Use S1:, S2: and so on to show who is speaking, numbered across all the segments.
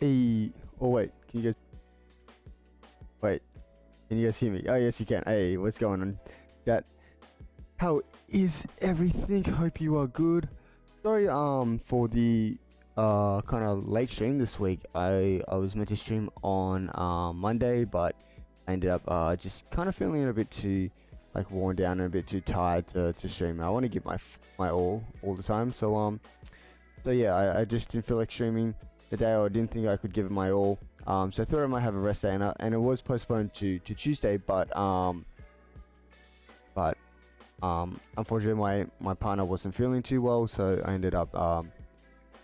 S1: Hey, oh wait, can you guys wait? Can you guys hear me? Oh yes, you can. Hey, what's going on, chat? How is everything? Hope you are good. Sorry, for the kind of late stream this week. I was meant to stream on Monday, but I ended up just kind of feeling a bit too like worn down and a bit too tired to stream. I want to give my all the time. So yeah, I just didn't feel like streaming today, or I didn't think I could give it my all. So I thought I might have a rest day, and it was postponed to Tuesday, but unfortunately my partner wasn't feeling too well, so I ended up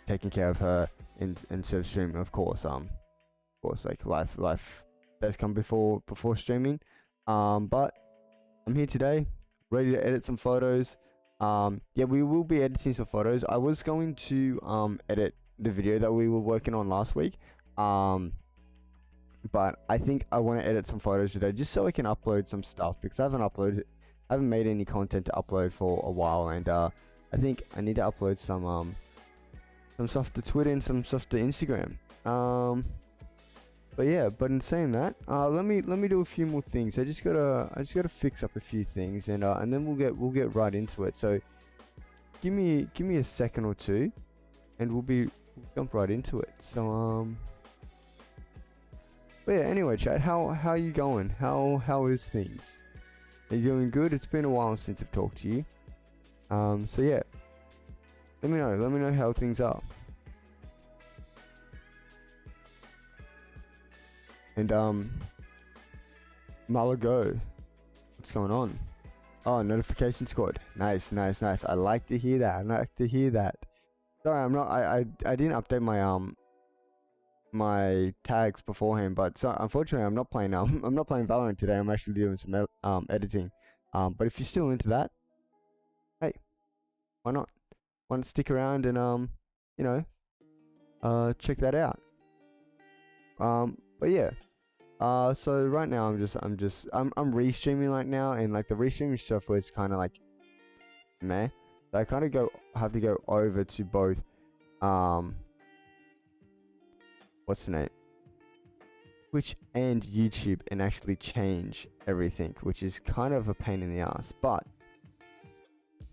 S1: taking care of her instead of streaming. Of course, like life does come before streaming. But I'm here today, ready to edit some photos. Yeah, we will be editing some photos. I was going to edit the video that we were working on last week. But I think I want to edit some photos today just so I can upload some stuff, because I haven't made any content to upload for a while, and I think I need to upload some stuff to Twitter and some stuff to Instagram. But yeah, but in saying that, let me do a few more things. I just gotta fix up a few things, and then we'll get right into it. So give me a second or two, and we'll jump right into it. But yeah, anyway, chat, how you going? How is things? Are you doing good? It's been a while since I've talked to you. So yeah, let me know how things are. And Malago, what's going on? Oh, notification squad. Nice. I like to hear that. Sorry, I didn't update my tags beforehand, but so unfortunately I'm not playing I'm not playing Valorant today. I'm actually doing some editing. But if you're still into that, hey, why not? Why not stick around and you check that out. But yeah. So right now I'm restreaming right now, and like the restreaming software is kind of like meh. So I kind of have to go over to both what's the name, Twitch and YouTube, and actually change everything, which is kind of a pain in the ass, but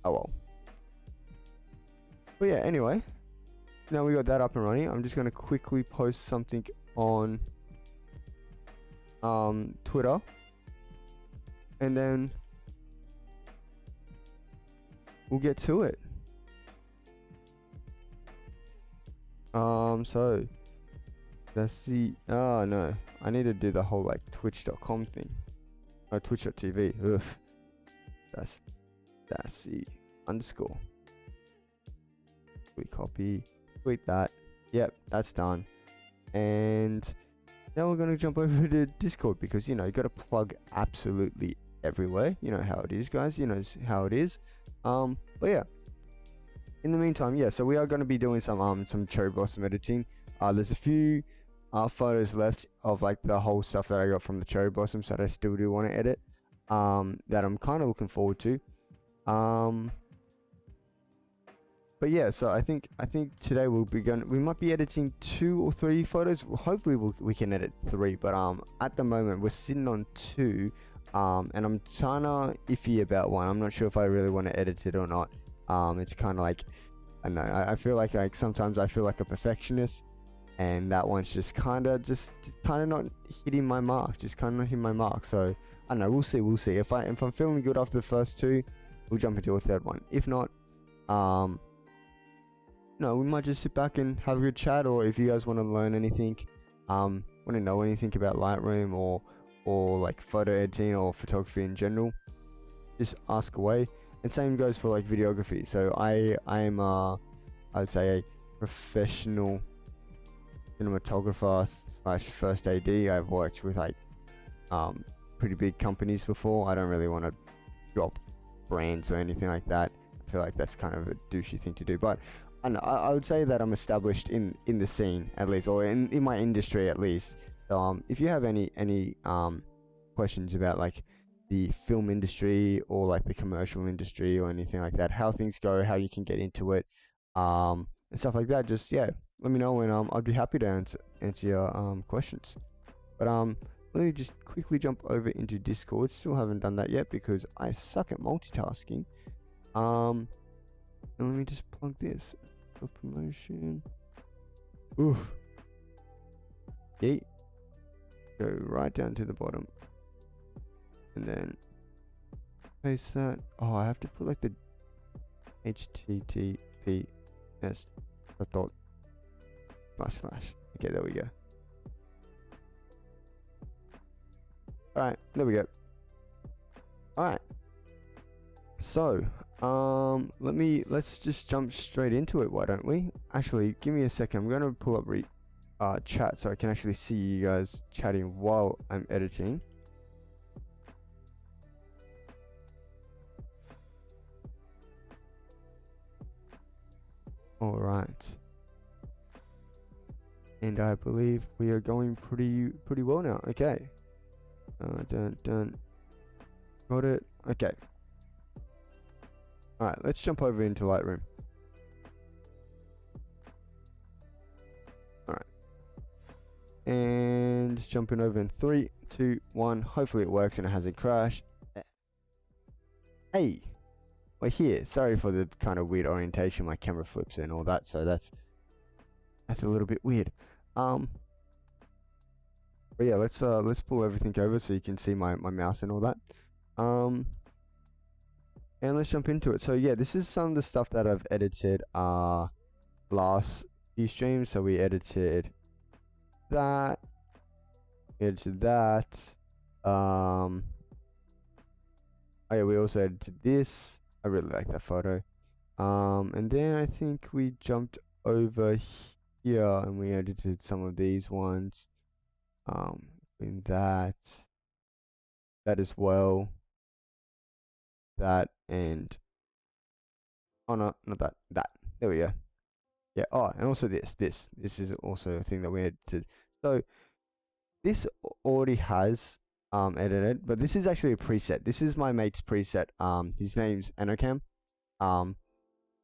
S1: oh well. But yeah, anyway, now we got that up and running. I'm just gonna quickly post something on Twitter, and then we'll get to it. So let's see. Oh no, I need to do the whole like twitch.com thing. Oh, twitch.tv. Ugh. That's the underscore. We copy, tweet that. Yep, that's done. And now we're gonna jump over to Discord, because you gotta plug absolutely everywhere. You know how it is, guys. You know how it is. But yeah. In the meantime, yeah. So we are gonna be doing some cherry blossom editing. There's a few photos left of like the whole stuff that I got from the cherry blossoms that I still do want to edit. That I'm kind of looking forward to. But yeah, so I think today we might be editing 2 or 3 photos. Hopefully we can edit 3, but at the moment we're sitting on 2, and I'm kinda iffy about 1. I'm not sure if I really want to edit it or not. It's kind of like, I don't know, I feel like sometimes I feel like a perfectionist, and that one's just kind of not hitting my mark, So I don't know, we'll see. If I'm feeling good after the first 2, we'll jump into a third one. If not, no, we might just sit back and have a good chat. Or if you guys want to learn anything, want to know anything about Lightroom or like photo editing or photography in general, just ask away. And same goes for like videography. So I am I'd say a professional cinematographer slash first AD. I've worked with like pretty big companies before. I don't really want to drop brands or anything like that. I feel like that's kind of a douchey thing to do, but I would say that I'm established in the scene, at least, or in my industry at least. So if you have any questions about like the film industry or like the commercial industry or anything like that, how things go, how you can get into it, and stuff like that, just yeah, let me know, and I'd be happy to answer your questions. But let me just quickly jump over into Discord. Still haven't done that yet because I suck at multitasking. And let me just plug this. Promotion. Oof. Yeet. Go right down to the bottom. And then paste that. Oh, I have to put like the HTTPS. I thought // Okay, there we go. Alright, there we go. Alright. So, let's just jump straight into it, why don't we? Actually, give me a second. I'm gonna pull up chat so I can actually see you guys chatting while I'm editing. Alright. And I believe we are going pretty well now. Okay. Done. Got it. Okay. Alright, let's jump over into Lightroom. Alright. And jumping over in 3, 2, 1. Hopefully it works and it hasn't crashed. Hey! We're here. Sorry for the kind of weird orientation my camera flips and all that, so that's a little bit weird. But yeah, let's pull everything over so you can see my mouse and all that. And let's jump into it. So yeah, this is some of the stuff that I've edited last few streams. So we edited that. Oh yeah, we also edited this. I really like that photo. And then I think we jumped over here and we edited some of these ones. In that as well. That and oh no, not that. There we go. Yeah. Oh, and also this is also a thing that we edited. So this already has edited, but this is actually a preset. This is my mate's preset. His name's Anocam.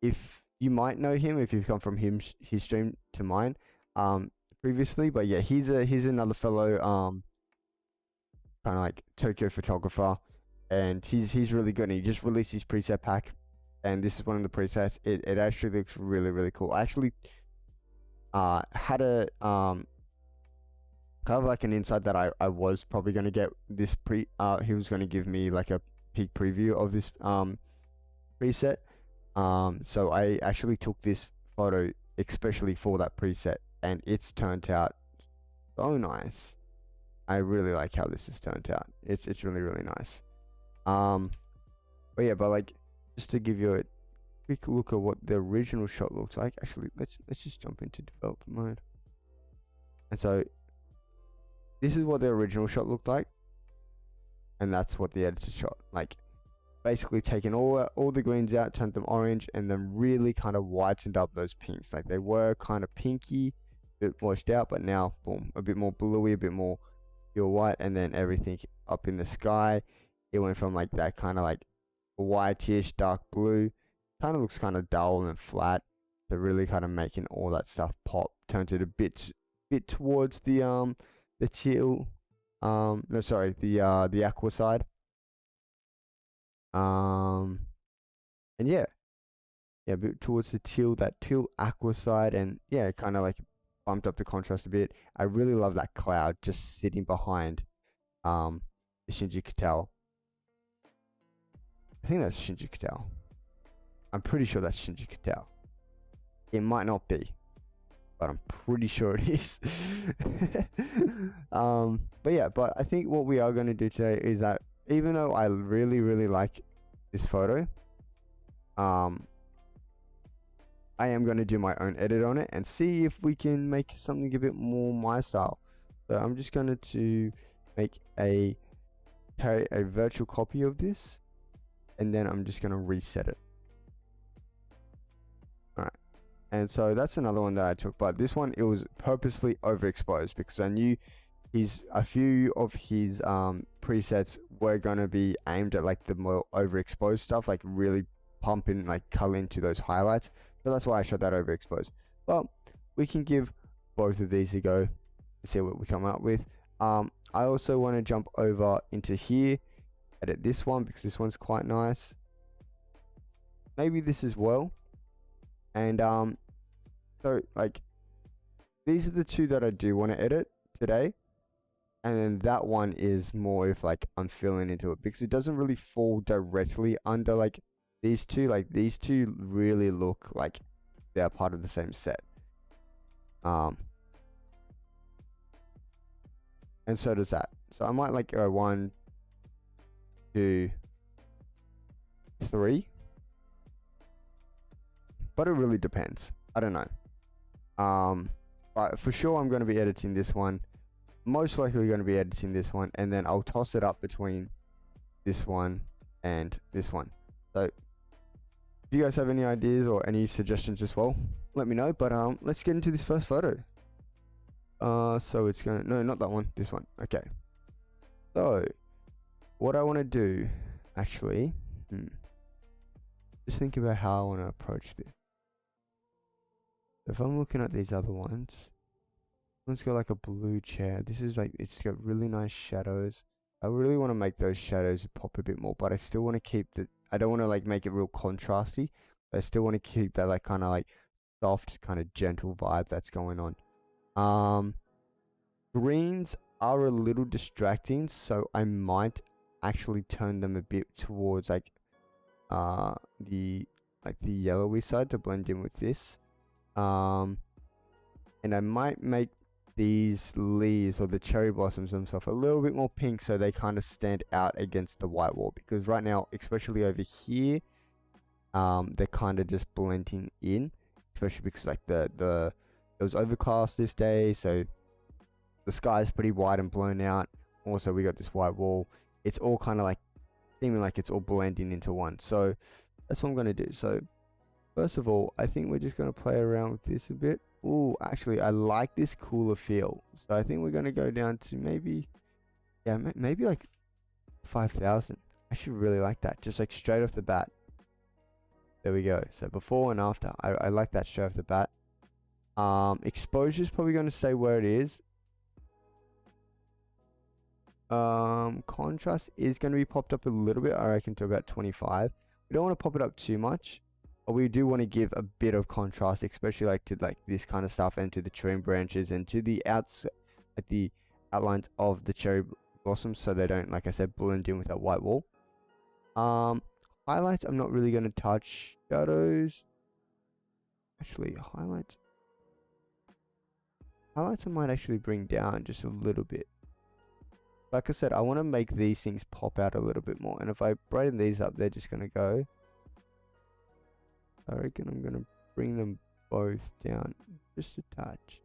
S1: If you might know him if you've come from his stream to mine previously, but yeah, he's another fellow kind of like Tokyo photographer, and he's really good. And he just released his preset pack, and this is one of the presets. It actually looks really cool. I actually had a kind of like an insight that I was probably going to get this he was going to give me like a peek preview of this preset. So I actually took this photo especially for that preset, and it's turned out so nice. I really like how this has turned out. It's really nice. But yeah, but like just to give you a quick look at what the original shot looks like. Actually, let's just jump into developer mode. And so this is what the original shot looked like, and that's what the edited shot like. Basically taken all the greens out, turned them orange, and then really kind of whitened up those pinks. Like they were kind of pinky, a bit washed out, but now boom, a bit more bluey, a bit more pure white, and then everything up in the sky, it went from like that kind of like whitish dark blue, kind of looks kind of dull and flat, to really kind of making all that stuff pop. Turned it a bit towards the teal, no sorry, the aqua side. And yeah, a bit towards the teal, that teal aqua side, and yeah, kind of like bumped up the contrast a bit. I really love that cloud just sitting behind the Shinji Katawa. I think that's Shinji Katawa. I'm pretty sure that's Shinji Katawa. It might not be, but I'm pretty sure it is. But yeah, but I think what we are going to do today is that even though I really like this photo, I am going to do my own edit on it and see if we can make something a bit more my style. So I'm just going to make a virtual copy of this, and then I'm just going to reset it. Alright, and so that's another one that I took, but this one, it was purposely overexposed because I knew a few of his presets were going to be aimed at like the more overexposed stuff, like really pumping like color into those highlights. So that's why I shot that overexposed. Well, we can give both of these a go and see what we come up with. I also want to jump over into here, edit this one because this one's quite nice. Maybe this as well. And so like these are the two that I do want to edit today. And then that one is more if like I'm filling into it because it doesn't really fall directly under like these two. Like these two really look like they're part of the same set. And so does that. So I might like go 1, 2, 3. But it really depends. I don't know. But for sure I'm going to be editing this one. Most likely going to be editing this one, and then I'll toss it up between this one and this one. So if you guys have any ideas or any suggestions as well, let me know. But let's get into this first photo. So it's gonna, no, not that one, this one. Okay. So what I want to do actually, just think about how I want to approach this. If I'm looking at these other ones, let's go like a blue chair. This is like, it's got really nice shadows. I really want to make those shadows pop a bit more, but I still want to keep the, I don't want to like make it real contrasty. I still want to keep that like kind of like soft, kind of gentle vibe that's going on. Greens are a little distracting, so I might actually turn them a bit towards like the yellowy side to blend in with this. And I might make these leaves or the cherry blossoms themselves a little bit more pink so they kind of stand out against the white wall, because right now, especially over here, they're kind of just blending in, especially because like it was overcast this day, so the sky is pretty white and blown out. Also, we got this white wall. It's all kind of like seeming like it's all blending into one. So that's what I'm going to do. So first of all, I think we're just going to play around with this a bit. Ooh, actually, I like this cooler feel. So I think we're going to go down to maybe, yeah, maybe like 5,000. I should really like that. Just like straight off the bat. There we go. So before and after. I like that straight off the bat. Exposure is probably going to stay where it is. Contrast is going to be popped up a little bit, I reckon, to about 25. We don't want to pop it up too much, but we do want to give a bit of contrast, especially like to like this kind of stuff, and to the tree branches, and to the like the outlines of the cherry blossoms, so they don't, like I said, blend in with that white wall. Highlights, I'm not really going to touch. Shadows, actually, highlights I might actually bring down just a little bit. Like I said, I want to make these things pop out a little bit more. And if I brighten these up, they're just going to go. I reckon I'm going to bring them both down just a touch.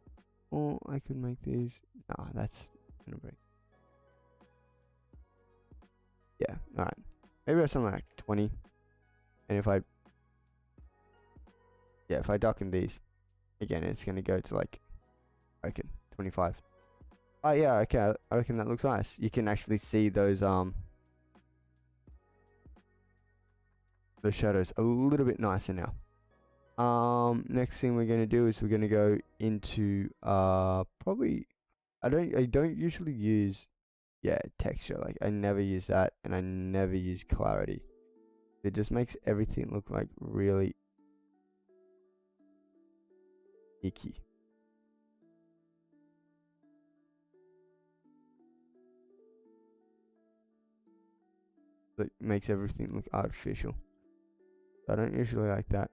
S1: Or I could make these. Nah, that's going to break. Yeah, alright. Maybe that's something like 20. And if I darken these, again, it's going to go to like, I reckon, 25. Oh yeah, okay, I reckon that looks nice. You can actually see those shadows a little bit nicer now. Next thing we're gonna do is we're gonna go into probably, I don't usually use texture. Like I never use that, and I never use clarity. It just makes everything look like really icky. It makes everything look artificial. I don't usually like that.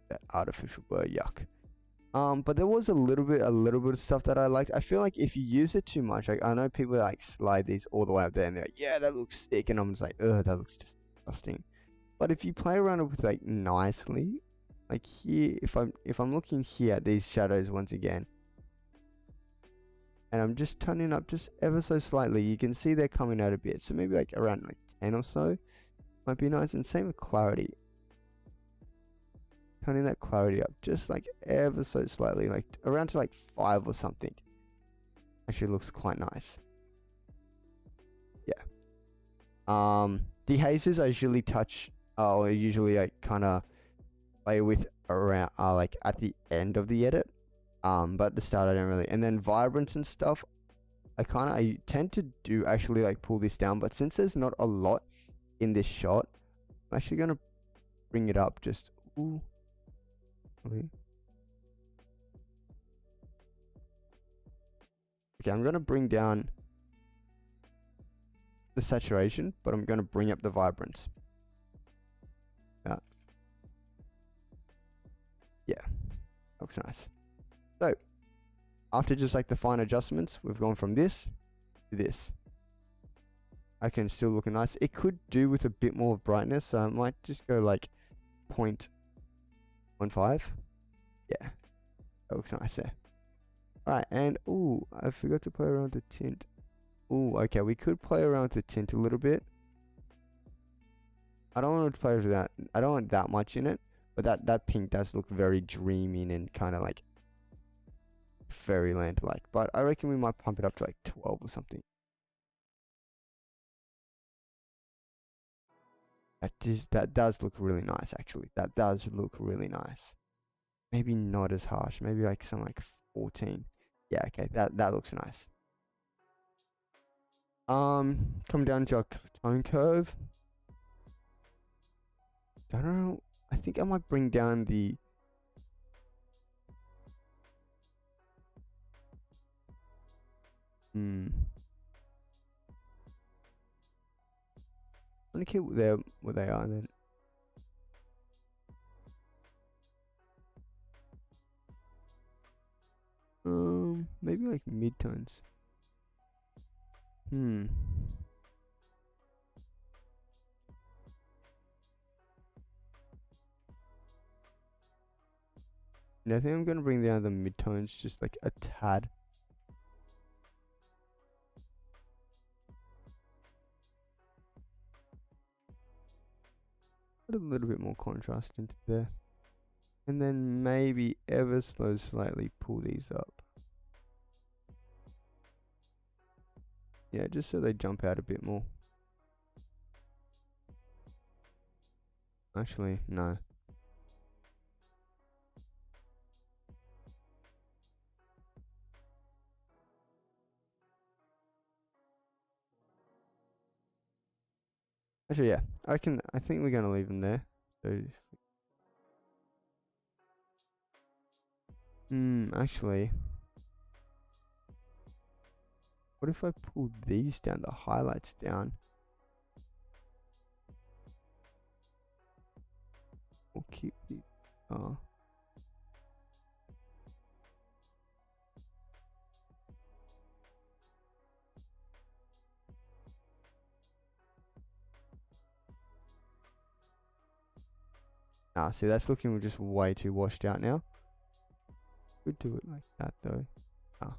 S1: That artificial blur, yuck. But there was a little bit of stuff that I liked. I feel like if you use it too much, like I know people like slide these all the way up there and they're like, yeah, that looks sick, and I'm just like, ugh, that looks disgusting. But if you play around with like nicely, like here, if I'm looking here at these shadows once again, and I'm just turning up just ever so slightly, you can see they're coming out a bit. So maybe like around like 10 or so might be nice. And same with clarity. Turning that clarity up just like ever so slightly, like around to like 5 or something. Actually looks quite nice. Yeah. Dehazers I usually touch I'll usually like kind of play with around like at the end of the edit. But at the start I don't really. And then vibrance and stuff, I tend to do actually like pull this down, but since there's not a lot in this shot, I'm actually gonna bring it up just. Ooh. Okay, I'm gonna bring down the saturation, but I'm gonna bring up the vibrance. Yeah, looks nice. So after just like the fine adjustments, we've gone from this to this. I can still look nice. It could do with a bit more brightness, so I might just go like 0.15. Yeah, that looks nice there. Alright, and ooh, I forgot to play around with the tint. Ooh, okay, we could play around with the tint a little bit. I don't want to play with that. I don't want that much in it, but that pink does look very dreamy and kind of like fairyland-like. But I reckon we might pump it up to like 12 or something. That does look really nice, actually. That does look really nice. Maybe not as harsh. Maybe like something like 14. Yeah, okay, that looks nice. Come down to our tone curve. I don't know. I think I might bring down the. I'm gonna keep there where they are then. Maybe like mid-tones. Hmm. Yeah, I think I'm gonna bring down the mid-tones just like a tad. Put a little bit more contrast into there. And then maybe ever so slightly pull these up. Yeah, just so they jump out a bit more. Actually, no. Actually, yeah. I think we're gonna leave them there. So, actually, what if I pulled these down, the highlights down? Or keep the, oh. Ah, see, that's looking just way too washed out now. Could do it like that though. Ah.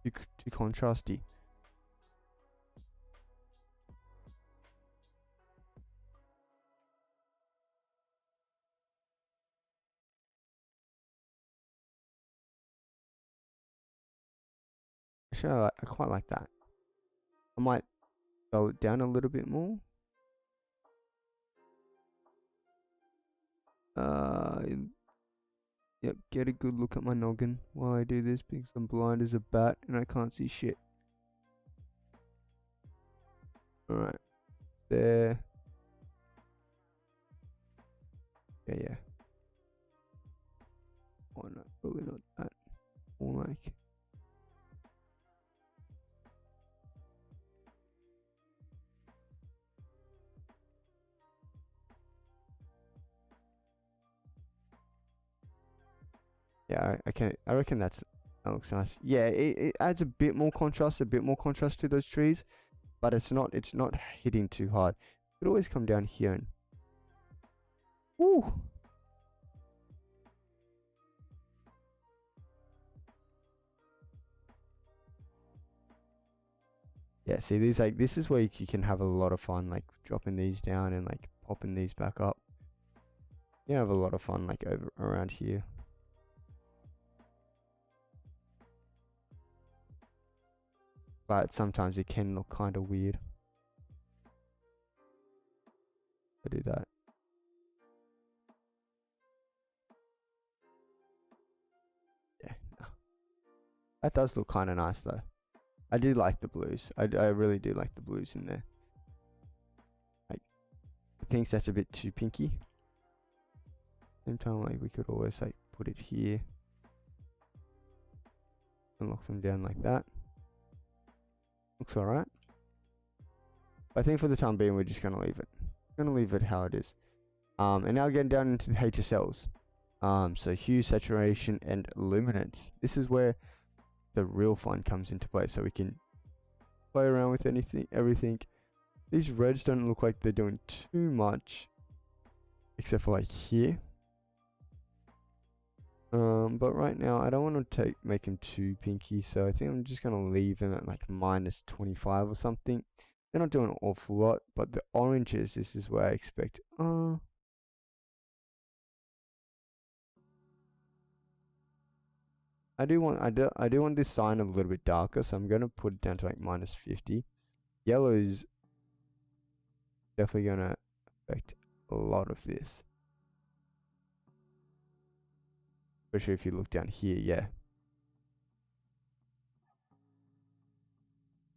S1: Too contrasty. Actually, I quite like that. I might dull it down a little bit more. Uh, yep, get a good look at my noggin while I do this because I'm blind as a bat and I can't see shit. Alright, there. Yeah. Oh no, probably not that. More like. Yeah, I reckon that looks nice. Yeah, it adds a bit more contrast, to those trees, but it's not hitting too hard. It could always come down here and. Woo! Yeah, see these like this is where you can have a lot of fun, like dropping these down and like popping these back up. You have a lot of fun like over around here. but sometimes it can look kind of weird. I do that. Yeah, no. That does look kind of nice though. I do like the blues. I really do like the blues in there. Like, the pinks, that's a bit too pinky. Same time, like, we could always like put it here and lock them down like that. Looks alright. I think for the time being, we're just gonna leave it. Gonna leave it how it is. And now getting down into the HSLs. So hue, saturation, and luminance. This is where the real fun comes into play. So we can play around with everything. These reds don't look like they're doing too much, except for like here. But right now I don't want to make them too pinky, so I think I'm just gonna leave them at like -25 or something. They're not doing an awful lot, but the oranges, this is where I expect. I do want this sign a little bit darker, so I'm gonna put it down to like -50. Yellow's definitely gonna affect a lot of this, especially if you look down here. Yeah.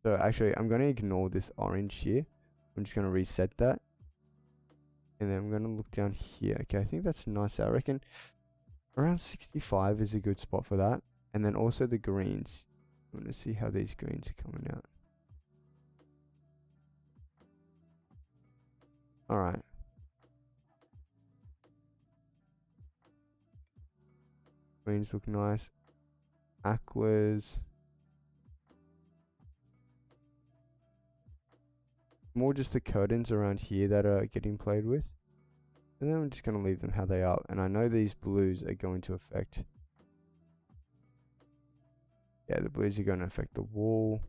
S1: So actually, I'm gonna ignore this orange here. I'm just gonna reset that, and then I'm gonna look down here. Okay, I think that's nice. I reckon around 65 is a good spot for that. And then also the greens. I want to see how these greens are coming out. Alright. Greens look nice. Aquas. More just the curtains around here that are getting played with. And then I'm just going to leave them how they are. And I know these blues are going to affect... Yeah, the blues are going to affect the wall.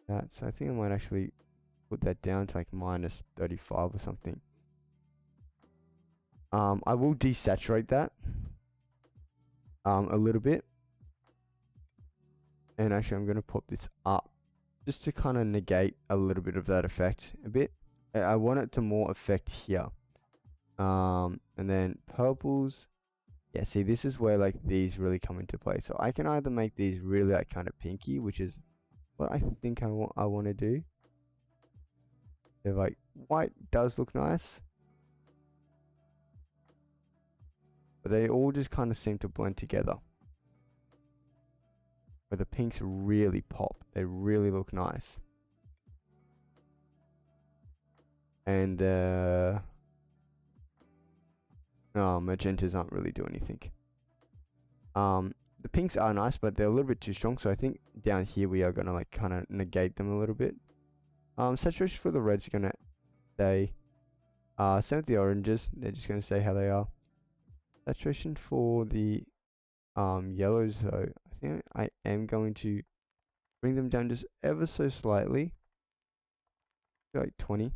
S1: So I think I might actually put that down to like -35 or something. I will desaturate that a little bit, and actually I'm going to put this up just to kind of negate a little bit of that effect a bit. I want it to more affect here. And then purples, yeah, see, this is where like these really come into play. So I can either make these really like kind of pinky, which is what I think I want to do. They're like, white does look nice, but they all just kind of seem to blend together. Where the pinks really pop, they really look nice. And magentas aren't really doing anything. The pinks are nice, but they're a little bit too strong, so I think down here we are gonna like kind of negate them a little bit. Saturation for the reds are gonna stay. Same with the oranges, they're just gonna stay how they are. Saturation for the yellows though, I think I am going to bring them down just ever so slightly, like 20.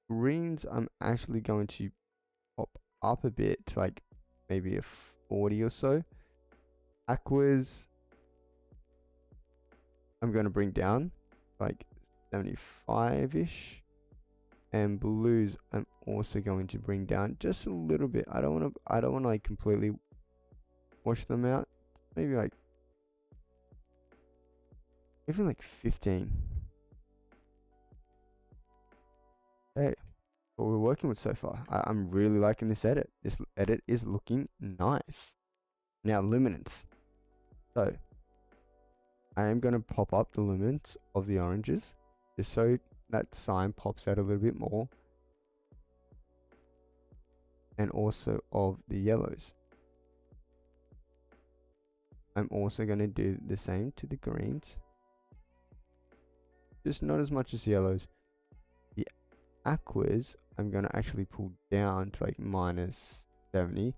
S1: Greens, I'm actually going to pop up a bit to like maybe a 40 or so. Aquas, I'm going to bring down like 75-ish. And blues, I'm also going to bring down just a little bit. I don't want to like completely wash them out. Maybe like even like 15. Hey, what we're working with so far. I'm really liking this edit. This edit is looking nice. Now luminance. So I am going to pop up the luminance of the oranges just so that sign pops out a little bit more, and also of the yellows. I'm also going to do the same to the greens, just not as much as yellows. The aquas I'm going to actually pull down to like -70,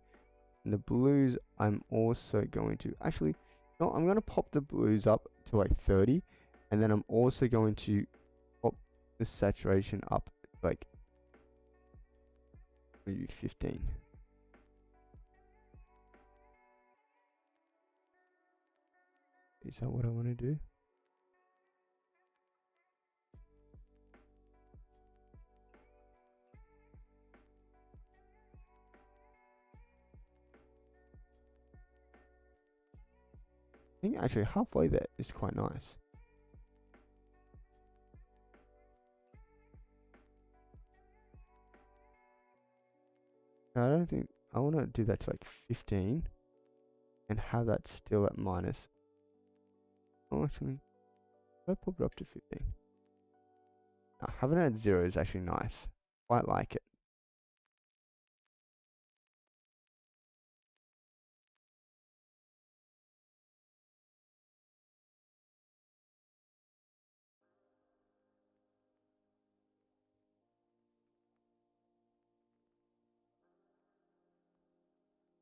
S1: and the blues I'm also going to actually, no, I'm going to pop the blues up to like 30, and then I'm also going to pop the saturation up like maybe 15. Is that what I want to do? I think actually halfway there is quite nice. I don't think I want to do that to like 15 and have that still at minus. Oh, actually, I pop it up to 15. Now, having it at 0 is actually nice. Quite like it.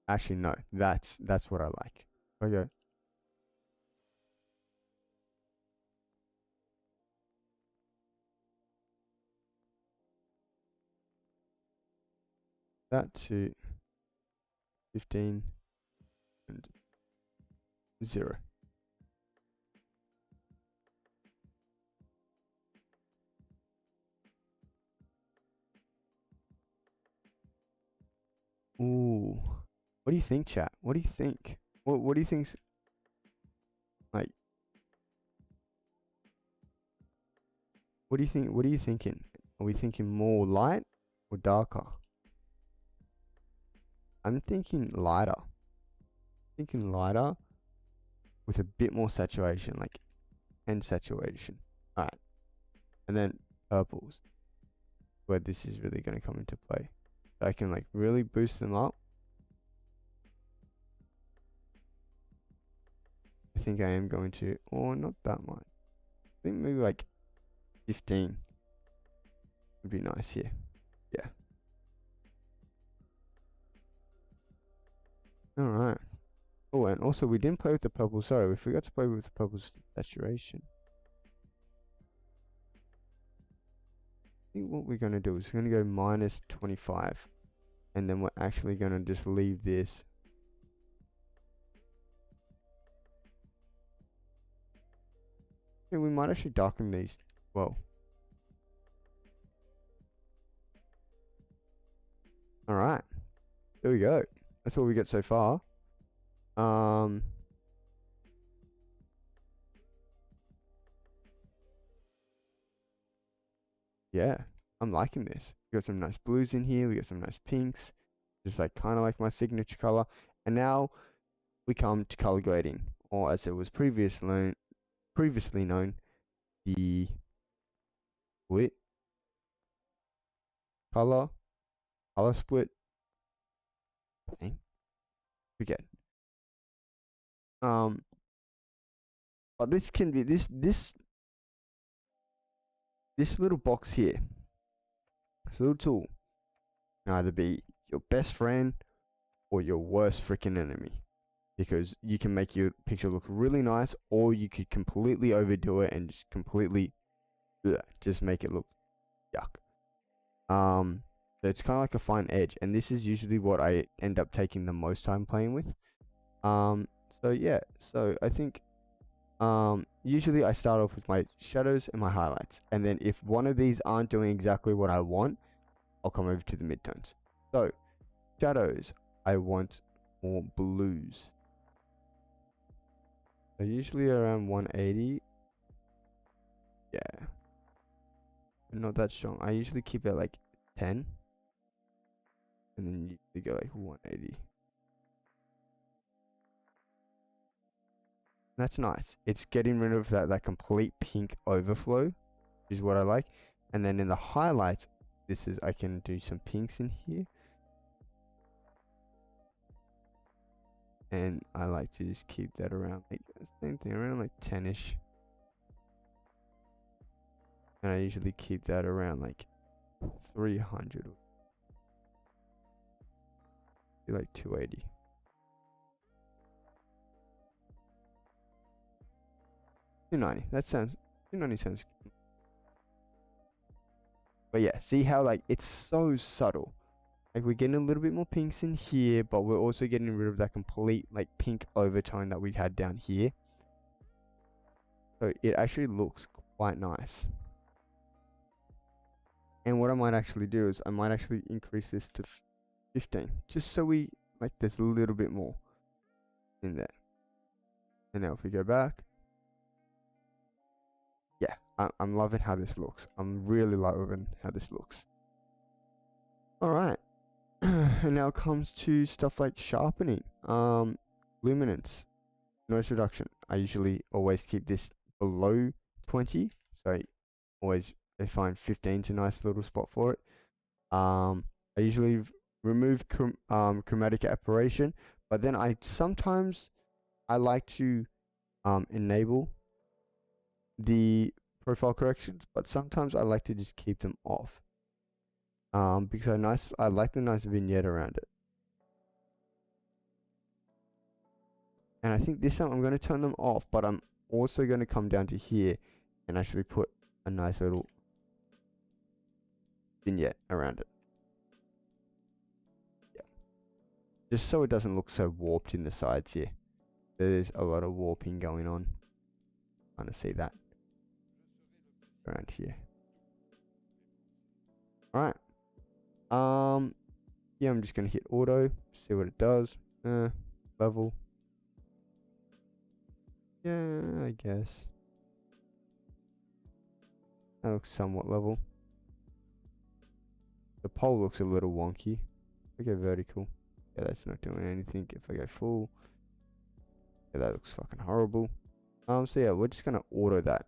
S1: Actually, no, that's what I like. Okay. That to 15 and 0. Ooh. What do you think, chat? What do you think? What do you think's like? What do you think? What are you thinking? Are we thinking more light or darker? I'm thinking lighter. Thinking lighter with a bit more saturation, like and saturation. Alright. And then purples, where this is really going to come into play. So I can like really boost them up. I think I am going to, or not that much. I think maybe like 15 would be nice here. Yeah. Alright. Oh, and also we didn't play with the purple. Sorry, we forgot to play with the purple saturation. I think what we're going to do is we're going to go minus 25. And then we're actually going to just leave this. Yeah, we might actually darken these. Well. Alright. There we go. That's all we get so far. Yeah, I'm liking this. We got some nice blues in here. We got some nice pinks. Just like kind of like my signature color. And now we come to color grading, or as it was previously known, the split color split thing. Forget. But this can be this little box here. This little tool can either be your best friend or your worst freaking enemy, because you can make your picture look really nice, or you could completely overdo it and just completely just make it look yuck. So it's kind of like a fine edge, and this is usually what I end up taking the most time playing with. So yeah, so I think usually I start off with my shadows and my highlights, and then if one of these aren't doing exactly what I want, I'll come over to the midtones. So shadows, I want more blues. So usually around 180. Yeah, but not that strong. I usually keep it like 10, and then you go like 180. That's nice. It's getting rid of that complete pink overflow, which is what I like. And then in the highlights, I can do some pinks in here. And I like to just keep that around like the same thing, around like 10ish. And I usually keep that around like 300. Like 280. 290. 290 sounds. But yeah, see how like it's so subtle. Like we're getting a little bit more pinks in here, but we're also getting rid of that complete like pink overtone that we had down here. So it actually looks quite nice. And what I might actually do is I might actually increase this to 15, just so we, like, there's a little bit more in there. And now if we go back, yeah, I'm loving how this looks. I'm really loving how this looks. Alright, and now comes to stuff like sharpening, luminance, noise reduction. I usually always keep this below 20, so I find 15's a nice little spot for it. I usually remove chromatic aberration, but then sometimes I like to enable the profile corrections, but sometimes I like to just keep them off. Because I like the nice vignette around it. And I think this time I'm going to turn them off, but I'm also going to come down to here and actually put a nice little vignette around it. Yeah. Just so it doesn't look so warped in the sides here. There's a lot of warping going on. Kind of see that around here. Alright. Yeah, I'm just gonna hit auto, see what it does. Level. Yeah, I guess. That looks somewhat level. The pole looks a little wonky. If I go vertical, yeah, that's not doing anything. If I go full, yeah, that looks fucking horrible. So yeah, we're just gonna auto that.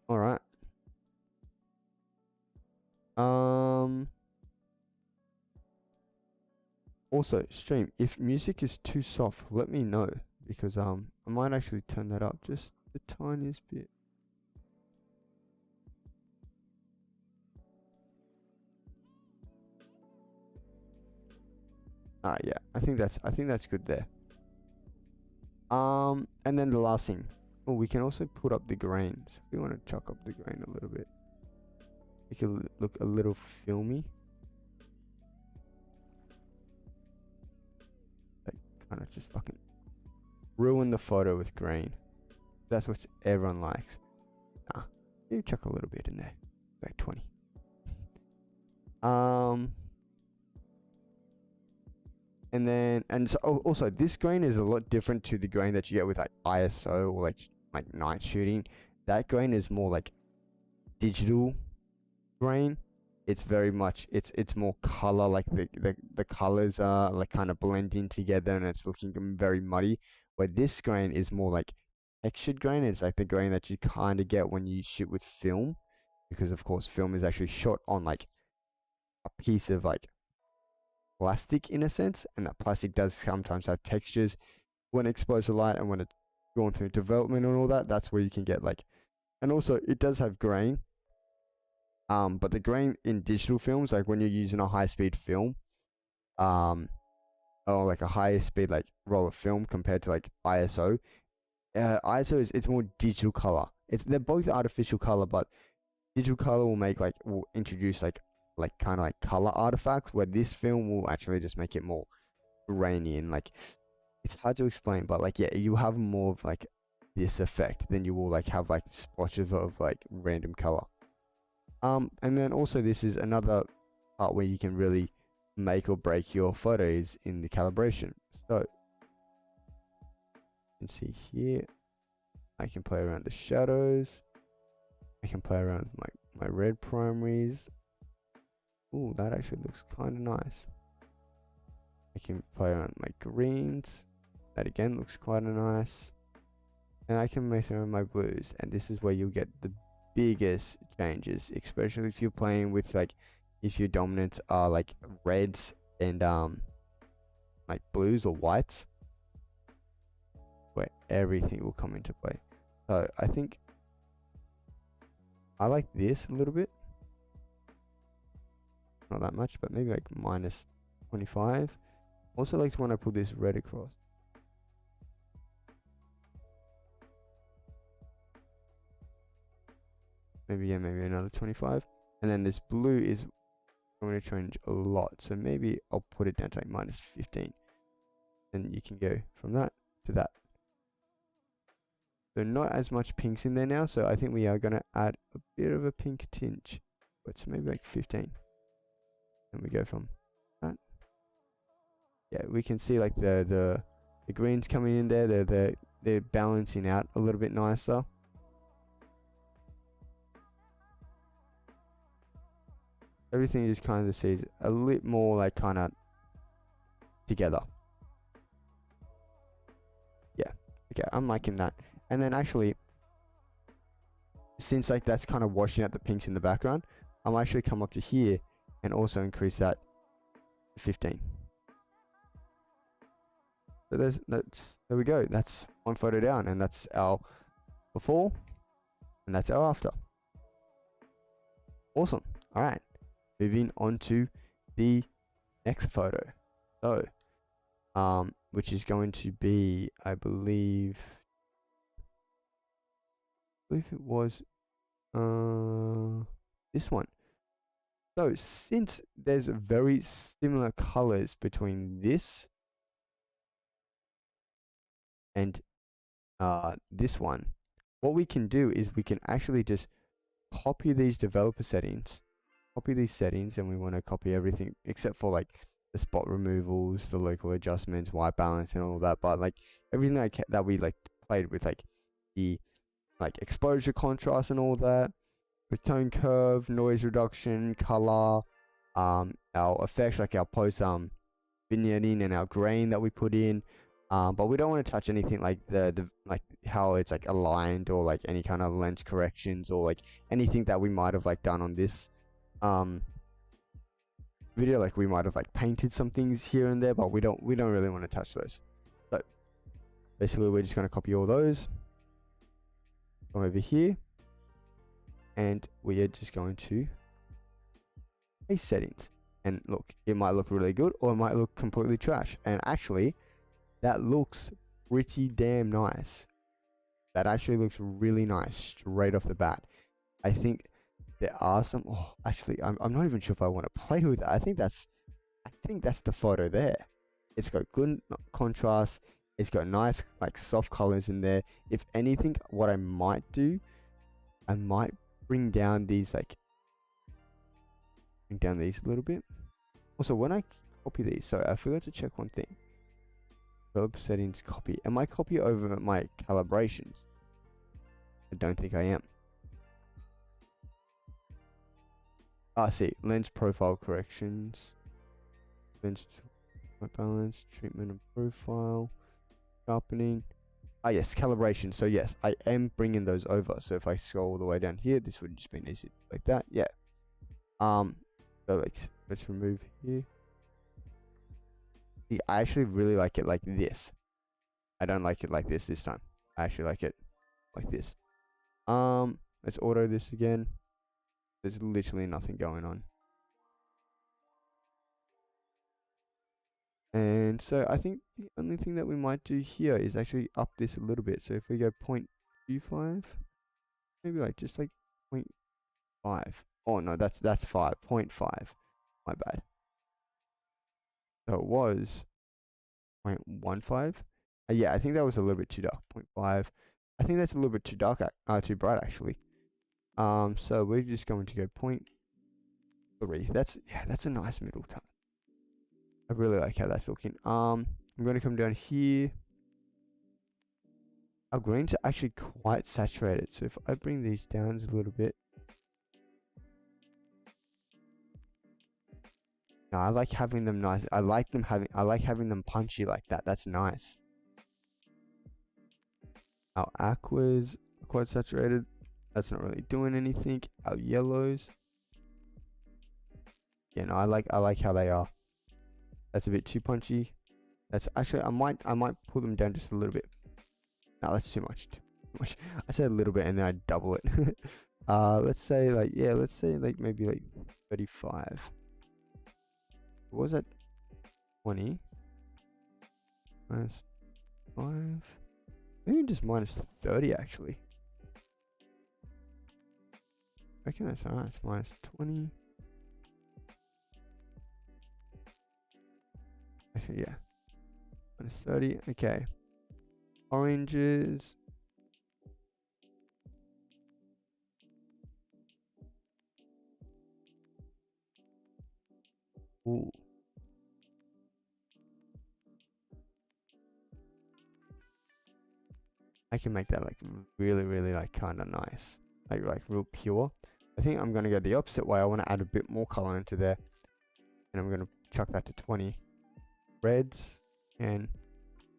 S1: Alright. Also, stream, if music is too soft, let me know, because I might actually turn that up just the tiniest bit. Yeah, I think that's good there. And then the last thing, we can also put up the grain. So if we want to chuck up the grain a little bit, make it look a little filmy. Like, kind of just fucking ruin the photo with grain. That's what everyone likes. Nah, you chuck a little bit in there, like 20. And then, also this grain is a lot different to the grain that you get with like ISO or like night shooting. That grain is more like digital grain. It's very much, it's more color, like the colors are like kind of blending together and it's looking very muddy. Where this grain is more like textured grain. It's like the grain that you kind of get when you shoot with film, because of course film is actually shot on like a piece of like plastic in a sense, and that plastic does sometimes have textures when exposed to light and when it's going through development and all that. That's where you can get like, and also it does have grain. But the grain in digital films, like when you're using a high-speed film, or like a higher speed like roll of film compared to like ISO. ISO it's more digital color. They're both artificial color, but digital color will introduce like kind of like color artifacts, where this film will actually just make it more grainy and like it's hard to explain, but like yeah, you have more of like this effect than you will like have like splotches of like random color. And then also this is another part where you can really make or break your photos in the calibration. So you can see here, I can play around the shadows. I can play around with my red primaries. Ooh, that actually looks kind of nice. I can play around my greens. That again looks quite nice. And I can mess around my blues, and this is where you'll get the biggest changes, especially if you're playing with like, if your dominants are like reds and like blues or whites, where everything will come into play. So I think I like this a little bit, not that much, but maybe like minus 25. Also like when I put this red across. Maybe another 25. And then this blue is going to change a lot, so maybe I'll put it down to like minus 15. Then you can go from that to that. So not as much pinks in there now. So I think we are going to add a bit of a pink tinge. But it's maybe like 15. And we go from that. Yeah, we can see like the greens coming in there. They're balancing out a little bit nicer. Everything just kind of sees a little more like kind of together. Yeah, okay, I'm liking that. And then actually, since like that's kind of washing out the pinks in the background, I'll actually come up to here and also increase that to 15. So there we go. That's one photo down, and that's our before, and that's our after. Awesome. All right, moving on to the next photo. So, which is going to be, I believe it was this one. So since there's very similar colors between this and this one, what we can do is we can actually just copy these developer settings, copy these settings, and we want to copy everything except for like the spot removals, the local adjustments, white balance, and all that. But like everything that we like played with, like the like exposure, contrast, and all that, with tone curve, noise reduction, color, our effects like our post vignetting and our grain that we put in. But we don't want to touch anything like the like how it's like aligned, or like any kind of lens corrections, or like anything that we might have like done on this video. Like we might have like painted some things here and there, but we don't really want to touch those. So basically we're just going to copy all those, come over here, and we are just going to paste settings. And look, it might look really good or it might look completely trash. And actually, that looks pretty damn nice. That actually looks really nice straight off the bat. I think there are some. Oh, actually, I'm not even sure if I want to play with that. I think that's the photo there. It's got good contrast. It's got nice like soft colors in there. If anything, what I might do, I might bring down these a little bit. Also, when I copy these, sorry, I forgot to check one thing. Develop settings, copy. Am I copy over my calibrations? I don't think I am. See, lens profile corrections, lens white balance, treatment and profile, sharpening. Yes, calibration. So yes, I am bringing those over. So if I scroll all the way down here, this would just be easy like that. Yeah. So like, let's remove here. See, I actually really like it like this. I don't like it like this time. I actually like it like this. Let's auto this again. There's literally nothing going on. And so I think the only thing that we might do here is actually up this a little bit. So if we go 0.25, maybe like just like 0.5. Oh no, that's 5. 0.5. My bad. So it was 0.15. Yeah, I think that was a little bit too dark. 0.5. I think that's a little bit too dark, too bright actually. So we're just going to go 0.3. That's a nice middle tone. I really like how that's looking. I'm going to come down here. Our greens are actually quite saturated, so if I bring these down a little bit. No, I like having them nice. I like having them punchy like that. That's nice. Our aquas are quite saturated. That's not really doing anything. Our yellows. Yeah, no, I like how they are. That's a bit too punchy. That's actually I might pull them down just a little bit. No, that's too much. Too much. I said a little bit and then I double it. Let's say like maybe like 35. What was that? 20 minus 5. Maybe just minus 30 actually. I reckon that's nice. Minus 20. Actually, yeah. Minus 30. Okay. Oranges. Ooh. I can make that like really, really like kind of nice, like real pure. I think I'm gonna go the opposite way. I want to add a bit more color into there, and I'm gonna chuck that to 20 reds and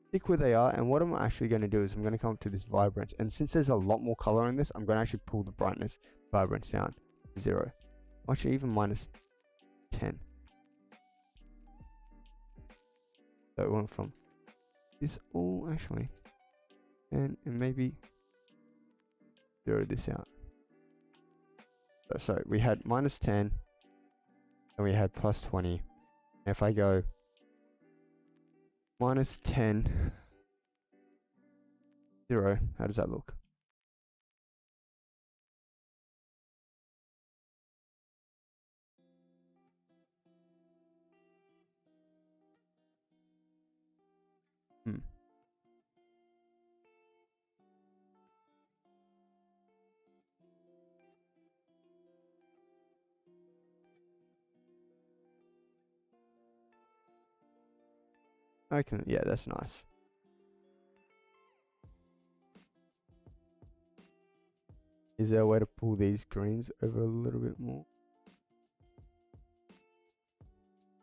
S1: stick where they are. And what I'm actually gonna do is I'm gonna come up to this vibrance, and since there's a lot more color in this, I'm gonna actually pull the brightness vibrance down to 0. Actually, even minus 10. So it went from this all actually, and maybe 0 this out. So we had minus 10 and we had plus 20. If I go minus 10, 0, how does that look? Hmm. I can, yeah, that's nice. Is there a way to pull these greens over a little bit more?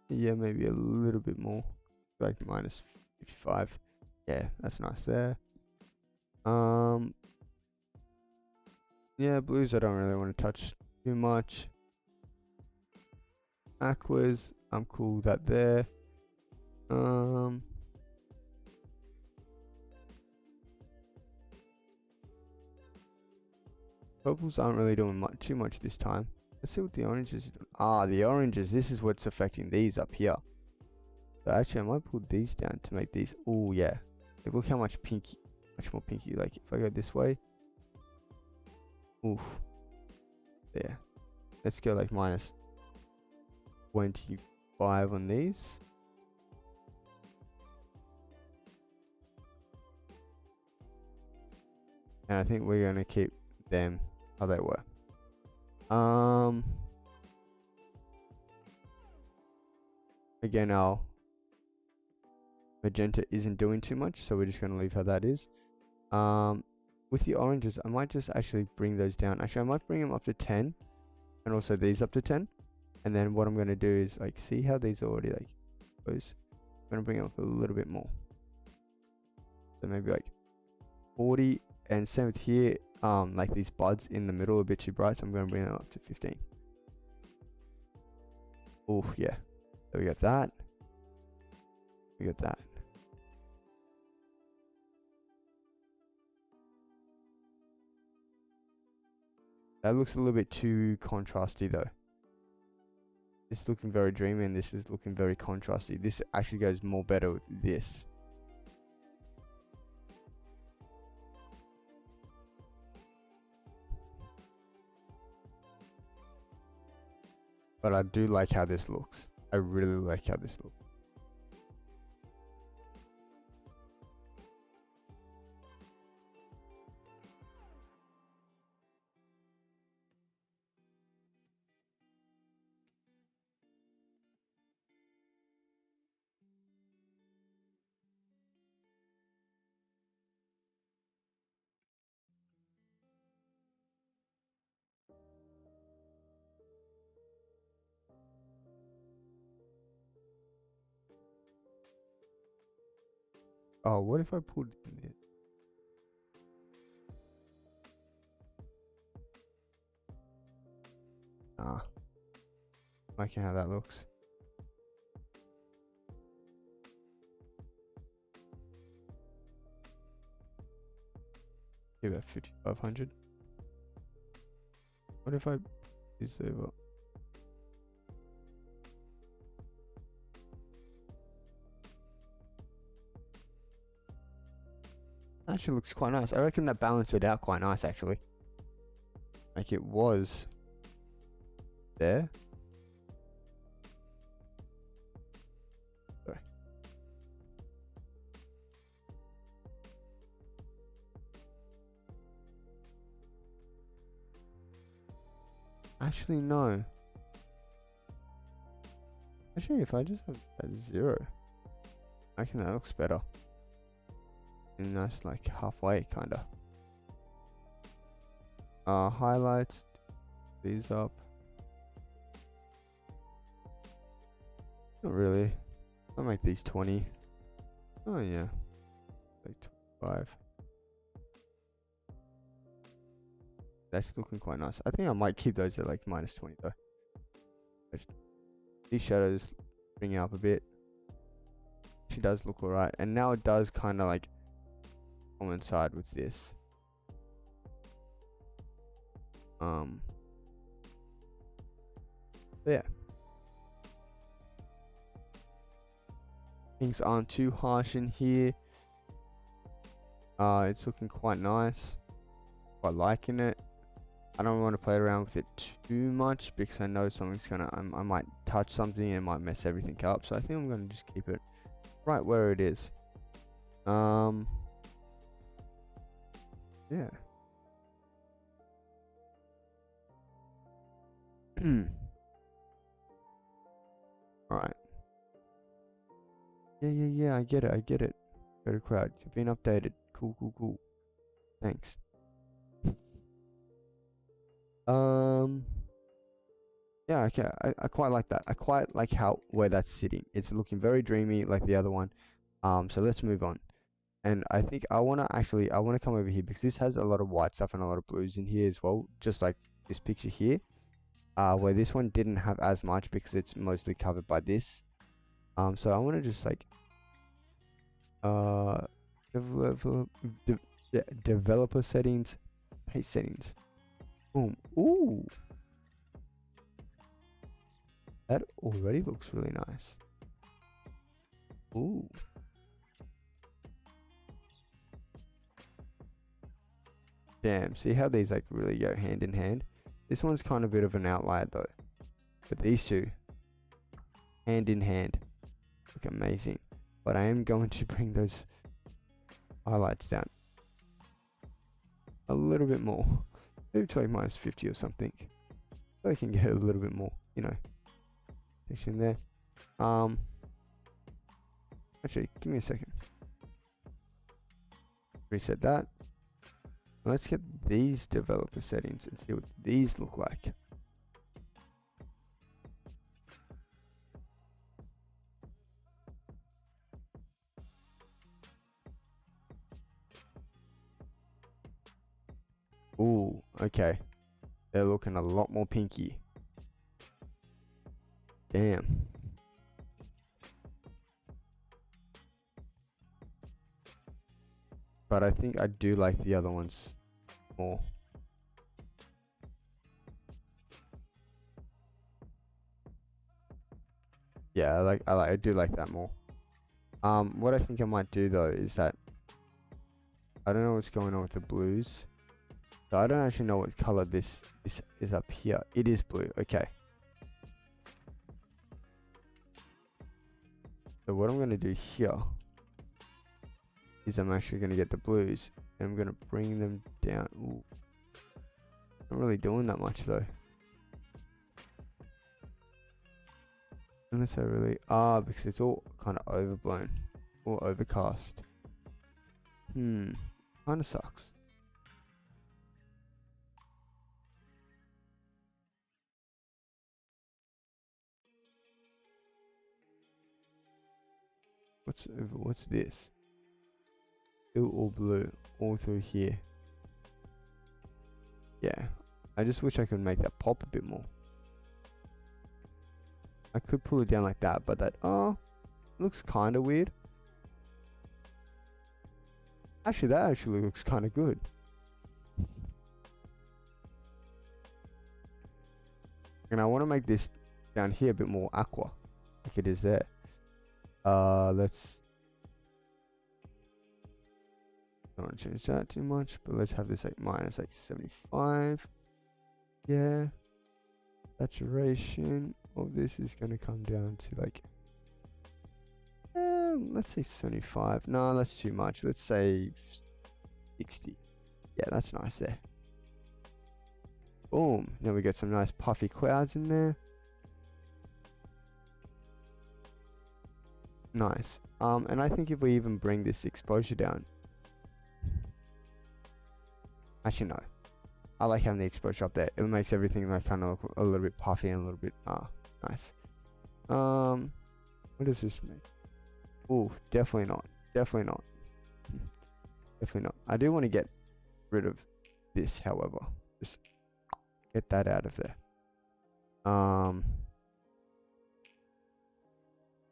S1: Yeah, maybe a little bit more, like minus 55. Yeah, that's nice there. Yeah, blues I don't really want to touch too much. Aquas, I'm cool with that there. Purples aren't really doing too much this time. Let's see what the oranges are doing. Ah, the oranges, this is what's affecting these up here. So actually, I might pull these down to make these. Oh yeah, like, look how much more pinky. Like if I go this way, oof, there. Let's go like minus 25 on these. And I think we're gonna keep them how they were. Again, our magenta isn't doing too much, so we're just gonna leave how that is. With the oranges, I might just actually bring those down. Actually, I might bring them up to 10, and also these up to 10. And then what I'm gonna do is like see how these are already like goes. I'm gonna bring them up a little bit more. So maybe like 40, and same with here. Like these buds in the middle are a bit too bright, so I'm gonna bring them up to 15. Oh yeah, so we got that. We got that. That looks a little bit too contrasty though. This is looking very dreamy, and this is looking very contrasty. This actually goes more better with this. But I do like how this looks. I really like how this looks. Oh, what if I pulled it? Ah, liking how that looks. About 5,500. What if I is over? Actually looks quite nice. I reckon that balanced it out quite nice actually. Like it was there. Sorry. Actually no. Actually, if I just have that 0, I reckon that looks better. And that's like halfway, kinda. Highlights, these up. Not really. I'll make these 20. Oh yeah, like 25. That's looking quite nice. I think I might keep those at like -20 though. These shadows bring it up a bit. She does look alright, and now it does kind of like coincide with this. Yeah. Things aren't too harsh in here. It's looking quite nice. Quite liking it. I don't want to play around with it too much because I know something's gonna. I might touch something and it might mess everything up. So I think I'm gonna just keep it right where it is. Yeah. Alright. Yeah, I get it. Go to crowd. You've been updated. Cool. Thanks. Yeah, okay. I quite like that. I quite like where that's sitting. It's looking very dreamy like the other one. So let's move on. And I think I wanna come over here because this has a lot of white stuff and a lot of blues in here as well, just like this picture here. Where this one didn't have as much because it's mostly covered by this. So I wanna just like developer developer settings, paste settings. Boom. Ooh, that already looks really nice. Ooh. Damn, see how these like really go hand in hand? This one's kind of a bit of an outlier though. But these two, hand in hand, look amazing. But I am going to bring those highlights down a little bit more. Maybe to like -50 or something. So I can get a little bit more, you know, section there. Actually, give me a second. Reset that. Let's get these developer settings and see what these look like. Ooh, okay. They're looking a lot more pinky. Damn. But I think I do like the other ones more. Yeah, I do like that more. What I think I might do though is that I don't know what's going on with the blues. So I don't actually know what color this is up here. It is blue, okay. So what I'm gonna do here is I'm actually gonna get the blues and I'm gonna bring them down. Ooh. Not really doing that much though. Unless I really because it's all kind of overblown, all overcast. Kind of sucks. What's this? Still all blue all through here. Yeah, I just wish I could make that pop a bit more. I could pull it down like that, but that looks kind of weird. Actually, that actually looks kind of good. And I want to make this down here a bit more aqua, like it is there. Let's don't want to change that too much, but let's have this like minus like 75. Yeah. Saturation of this is gonna come down to like let's say 75. No, that's too much. Let's say 60. Yeah, that's nice there. Boom. Now we got some nice puffy clouds in there. Nice. And I think if we even bring this exposure down, actually no, I like having the exposure up there. It makes everything like kind of look a little bit puffy and a little bit nice. What does this make? Oh, definitely not. Definitely not. Definitely not. I do want to get rid of this, however. Just get that out of there.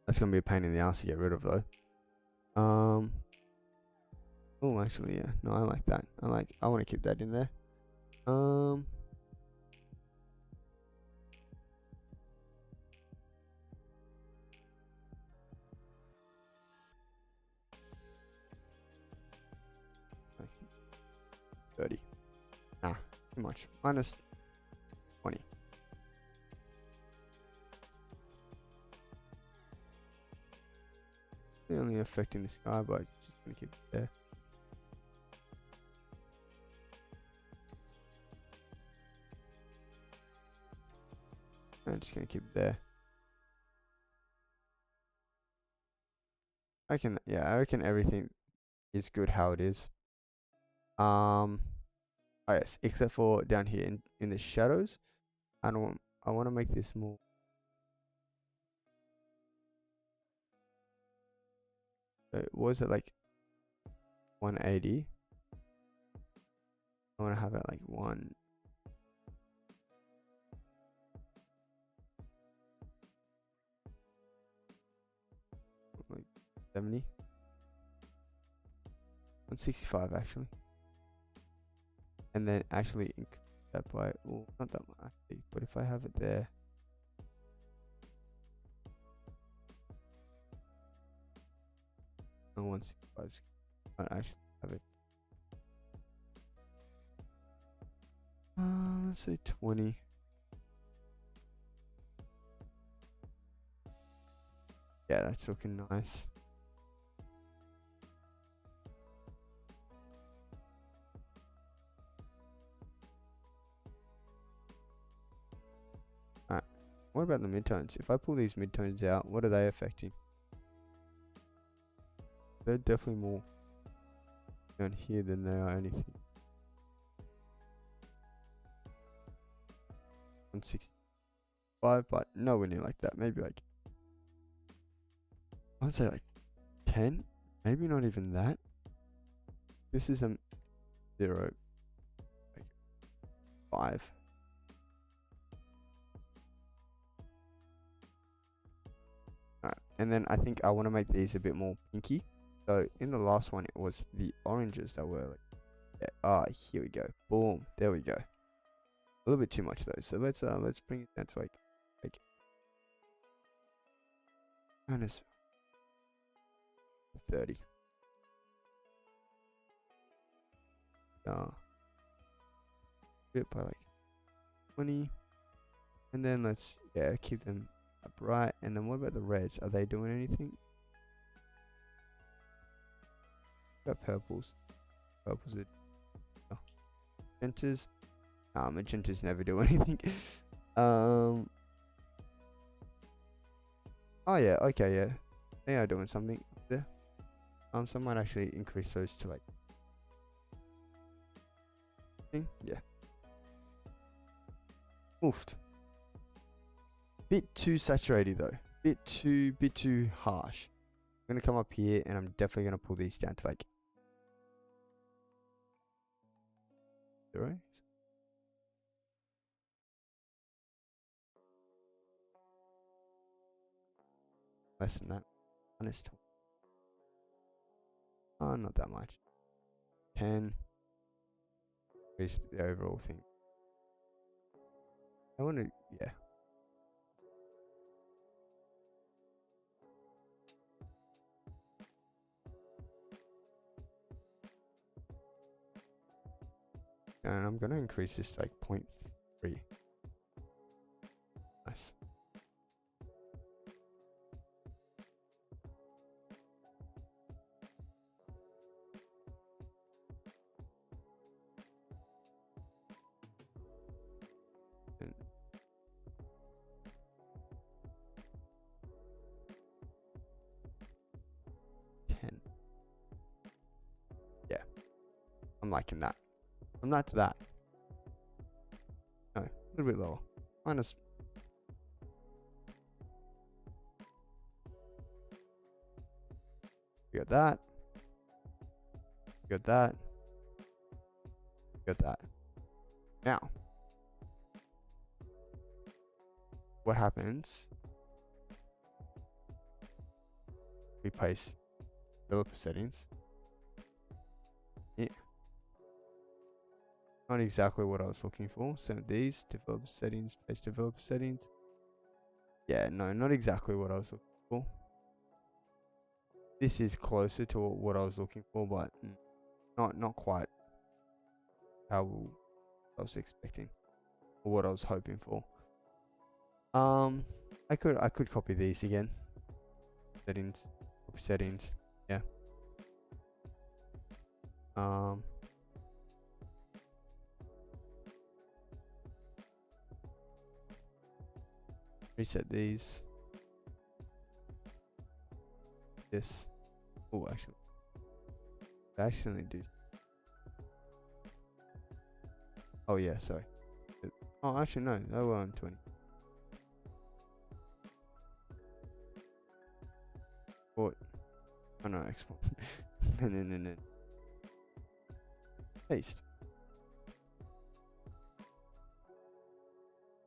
S1: That's gonna be a pain in the ass to get rid of though. Oh, actually, yeah. No, I like that. I want to keep that in there. Like 30. Nah, too much. Minus 20. It's only affecting the sky, but just gonna keep it there. I'm just gonna keep it there. I reckon everything is good how it is. Oh yes, except for down here in the shadows. I want to make this more. Was it like 180? I want to have it like 70, 165 actually, and then actually increase that by, well, not that much actually, but if I have it there, and 165, I actually have it. Let's say 20. Yeah, that's looking nice. Alright, what about the midtones? If I pull these midtones out, what are they affecting? They're definitely more down here than they are anything. 165, but nowhere near like that. Maybe like, I would say like 10, maybe not even that. This is a 0, like 5. Alright, and then I think I want to make these a bit more pinky. So in the last one, it was the oranges that were like, yeah, here we go. Boom, there we go. A little bit too much though. So let's bring it down to like minus 30. Bit by like 20, and then let's keep them bright. And then what about the reds? Are they doing anything? What about purples? Purples are magentas. Magentas never do anything. Oh yeah, okay, yeah. They are doing something there. So I might actually increase those to like, yeah. Oofed. Bit too saturated though. Bit too harsh. I'm gonna come up here and I'm definitely gonna pull these down to like 0. Less than that. Minus 20. Oh, not that much. 10. Increase the overall thing. I want to, yeah. And I'm gonna increase this to like 0.3. Nice. And I'm liking that. From that to that. No, a little bit lower. Minus. We got that. We got that. We got that. Now, what happens? We paste developer settings. Yeah. Not exactly what I was looking for. Some of these developer settings, paste developer settings. Yeah, no, not exactly what I was looking for. This is closer to what I was looking for, but not quite how I was expecting or what I was hoping for. I could copy these again. Settings, copy settings. Yeah. Reset these. This. Oh, actually, I accidentally do. Oh yeah, sorry. Oh, actually no, they were on 20. Export. Oh no, export. No. Paste.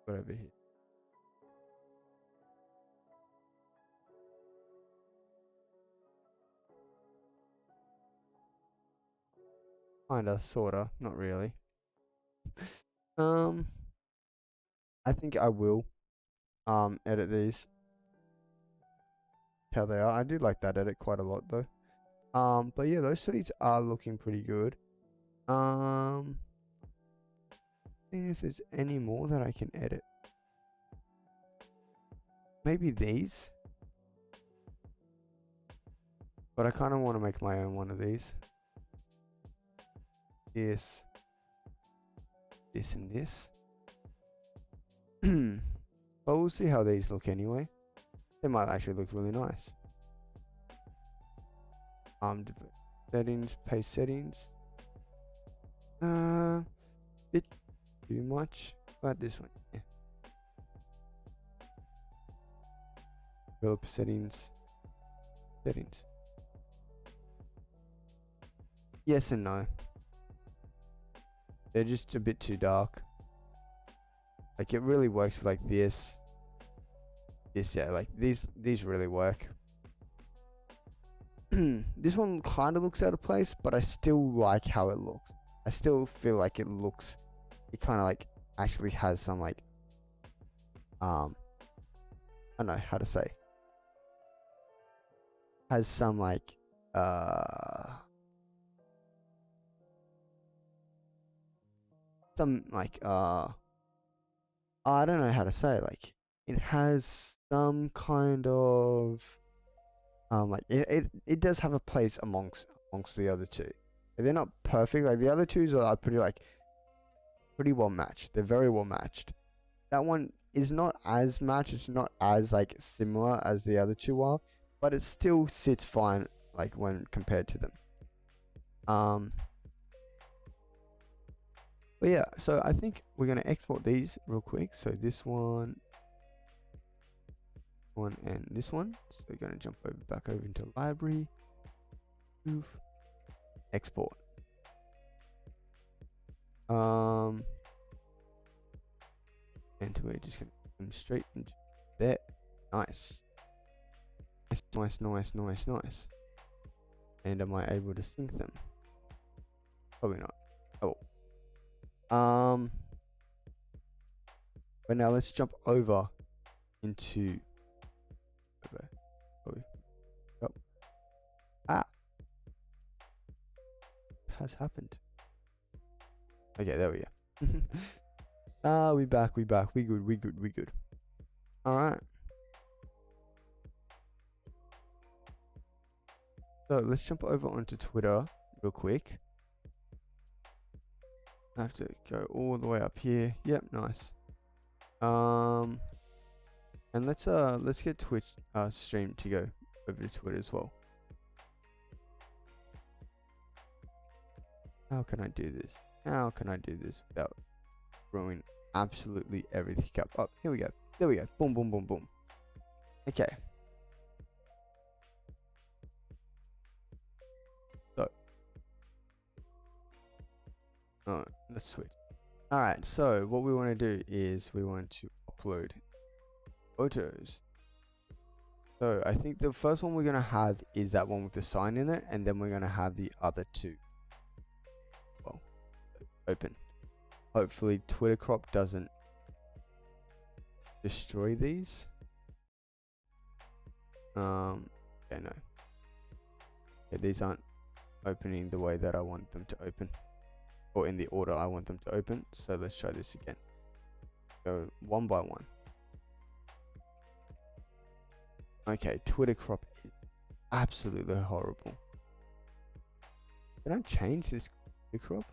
S1: Put over here. Kinda, sorta, not really. I think I will edit these. How they are. I do like that edit quite a lot though. But yeah, those settings are looking pretty good. Seeing if there's any more that I can edit. Maybe these. But I kind of want to make my own one of these. This. This and this. But we'll see how these look anyway. They might actually look really nice. Settings, paste settings. Bit too much, but this one, yeah. Developer settings. Settings. Yes and no. They're just a bit too dark. Like it really works with like this. This, yeah, like these really work. This one kind of looks out of place, but I still like how it looks. I still feel like it kind of like actually has some like, I don't know how to say. Has some like, I don't know how to say it. Like it has some kind of, like it does have a place amongst the other two. They're not perfect. Like the other twos are pretty well matched. They're very well matched. That one is not as matched. It's not as like similar as the other two are, but it still sits fine like when compared to them. But yeah, so I think we're gonna export these real quick. So this one, and this one. So we're gonna jump back over into library, move, export. And we're just gonna come straight into there. Nice. Nice. And am I able to sync them? Probably not. Oh. But now let's jump over into. Oh. Ah. Has happened. Okay, there we go. We back. We good. Alright. So let's jump over onto Twitter real quick. I have to go all the way up here. Yep, nice. And let's get Twitch stream to go over to Twitter as well. How can I do this? How can I do this without throwing absolutely everything up? Oh, here we go. There we go. Boom, boom, boom, boom. Okay. So, let's switch. Alright, so what we want to do is we want to upload photos. So I think the first one we're going to have is that one with the sign in it, and then we're going to have the other two. Well, open. Hopefully Twitter crop doesn't destroy these. Yeah, no. Yeah, these aren't opening the way that I want them to open, or in the order I want them to open. So let's try this again. Go one by one. Okay, Twitter crop is absolutely horrible. Can I change this Twitter crop?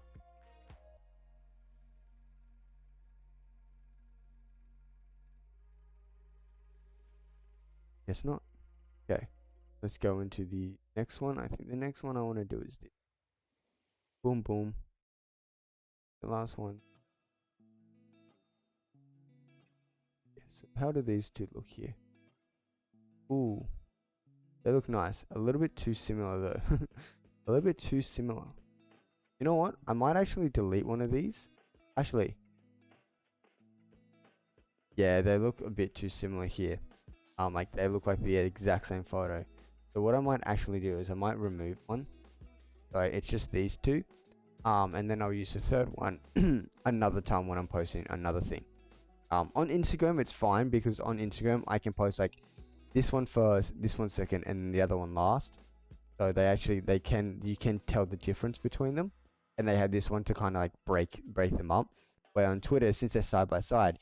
S1: Guess not. Okay, let's go into the next one. I think the next one I want to do is this. Boom, boom. The last one. Yes. How do these two look here? Ooh, they look nice. A little bit too similar though. A little bit too similar. You know what? I might actually delete one of these. Actually, yeah, they look a bit too similar here. Like they look like the exact same photo. So what I might actually do is I might remove one. So it's just these two. And then I'll use the third one another time when I'm posting another thing. On Instagram it's fine because on Instagram I can post like this one first, this one second, and the other one last. So you can tell the difference between them, and they have this one to kind of like break them up. Where on Twitter, since they're side by side,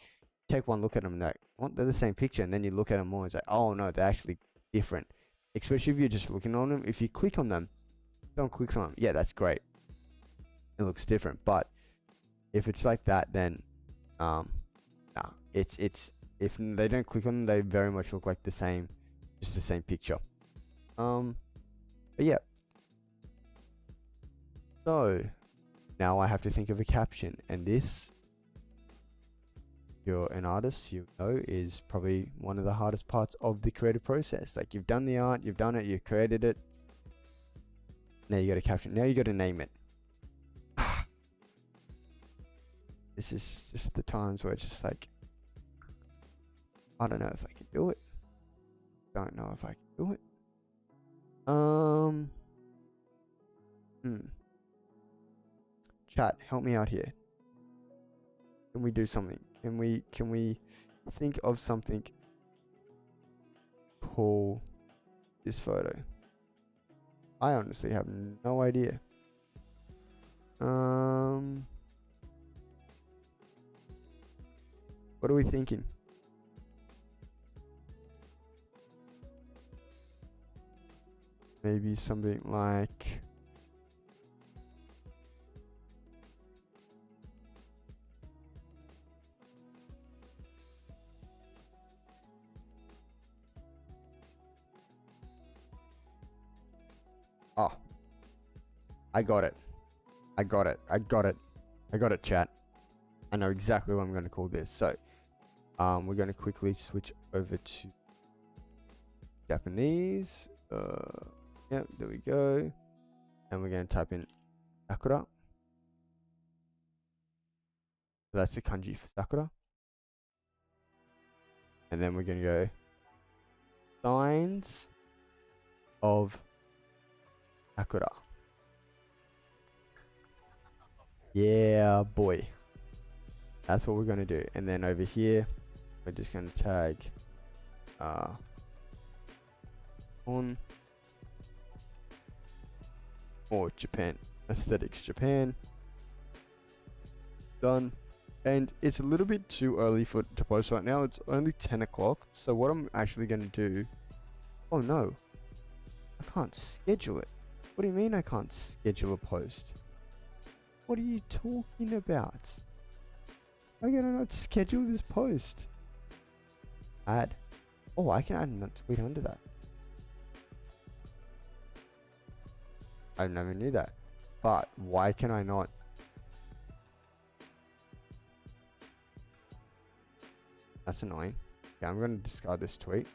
S1: take one look at them and like, what? They're the same picture, and then you look at them more and it's like, oh no, they're actually different. Especially if you're just looking on them. If you click on them, someone clicks on them, yeah, that's great. It looks different, but if it's like that, then nah, it's if they don't click on them, they very much look like the same, just the same picture. But yeah. So now I have to think of a caption, and this, you're an artist, you know, is probably one of the hardest parts of the creative process. Like you've done the art, you've done it, you've created it. Now you got to caption. Now you got to name it. This is just the times where it's just like, I don't know if I can do it. Don't know if I can do it. Chat, help me out here. Can we do something? Can we think of something cool this photo? I honestly have no idea. What are we thinking? Maybe something like oh, I got it. I got it. I got it. I got it, chat. I know exactly what I'm going to call this. So, we're going to quickly switch over to Japanese. Yeah, there we go. And we're going to type in Sakura. So that's the kanji for Sakura. And then we're going to go signs of Sakura. Yeah, boy. That's what we're going to do. And then over here, we're just going to tag on or Japan. Aesthetics Japan. Done. And it's a little bit too early to post right now. It's only 10 o'clock. So what I'm actually going to do... Oh no. I can't schedule it. What do you mean I can't schedule a post? What are you talking about? Why can I not schedule this post? Add. Oh, I can add a tweet under that. I never knew that. But why can I not? That's annoying. Okay, I'm going to discard this tweet.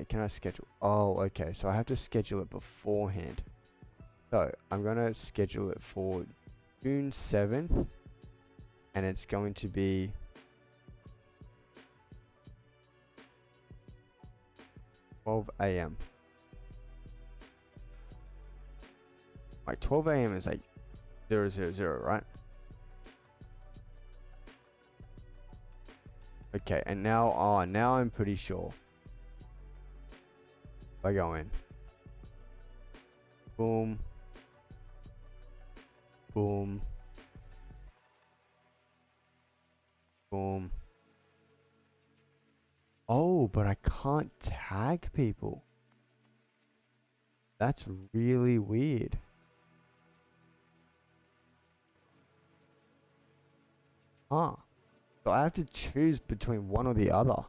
S1: Okay, can I schedule? Oh, okay. So I have to schedule it beforehand. So I'm going to schedule it for June 7th. And it's going to be 12 a.m. Like 12 a.m. is like 000, right? Okay, and now, now I'm pretty sure. If I go in, boom, boom, boom. Oh, but I can't tag people. That's really weird. Huh. So I have to choose between one or the other.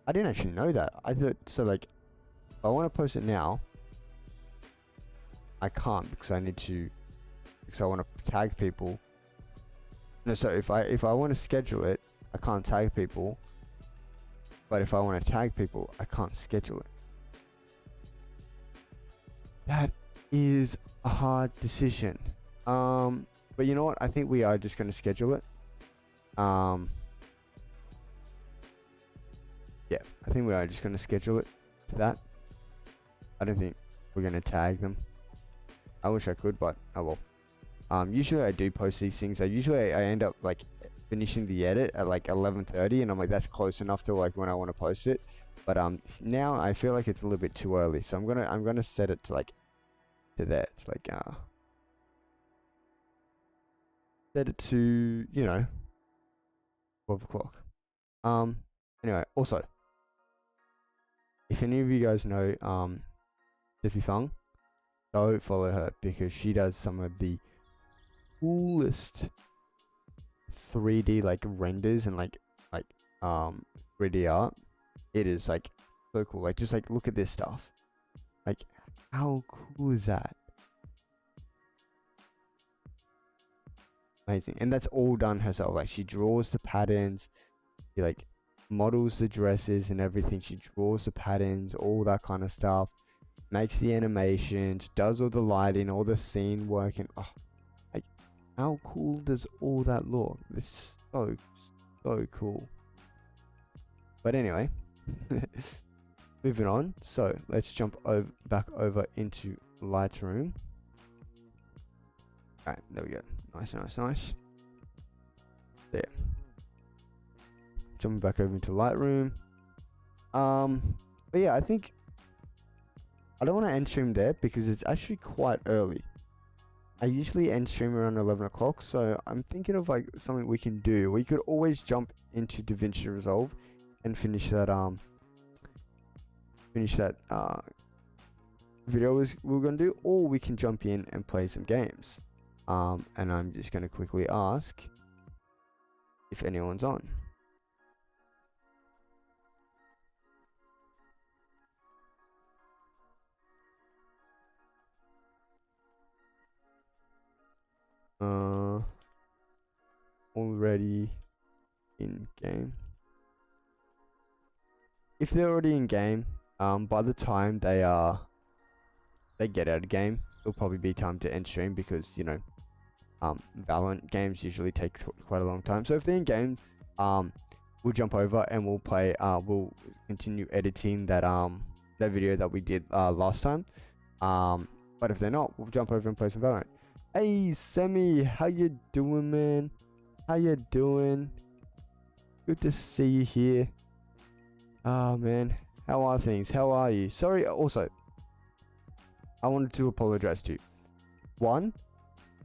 S1: I didn't actually know that. I thought, so like, if I want to post it now, I can't because I need to, because I want to tag people. No, so if I want to schedule it, I can't tag people. But if I want to tag people, I can't schedule it. That is a hard decision. But you know what? I think we are just going to schedule it. Yeah, I think we are just going to schedule it to that. I don't think we're going to tag them. I wish I could, but oh well. Usually I do post these things. I end up like finishing the edit at like 11:30, and I'm like, that's close enough to like when I want to post it. But now I feel like it's a little bit too early, so I'm gonna set it to like to that. It's like set it to, you know, 12 o'clock. Anyway, also, if any of you guys know Tiffy Fung, go follow her because she does some of the coolest 3D like renders and like 3D art. It is like so cool. Like just like look at this stuff. Like how cool is that? Amazing. And that's all done herself. Like she draws the patterns, she like models the dresses and everything. She draws the patterns, all that kind of stuff. Makes the animations, does all the lighting, all the scene work, and oh, like how cool does all that look? This is so cool. But anyway, moving on. So let's jump back over into Lightroom. Alright, there we go. Nice. There. Jumping back over into Lightroom. But yeah, I think I don't want to end stream there because it's actually quite early. I usually end stream around 11 o'clock, so I'm thinking of like something we can do. We could always jump into DaVinci Resolve and finish that video we're gonna do, or we can jump in and play some games. And I'm just gonna quickly ask if anyone's on. Already in game. If they're already in game, by the time they get out of game, it'll probably be time to end stream because you know, Valorant games usually take quite a long time. So if they're in game, we'll jump over and we'll play. We'll continue editing that that video that we did last time. But if they're not, we'll jump over and play some Valorant. Hey Semi, how you doing, man? How you doing? Good to see you here. Ah, man, how are things? How are you? Sorry, also, I wanted to apologize to you. One,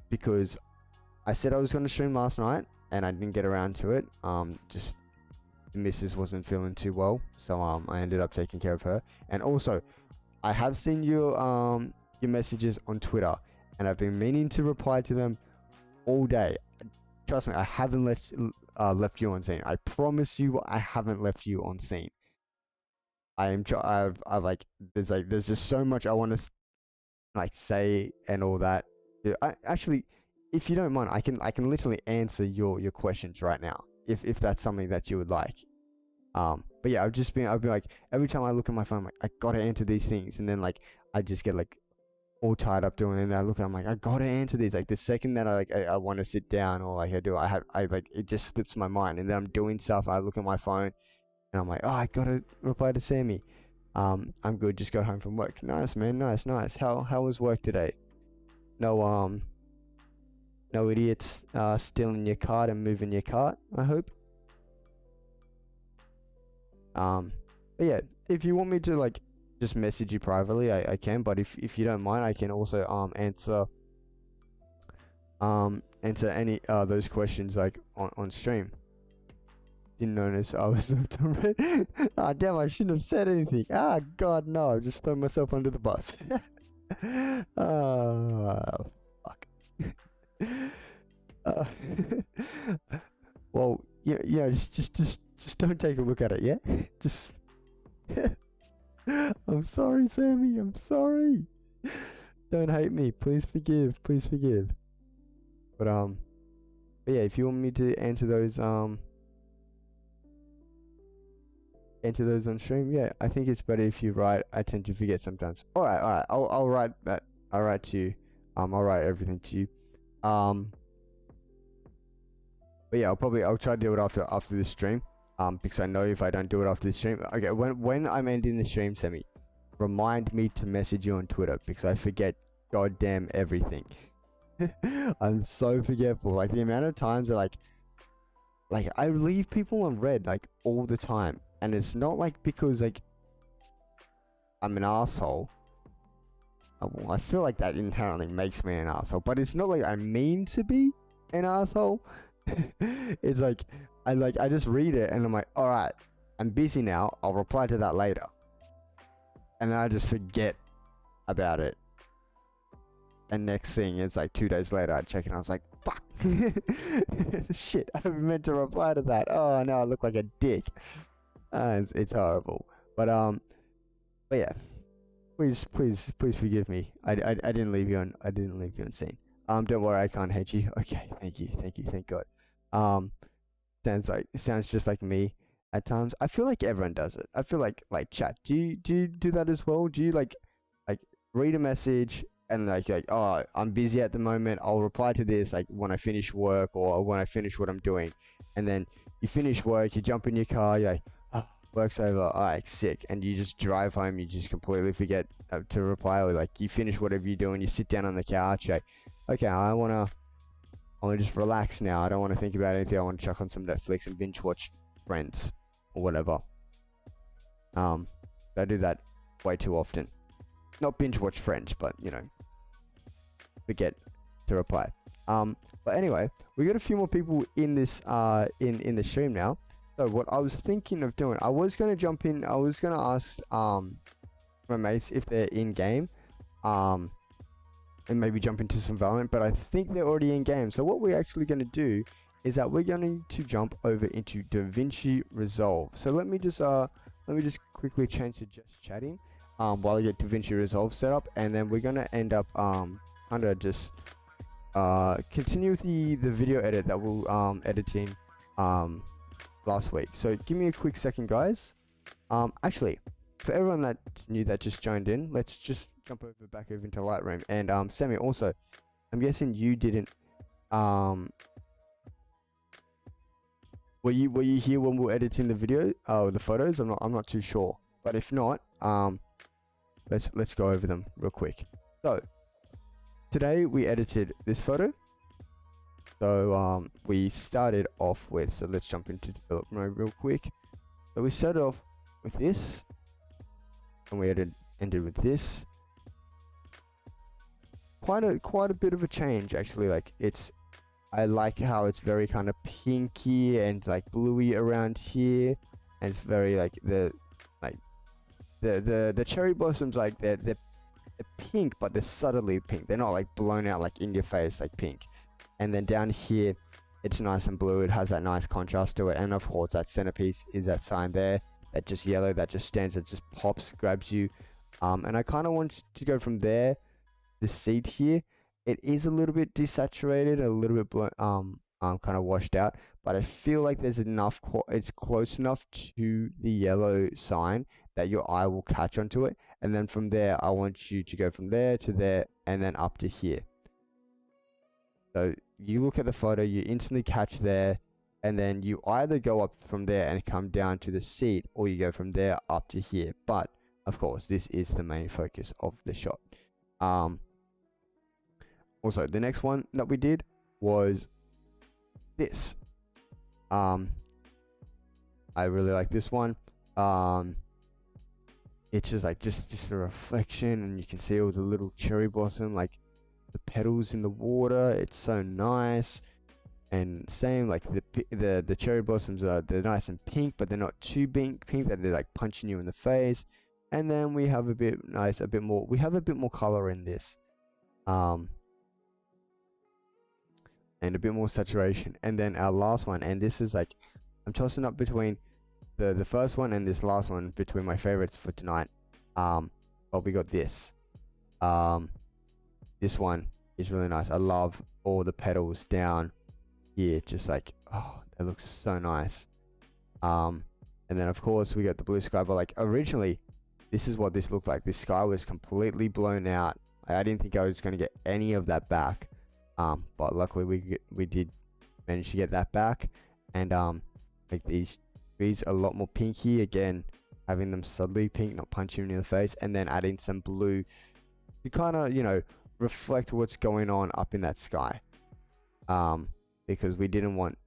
S1: because I said I was going to stream last night and I didn't get around to it. Just the missus wasn't feeling too well, so I ended up taking care of her. And also, I have seen your messages on Twitter, and I've been meaning to reply to them all day. Trust me, I haven't left you on scene. I promise you, I haven't left you on scene. I've like there's just so much I want to like say and all that. Yeah, actually, if you don't mind, I can literally answer your questions right now, if that's something that you would like. But yeah, I've been like, every time I look at my phone, I'm like, I gotta answer these things, and then like I just get like all tied up doing it, and I look at, I'm like, I gotta answer these. Like the second that I want to sit down, or like I like, it just slips my mind, and then I'm doing stuff. I look at my phone, and I'm like, oh, I gotta reply to Sammy. I'm good. Just got home from work. Nice, man. Nice, nice. How was work today? No no idiots stealing your cart and moving your cart, I hope. Um, but yeah, if you want me to like just message you privately, I can. But if you don't mind, I can also answer any those questions like on stream. Didn't notice I was left on red. Ah, damn! I shouldn't have said anything. Ah, God, no! I just threw myself under the bus. Ah, fuck. Uh, well, yeah, just don't take a look at it, yeah? Just. I'm sorry, Sammy. I'm sorry. Don't hate me. Please forgive. Please forgive. But but yeah, if you want me to answer those on stream, yeah, I think it's better if you write. I tend to forget sometimes. All right, all right. I'll write that. I'll write to you. I'll write everything to you. But yeah, I'll try to do it after this stream. Because I know if I don't do it after the stream, okay, when I'm ending the stream, Sammy, remind me to message you on Twitter because I forget goddamn everything. I'm so forgetful. Like the amount of times that like I leave people on red like all the time, and it's not like because like I'm an asshole. Well, I feel like that inherently makes me an asshole, but it's not like I mean to be an asshole. It's like I just read it and I'm like, all right, I'm busy now. I'll reply to that later, and then I just forget about it. And next thing, it's like 2 days later, I check and I was like, fuck, shit, I meant to reply to that. Oh no, I look like a dick. It's horrible. But yeah, please forgive me. I didn't leave you on. I didn't leave you on scene. Don't worry, I can't hate you. Okay, thank you, thank God. Um, sounds just like me at times. I feel like everyone does it. I feel like chat. Do you do that as well? Do you like read a message and like oh, I'm busy at the moment. I'll reply to this like when I finish work or when I finish what I'm doing, and then you finish work, you jump in your car, you're like, oh, work's over, alright, sick, and you just drive home. You just completely forget to reply, or like you finish whatever you're doing, you sit down on the couch, like, okay, I wanna just relax now. I don't want to think about anything. I want to chuck on some Netflix and binge watch Friends or whatever. I do that way too often. Not binge watch Friends, but you know, forget to reply. But anyway, we got a few more people in this in the stream now. So what I was thinking of doing, I was gonna jump in. I was gonna ask my mates if they're in game. And maybe jump into some Valorant, but I think they're already in game. So what we're actually going to do is that we're going to jump over into DaVinci Resolve. So let me just quickly change to just chatting while I get DaVinci Resolve set up, and then we're going to end up kind of just continue with the video edit that we'll editing last week. So give me a quick second, guys. Actually, for everyone that's new that just joined in, let's just jump back over into Lightroom. And Sammy, also, I'm guessing you didn't were you here when we were editing the video, the photos? I'm not too sure, but if not, let's go over them real quick. So today we edited this photo. So we started off with, so let's jump into develop mode real quick. So we started off with this, and we ended with this. Quite a bit of a change, actually. Like I like how it's very kind of pinky and like bluey around here, and it's very like the cherry blossoms, like they're pink, but they're subtly pink. They're not like blown out like in your face like pink. And then down here, it's nice and blue. It has that nice contrast to it, and of course that centerpiece is that sign there, that just yellow, that just stands, that just pops, grabs you. And I kind of want to go from there. The seat here, it is a little bit desaturated, a little bit kind of washed out, but I feel like there's enough, it's close enough to the yellow sign that your eye will catch onto it. And then from there, I want you to go from there to there and then up to here. So you look at the photo, you instantly catch there, and then you either go up from there and come down to the seat, or you go from there up to here. But of course, this is the main focus of the shot. Also, the next one that we did was this. I really like this one. It's just like just a reflection, and you can see all the little cherry blossom, like the petals in the water. It's so nice. And same, like the cherry blossoms they're nice and pink, but they're not too pink that they're like punching you in the face. And then we have a bit more. We have a bit more color in this, and a bit more saturation. And then our last one, and this is like, I'm tossing up between the first one and this last one, between my favorites for tonight. But we got this. This one is really nice. I love all the petals down here, just like, oh, it looks so nice. And then of course we got the blue sky, but like originally this is what this looked like. This sky was completely blown out. I didn't think I was going to get any of that back, but luckily we did manage to get that back. And make these trees a lot more pinky, again having them subtly pink, not punching you in the face, and then adding some blue to kind of, you know, reflect what's going on up in that sky. Because we didn't want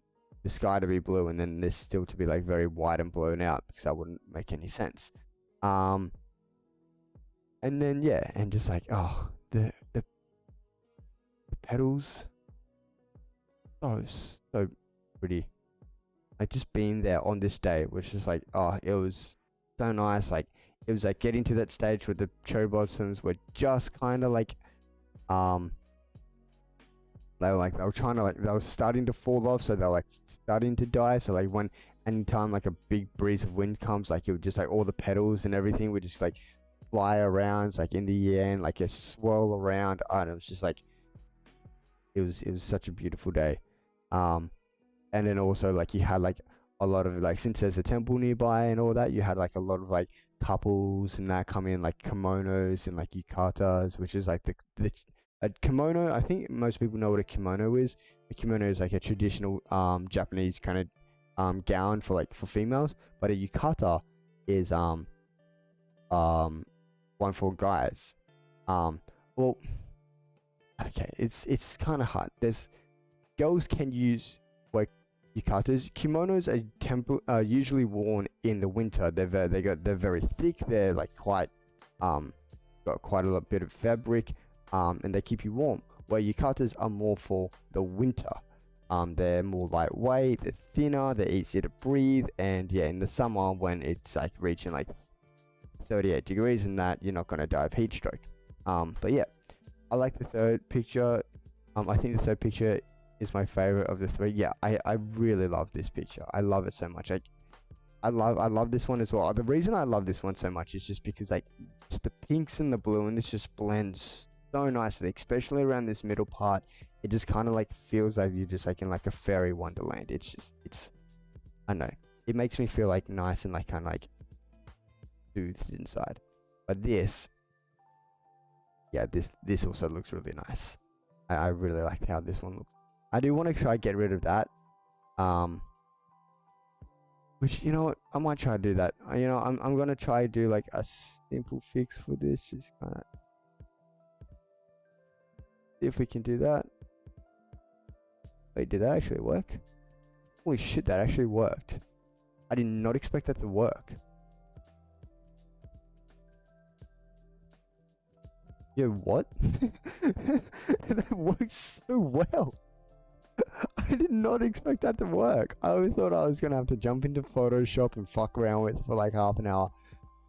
S1: the sky to be blue and then this still to be like very white and blown out, because that wouldn't make any sense. And then yeah, and just like, oh, the petals, so pretty. Like just being there on this day was just like, oh, it was so nice. Like it was like getting to that stage where the cherry blossoms were just kind of like, they were trying to, like, they were starting to fall off, so they're like starting to die. So like when anytime like a big breeze of wind comes, like it would just like all the petals and everything would just like fly around, like in the air, and like a swirl around. And it was just like, it was such a beautiful day. And then also like you had like a lot of, like, since there's a temple nearby and all that, you had like a lot of like couples and that come in, like kimonos and like yukatas, which is like a kimono. I think most people know what a kimono is. A kimono is like a traditional Japanese kind of gown for females, but a yukata is one for guys. Well, okay, it's kind of hard. There's girls can use like yukatas. Kimonos are usually worn in the winter. They're very thick. They're like quite got quite a bit of fabric, and they keep you warm. Where yukatas are more for the winter. They're more lightweight, they're thinner, they're easier to breathe, and yeah, in the summer when it's like reaching like 38 degrees and that, you're not gonna die of heat stroke. But yeah, I like the third picture. I think the third picture is my favorite of the three. Yeah, I really love this picture. I love it so much. I love this one as well. The reason I love this one so much is just because like just the pinks and the blue, and this just blends so nicely, especially around this middle part. It just kind of like feels like you're just like in like a fairy wonderland. It's I don't know, it makes me feel like nice and like kind of like soothed inside. But this, yeah, this also looks really nice. I really like how this one looks. I do want to try get rid of that, which, you know what, I might try to do that. You know, I'm gonna try to do like a simple fix for this, just kind of see if we can do that. Wait, did that actually work? Holy shit, that actually worked. I did not expect that to work. Yo, what? That works so well. I did not expect that to work. I always thought I was gonna have to jump into Photoshop and fuck around with it for like half an hour.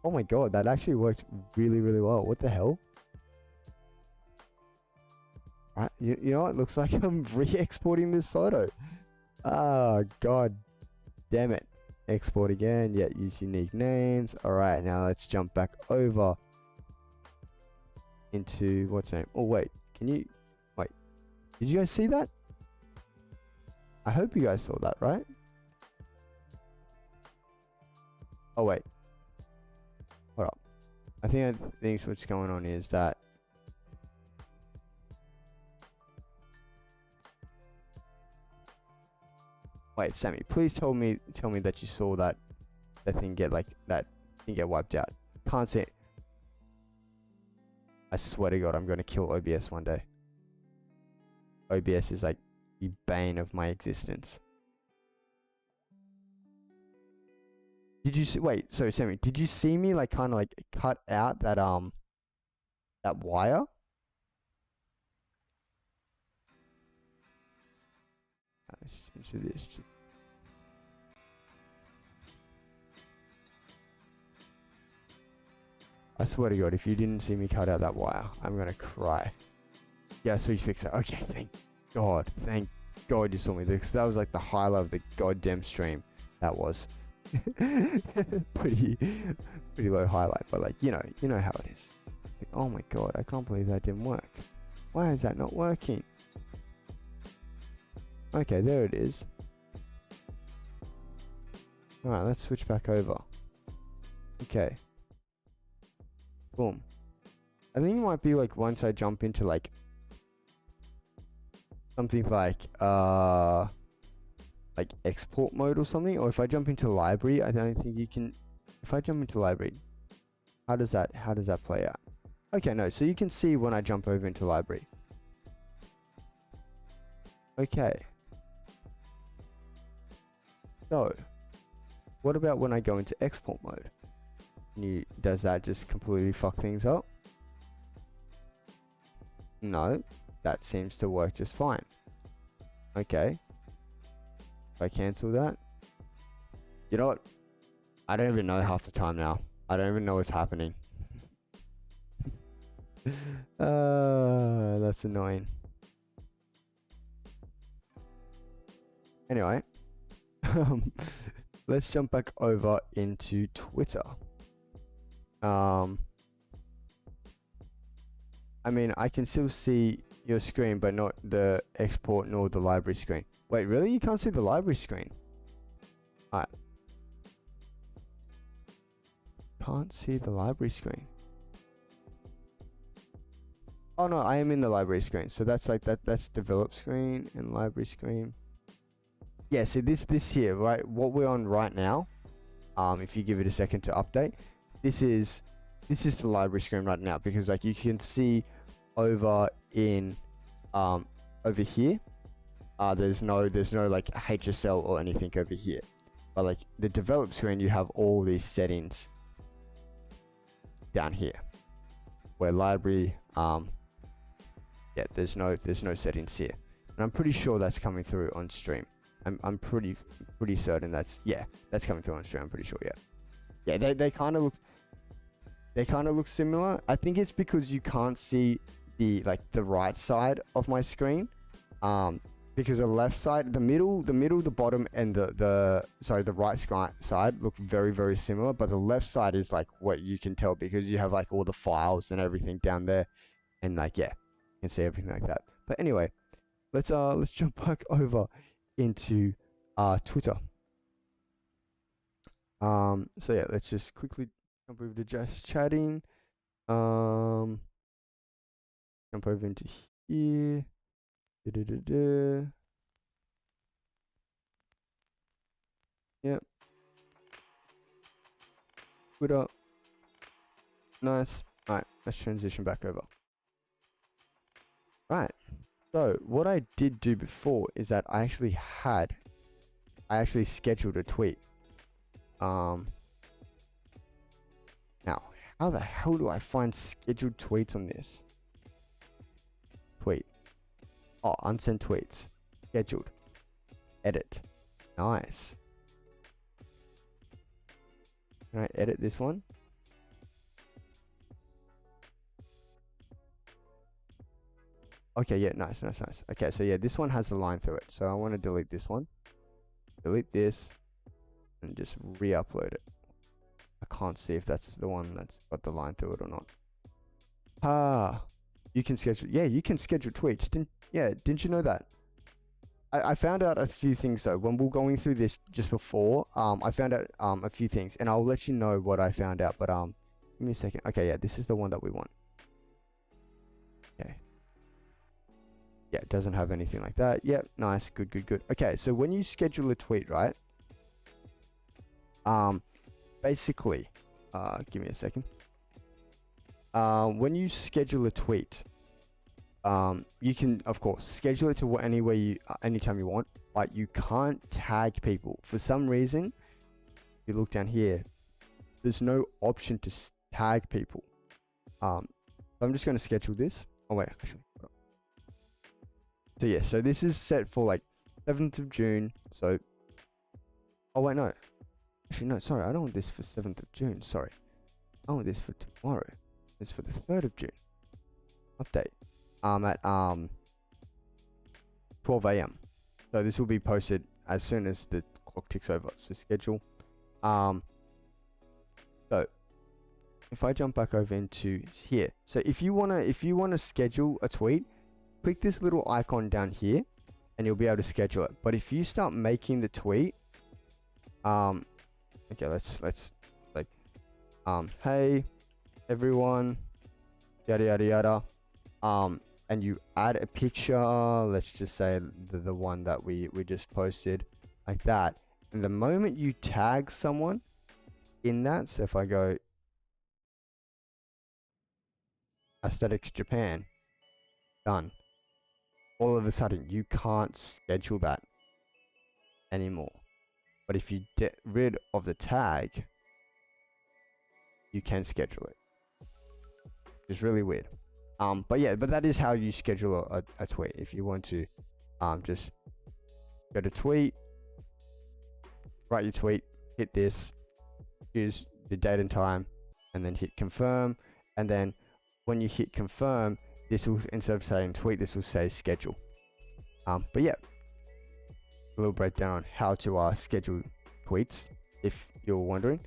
S1: Oh my god, that actually worked really, really well. What the hell? Right, you know what? It looks like I'm re-exporting this photo. Ah, god damn it. Export again. Yeah, use unique names. Alright, now let's jump back over into what's name. Oh wait, can you wait? Did you guys see that? I hope you guys saw that, right? Oh wait. Hold up. I think what's going on is that wait, Sammy, please tell me that you saw that thing get wiped out. Can't see it. I swear to God, I'm gonna kill OBS one day. OBS is like the bane of my existence. Did you see? Wait, so Sammy, did you see me like kind of like cut out that wire? Let's change this. I swear to God, if you didn't see me cut out that wire, I'm gonna cry. Yeah, so you fixed it. Okay, thank God you saw me. Because that was like the highlight of the goddamn stream. That was pretty low highlight, but like you know how it is. Like, oh my God, I can't believe that didn't work. Why is that not working? Okay, there it is. Alright, let's switch back over. Okay. Boom. I think it might be like once I jump into like something like export mode or something, or if I jump into library, I don't think you can. If I jump into library, how does that play out? Okay, no, so you can see when I jump over into library. Okay. So, what about when I go into export mode? Does that just completely fuck things up? No, that seems to work just fine. Okay. If I cancel that. You know what? I don't even know half the time now. I don't even know what's happening. That's annoying. Anyway. Let's jump back over into Twitter. I mean, I can still see your screen, but not the export nor the library screen. Wait, really? You can't see the library screen? Alright. Can't see the library screen. Oh no, I am in the library screen. So that's like that's develop screen and library screen. Yeah, so this here, right? What we're on right now, if you give it a second to update, this is the library screen right now, because like you can see over in over here, there's no like HSL or anything over here, but like the develop screen, you have all these settings down here, where library, yeah, there's no settings here, and I'm pretty sure that's coming through on stream. I'm pretty certain that's coming through on stream. I'm pretty sure, yeah, they kind of look similar. I think it's because you can't see the right side of my screen, because the left side, the middle, the bottom, and the right side look very similar, but the left side is like what you can tell because you have like all the files and everything down there, and like you can see everything like that. But anyway, let's jump back over into Twitter. So yeah, let's just quickly jump over to just chatting. Jump over into here. Yep. Twitter. Nice. Alright, let's transition back over. Right. So what I did do before is that I actually scheduled a tweet. Now, how the hell do I find scheduled tweets on this? Tweet. Oh, unsent tweets. Scheduled. Edit. Nice. Can I edit this one? Okay, yeah, nice. Okay, so yeah, this one has a line through it. So I want to delete this one. Delete this. And just re-upload it. I can't see if that's the one that's got the line through it or not. You can schedule. Yeah, you can schedule tweets. Didn't you know that? I found out a few things though when we were going through this just before. I found out a few things, and I'll let you know what I found out. But give me a second. Okay, yeah, this is the one that we want. Okay. Yeah, it doesn't have anything like that. Yep, nice, good, good, good. Okay, so when you schedule a tweet, right? Basically, give me a second. When you schedule a tweet, you can of course schedule it to anywhere anytime you want, but you can't tag people for some reason. If you look down here, there's no option to tag people. So I'm just going to schedule this. Oh wait, actually. So yeah, so this is set for like 7th of June. So, oh wait, no. Actually, no, sorry, I don't want this for 7th of June. Sorry. I want this for tomorrow. It's for the 3rd of June. Update. At 12 a.m. So this will be posted as soon as the clock ticks over. So schedule. So if I jump back over into here. So if you wanna schedule a tweet, click this little icon down here and you'll be able to schedule it. But if you start making the tweet, okay, let's like hey everyone, yada yada yada, and you add a picture, let's just say the one that we just posted, like that, and the moment you tag someone in that, so if I go Aesthetics Japan, done, all of a sudden you can't schedule that anymore. But if you get rid of the tag, you can schedule it. It's really weird. But yeah, but that is how you schedule a tweet. If you want to just go to tweet, write your tweet, hit this, choose the date and time, and then hit confirm. And then when you hit confirm, this will, instead of saying tweet, this will say schedule. But yeah, a little breakdown on how to schedule tweets, if you're wondering.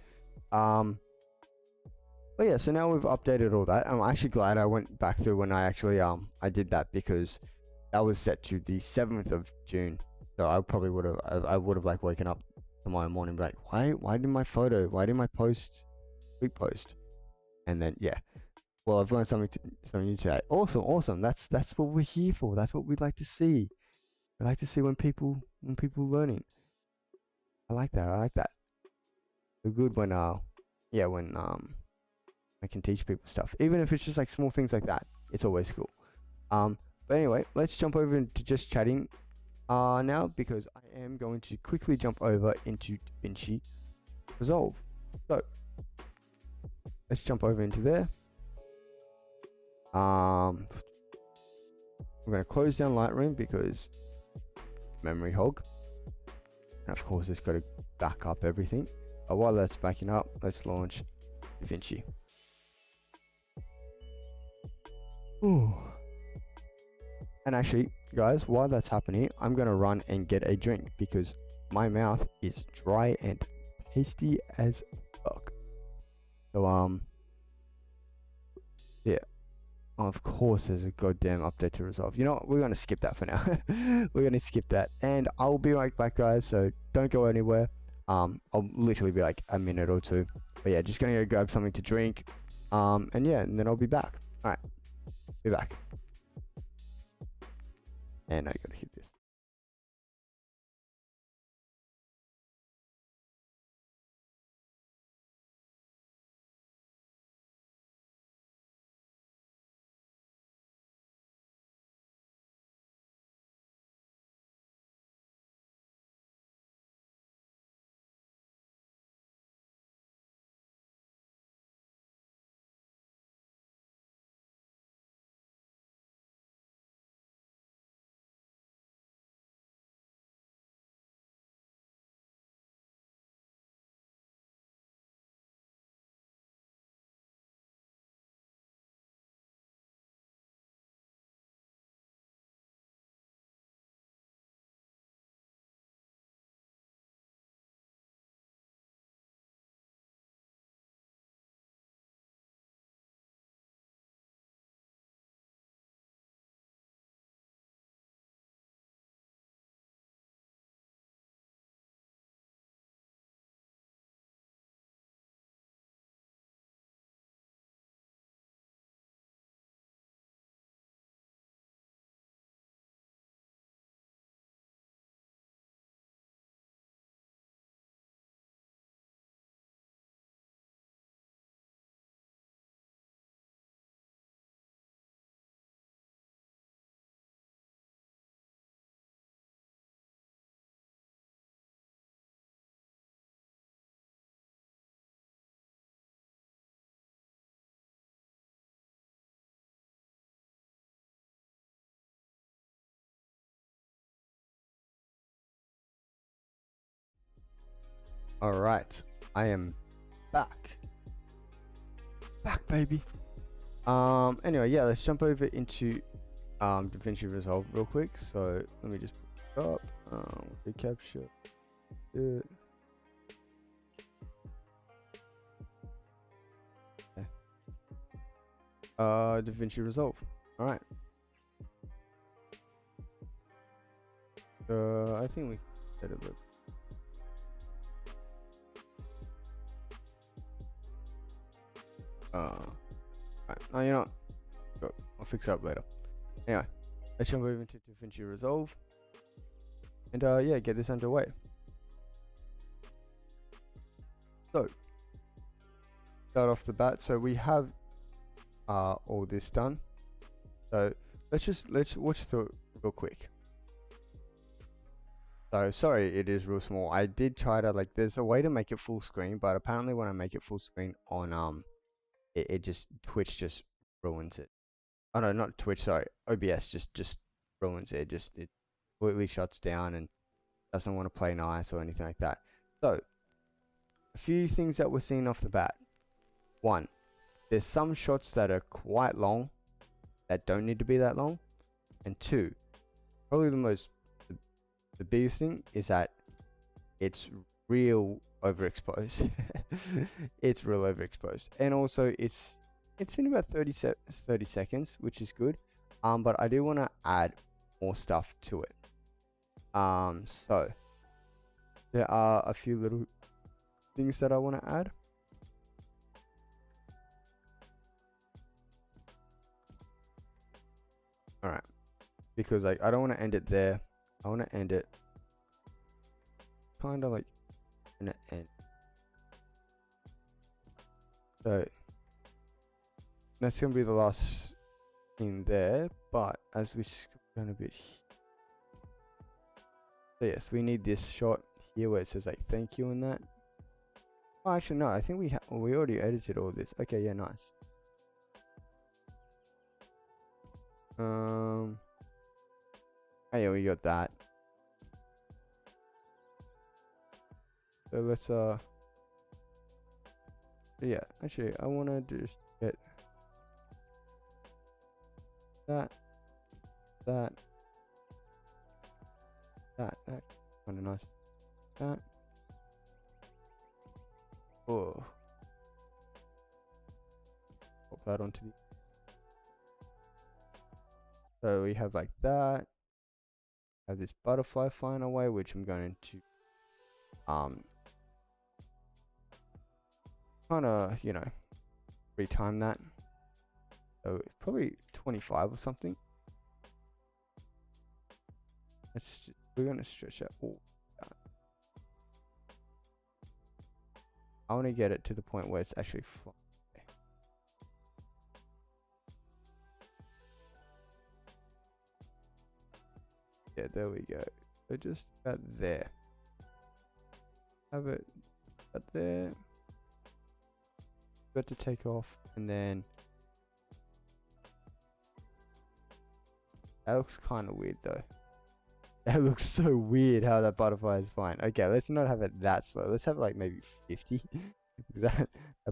S1: But yeah, so now we've updated all that. I'm actually glad I went back through when I actually I did that, because that was set to the 7th of June. So I probably would have like woken up tomorrow morning like, why did my tweet post? And then yeah. Well, I've learned something new today. Awesome. That's what we're here for. That's what we'd like to see. We like to see when people learning. I like that. We're good when I can teach people stuff, even if it's just like small things like that. It's always cool. But anyway, let's jump over into just chatting now, because I am going to quickly jump over into DaVinci Resolve. So let's jump over into there. We're going to close down Lightroom because memory hog, and of course it's got to back up everything. But while that's backing up, let's launch DaVinci. Ooh. And actually, guys, while that's happening, I'm gonna run and get a drink because my mouth is dry and pasty as fuck. So yeah, of course there's a goddamn update to resolve. You know what? We're gonna skip that for now. We're gonna skip that, and I'll be right back, guys. So don't go anywhere. I'll literally be like a minute or two. But yeah, just gonna go grab something to drink. And yeah, and then I'll be back. All right, be back. And I gotta hit this. Alright, I am back. Back, baby. Anyway, yeah, let's jump over into DaVinci Resolve real quick. So let me just put it up. Recapture it. Okay. DaVinci Resolve. Alright. I think we can set it up. Right. No, you know what? Go. I'll fix it up later. Anyway, let's jump over into DaVinci Resolve. And yeah, get this underway. So, start off the bat. So we have all this done. So let's watch through real quick. So sorry, it is real small. I did try to there's a way to make it full screen, but apparently when I make it full screen on it just Twitch just ruins it. Oh no, not Twitch, sorry. OBS just ruins it. It completely shuts down and doesn't want to play nice or anything like that. So a few things that we're seeing off the bat. One, there's some shots that are quite long that don't need to be that long. And two, probably the biggest thing is that it's real overexposed. It's real overexposed, and also it's in about 30 seconds, which is good. But I do want to add more stuff to it. So there are a few little things that I want to add. All right, because I don't want to end it there. I want to end it kind of like in an end. So that's gonna be the last thing there. But as we scroll down a bit, so yes, we need this shot here where it says like thank you and that. Oh, actually no, I think we already edited all this. Okay, yeah, nice. Oh yeah, we got that. So let's yeah, actually I wanna just get that kinda nice. That. Oh. Pop that onto the. So we have like that. Have this butterfly flying away, which I'm going to kind of, you know, retime that. So it's probably 25 or something. We're gonna stretch that. Oh, I want to get it to the point where it's actually flying. Yeah, there we go. So just about there. Have it about there. Got to take off, and then that looks kind of weird though. That looks so weird how that butterfly is flying. Okay, let's not have it that slow. Let's have like maybe 50. That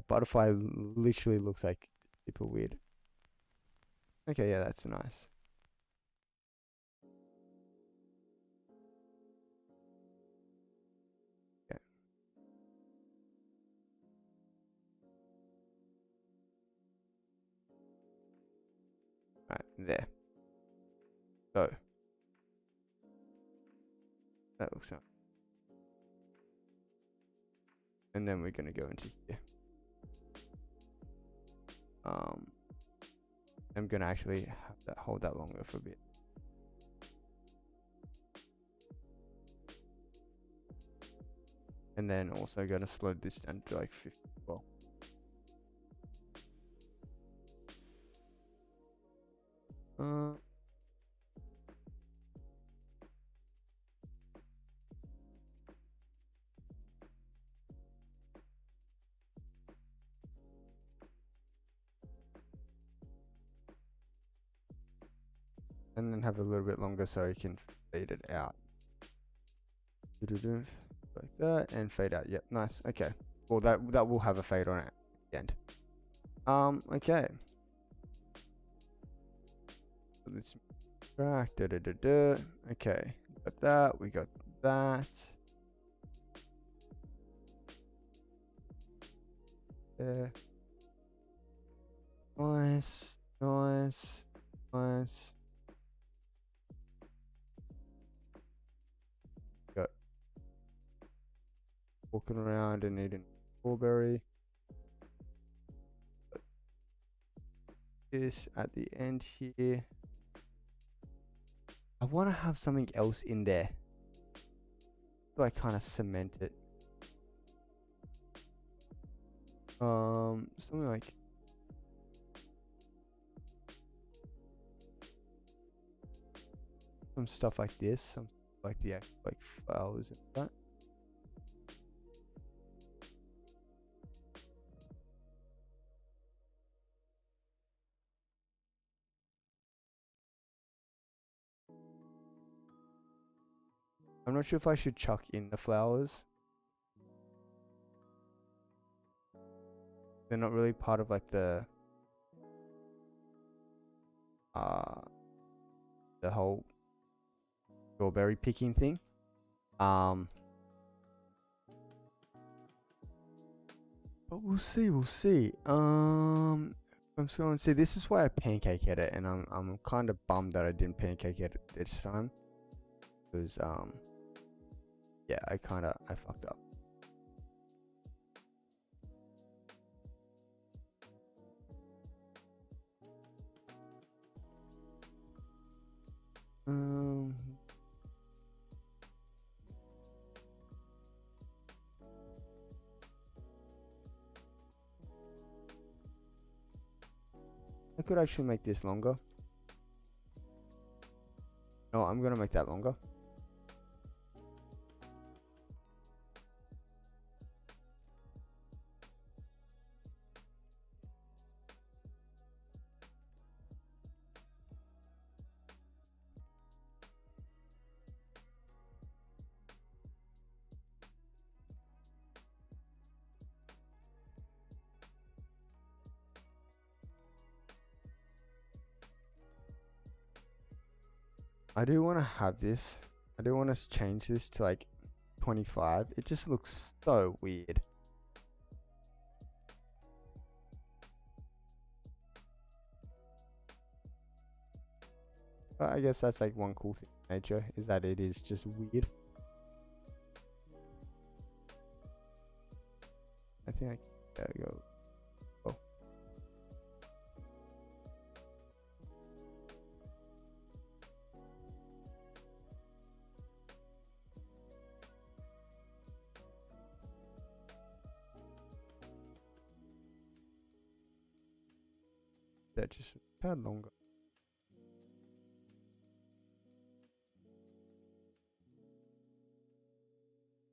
S1: butterfly literally looks like super weird. Okay, yeah, that's nice. Okay. Right, there. So that looks nice. And then we're gonna go into here. I'm gonna actually have that hold that longer for a bit. And then also gonna slow this down to like 50 as well. And then have a little bit longer so you can fade it out. like that, and fade out. Yep, nice. Okay. Well, that will have a fade on it at the end. Okay. So let's track. Okay, got that. We got that. Yeah. Nice, nice, nice. Got walking around and eating strawberry. This at the end here. I want to have something else in there, so I kind of cement it. Something like some stuff like this, some like the like flowers and that. I'm not sure if I should chuck in the flowers. They're not really part of like the whole strawberry picking thing. But we'll see, we'll see. I'm just going to see. This is why I pancake edit, and I'm kind of bummed that I didn't pancake edit this time, because yeah, I fucked up. I could actually make this longer. No, I'm gonna make that longer. I do want to have this. I do want to change this to like 25. It just looks so weird. But I guess that's like one cool thing in nature, is that it is just weird. I think I gotta go. Oh. That just a tad longer.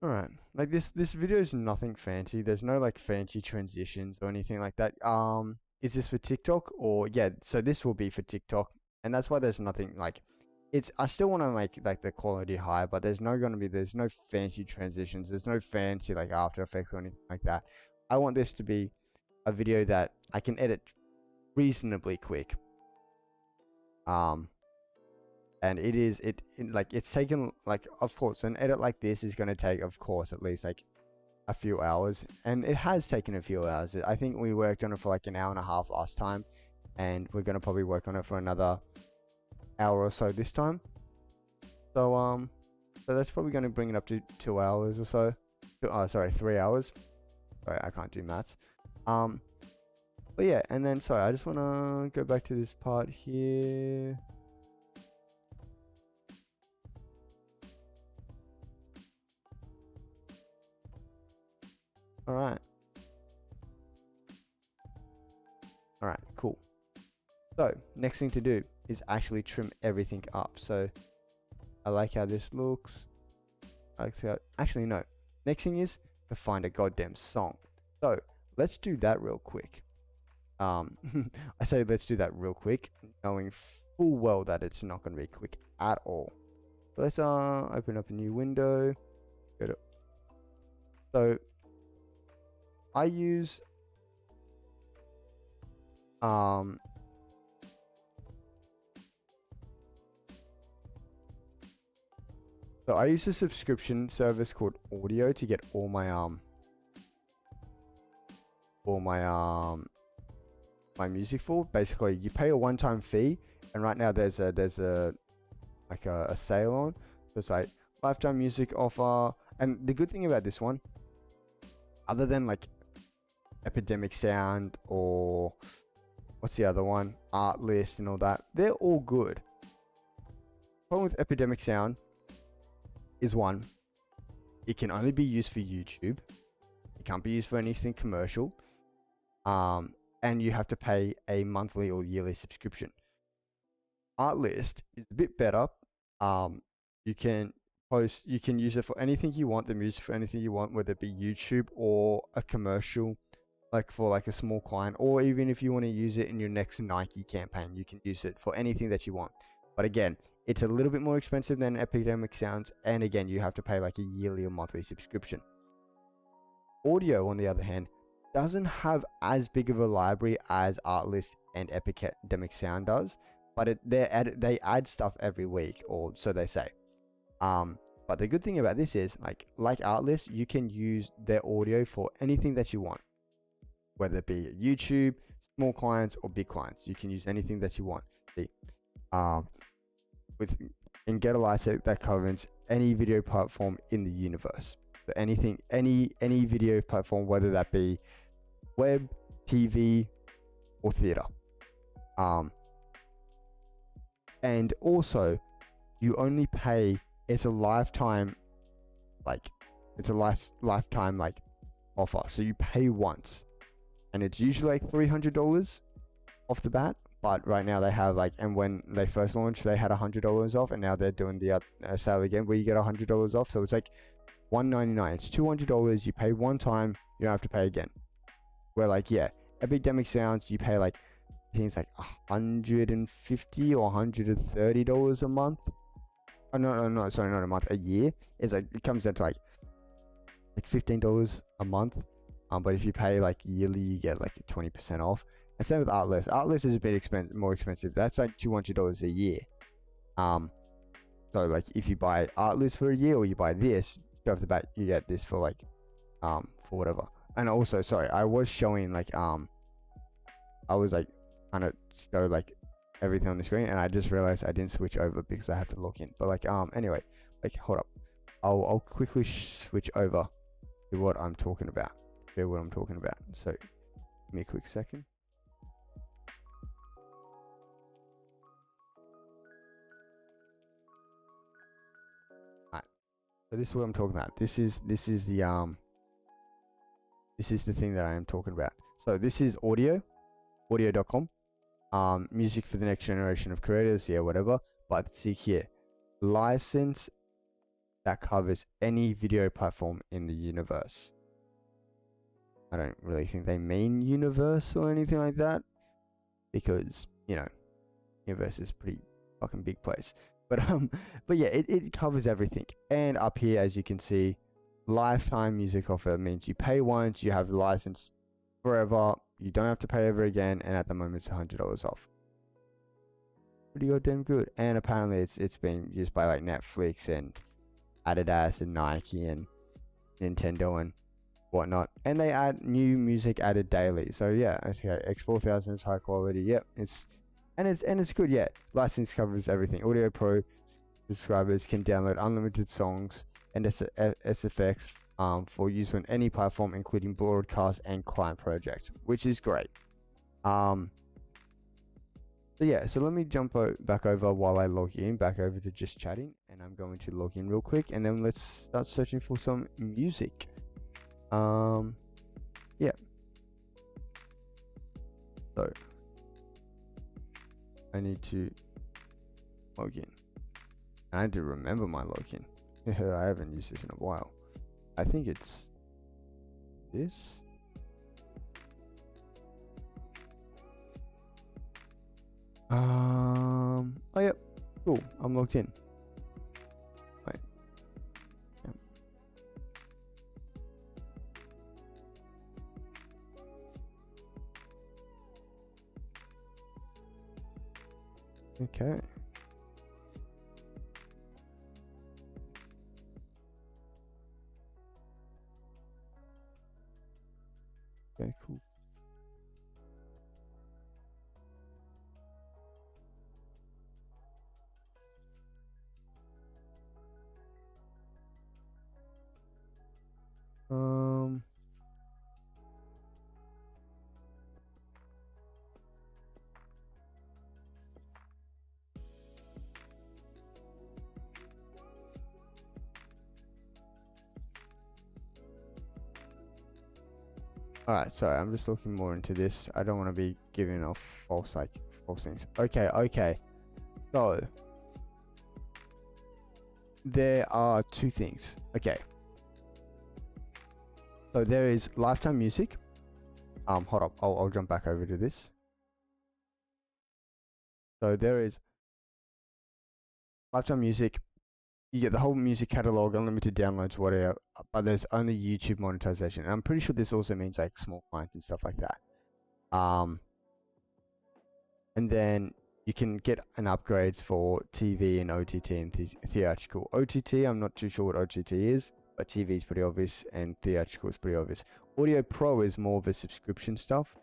S1: Alright, like this video is nothing fancy. There's no like fancy transitions or anything like that. Is this for TikTok? Or yeah, so this will be for TikTok, and that's why there's nothing like I still want to make like the quality high, but there's no fancy transitions. There's no fancy like After Effects or anything like that. I want this to be a video that I can edit reasonably quick. And it's taken, like, of course an edit like this is going to take, of course, at least like a few hours, and it has taken a few hours. I think we worked on it for like an hour and a half last time, and we're going to probably work on it for another hour or so this time. So so that's probably going to bring it up to 2 hours or so. Oh, sorry, 3 hours. Sorry, I can't do maths. But yeah, and then sorry, I just want to go back to this part here. Alright. Alright, cool. So, next thing to do is actually trim everything up. So, I like how this looks. Actually, no. Next thing is to find a goddamn song. So, let's do that real quick. I say let's do that real quick, knowing full well that it's not going to be quick at all. So let's open up a new window. Go to So I use so I use a subscription service called Audio to get all my my music for. Basically, you pay a one-time fee, and right now there's a like a sale on. So it's like lifetime music offer. And the good thing about this one, other than like Epidemic Sound or what's the other one, Artlist and all that, they're all good. Problem with Epidemic Sound is one, it can only be used for YouTube. It can't be used for anything commercial. And you have to pay a monthly or yearly subscription. Artlist is a bit better. You can use it for anything you want, the music for anything you want, whether it be YouTube or a commercial, like for like a small client, or even if you want to use it in your next Nike campaign, you can use it for anything that you want. But again, it's a little bit more expensive than Epidemic Sounds, and again, you have to pay like a yearly or monthly subscription. Audio, on the other hand, doesn't have as big of a library as Artlist and Epidemic Sound does, but they add stuff every week, or so they say. But the good thing about this is, like Artlist, you can use their audio for anything that you want, whether it be YouTube, small clients, or big clients. You can use anything that you want. See, and get a license that covers any video platform in the universe. So anything, any video platform, whether that be web, TV, or theater. And also, you only pay. It's a lifetime, lifetime offer. So you pay once, and it's usually like $300 off the bat. But right now they have and when they first launched, they had $100 off, and now they're doing the sale again where you get $100 off. So it's like $199. It's $200. You pay one time, you don't have to pay again. Where Epidemic Sounds, you pay I think it's like $150 or $130 a month. Oh no, sorry, not a month, a year. It's it comes down to like $15 a month. But if you pay yearly, you get 20% off. And same with Artlist. Artlist is a bit more expensive. That's like $200 a year. So if you buy Artlist for a year, or you buy this, straight off the bat, you get this for for whatever. And also, sorry, I was showing I was kind of show everything on the screen, and I just realized I didn't switch over because I have to log in. But anyway, hold up, I'll quickly switch over to what I'm talking about. Show what I'm talking about. So give me a quick second. Alright, so this is what I'm talking about. This is the thing that I am talking about. So this is audio.com. Music for the next generation of creators, yeah, whatever. But see here, license that covers any video platform in the universe. I don't really think they mean universe or anything like that, because universe is pretty fucking big place. But yeah, it covers everything. And up here, as you can see, lifetime music offer means you pay once, you have the license forever, you don't have to pay ever again, and at the moment it's $100 off. Pretty goddamn good. And apparently it's being used by Netflix and Adidas and Nike and Nintendo and whatnot. And they add new music added daily. So yeah, okay, X4000 is high quality. Yep, it's good. Yeah, license covers everything. Audio Pro subscribers can download unlimited songs and SFX for use on any platform, including broadcast and client projects, which is great. So yeah, so let me jump back over while I log in, back over to just chatting, and I'm going to log in real quick, and then let's start searching for some music. Yeah. So I need to log in. I need to remember my login. I haven't used this in a while. I think it's this. Oh yep, cool. I'm logged in. Right. Yep. Okay. Okay, cool. Um, Alright, sorry, I'm just looking more into this. I don't want to be giving off false things. Okay, okay. So there are two things. Okay. So there is lifetime music. Hold up, I'll jump back over to this. So there is lifetime music. You get the whole music catalog, unlimited downloads, whatever. But there's only YouTube monetization. And I'm pretty sure this also means like small clients and stuff like that. And then you can get an upgrades for TV and OTT and theatrical. OTT, I'm not too sure what OTT is, but TV is pretty obvious and theatrical is pretty obvious. Audio Pro is more of a subscription stuff,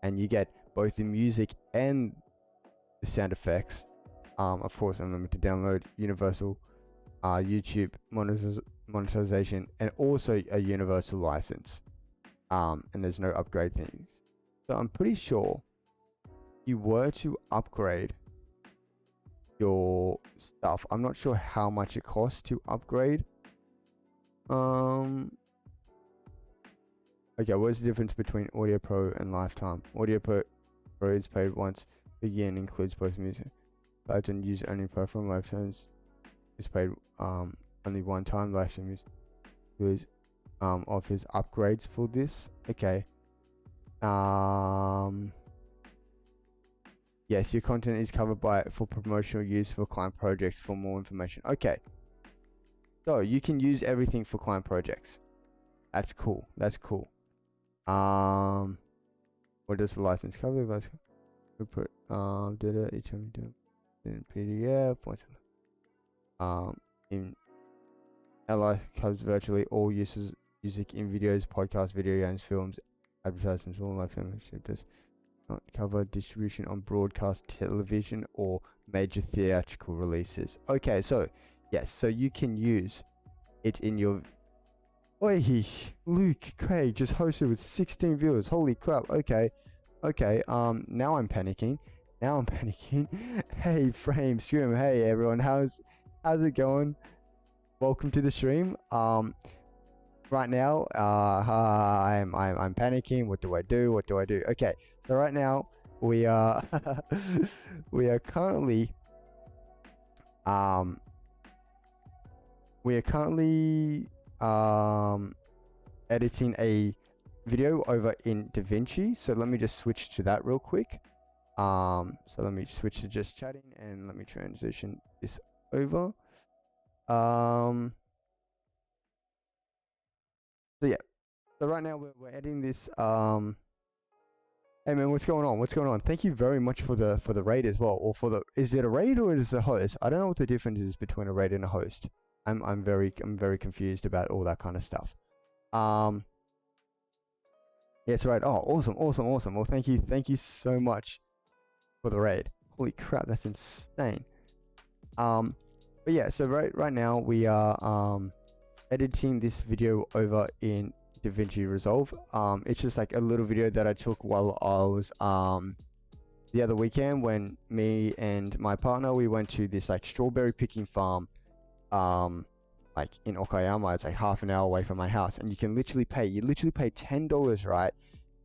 S1: and you get both the music and the sound effects. Of course, unlimited download, universal YouTube monetization, and also a universal license. And there's no upgrade things. So I'm pretty sure you were to upgrade your stuff, I'm not sure how much it costs to upgrade. Okay, what's the difference between Audio Pro and Lifetime? Audio Pro is paid once a year and includes both music. Lifetime use only platform. Lifetime is paid only one time. Lifetime is offers upgrades for this. Okay. Yes, your content is covered for promotional use for client projects. For more information. Okay. So you can use everything for client projects. That's cool. That's cool. What does the license cover? Data each time you do in PDF. In LI covers virtually all uses music in videos, podcasts, video games, films, advertisements, all live membership does not cover distribution on broadcast television or major theatrical releases. Okay, so yes, so you can use it in your. Oi, Luke Craig just hosted with 16 viewers. Holy crap. Okay, okay. Now I'm panicking. Hey, Frame Scream. Hey, everyone. How's it going? Welcome to the stream. Right now, I'm panicking. What do I do? Okay, so right now we are we are currently editing a video over in DaVinci. So let me just switch to that real quick. So let me switch to just chatting and let me transition this over. So yeah, so right now we're editing this. Hey man, what's going on? Thank you very much for the raid as well, or for the. Is it a raid or is it a host? I don't know what the difference is between a raid and a host. I'm very confused about all that kind of stuff. Yes, right. Oh, awesome. Well, thank you so much for the raid. Holy crap, that's insane. But yeah, so right now we are editing this video over in DaVinci Resolve. It's just like a little video that I took while I was the other weekend when me and my partner we went to this like strawberry picking farm like in Okayama. It's like half an hour away from my house, and you can literally pay $10, right?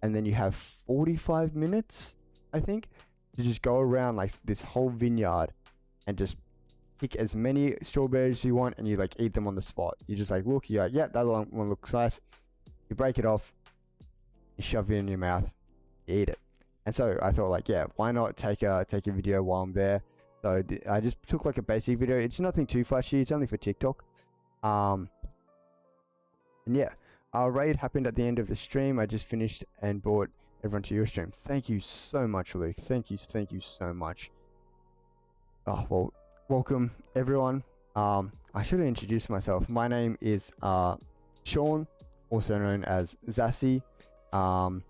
S1: And then you have 45 minutes, I think, to just go around like this whole vineyard and just pick as many strawberries as you want, and you like eat them on the spot. You just like look, you're like, yeah, that one looks nice. You break it off, you shove it in your mouth, you eat it. And so I thought like, yeah, why not take a video while I'm there? So I just took like a basic video. It's nothing too flashy. It's only for TikTok. And yeah, our raid happened at the end of the stream. I just finished and brought everyone to your stream. Thank you so much, Luke. Thank you so much. Oh, well, welcome everyone. I should have introduced myself. My name is Sean, also known as Zassi. Um,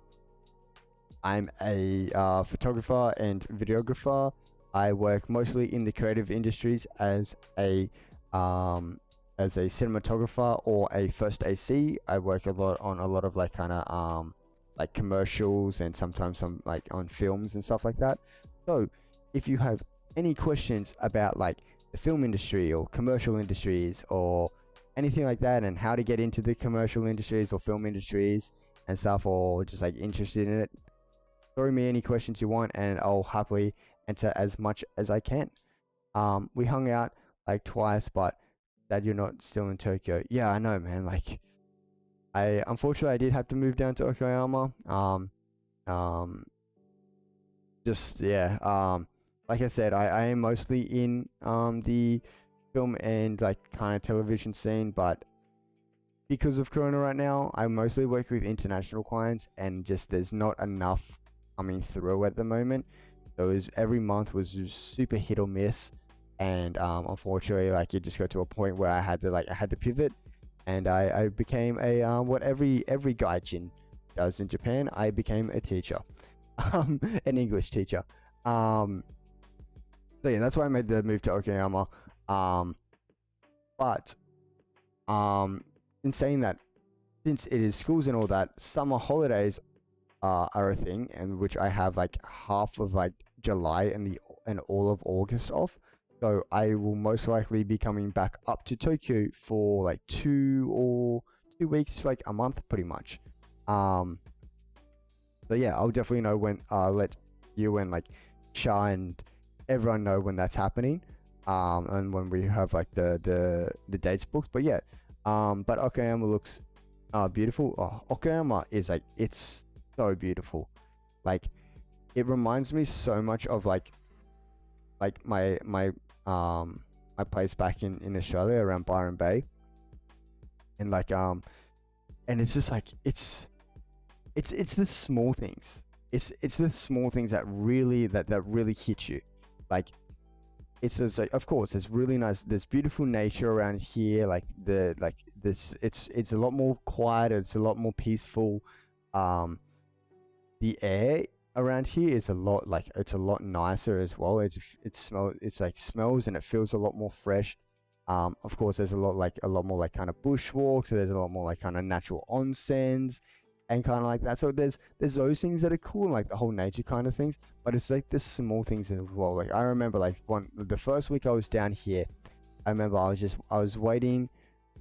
S1: I'm a photographer and videographer. I work mostly in the creative industries um, as a cinematographer or a first AC. I work a lot on a lot of like kind of like commercials and sometimes some like on films and stuff like that. So if you have any questions about like the film industry or commercial industries or anything like that and how to get into the commercial industries or film industries and stuff, or just like interested in it, throw me any questions you want and I'll happily answer as much as I can. We hung out like twice, but that you're not still in Tokyo. Yeah, I know, man. Like, unfortunately I did have to move down to Okayama. Um, just yeah. Like I said, I am mostly in the film and like kind of television scene, but because of Corona right now, I mostly work with international clients, and just there's not enough coming through at the moment. So every month was just super hit or miss, and unfortunately, like it just got to a point where I had to pivot, and I became a what every gaijin does in Japan. I became a teacher, an English teacher. Um, so yeah, that's why I made the move to Okayama. Um, but in saying that, since it is schools and all that, summer holidays are a thing, and which I have like half of like July and all of August off. So I will most likely be coming back up to Tokyo for like 2 weeks, like a month, pretty much. Um, so yeah, I'll definitely know when. Let you and like Sha and everyone know when that's happening. And when we have like the dates booked. But yeah, but Okayama looks beautiful. Oh, Okayama is like, it's so beautiful. Like, it reminds me so much of like my place back in Australia around Byron Bay, and like and it's just like it's the small things. It's the small things that really hit you. Like, it's just like, of course, there's really nice, there's beautiful nature around here. Like this, it's a lot more quiet. It's a lot more peaceful. Um, the air around here is a lot, like, it's a lot nicer as well. It's like smells and it feels a lot more fresh. Of course, there's a lot more like kind of bushwalks. So there's a lot more like kind of natural onsens and kind of like that. So there's those things that are cool, like the whole nature kind of things. But it's like the small things as well. Like, I remember like the first week I was down here, I remember I was waiting,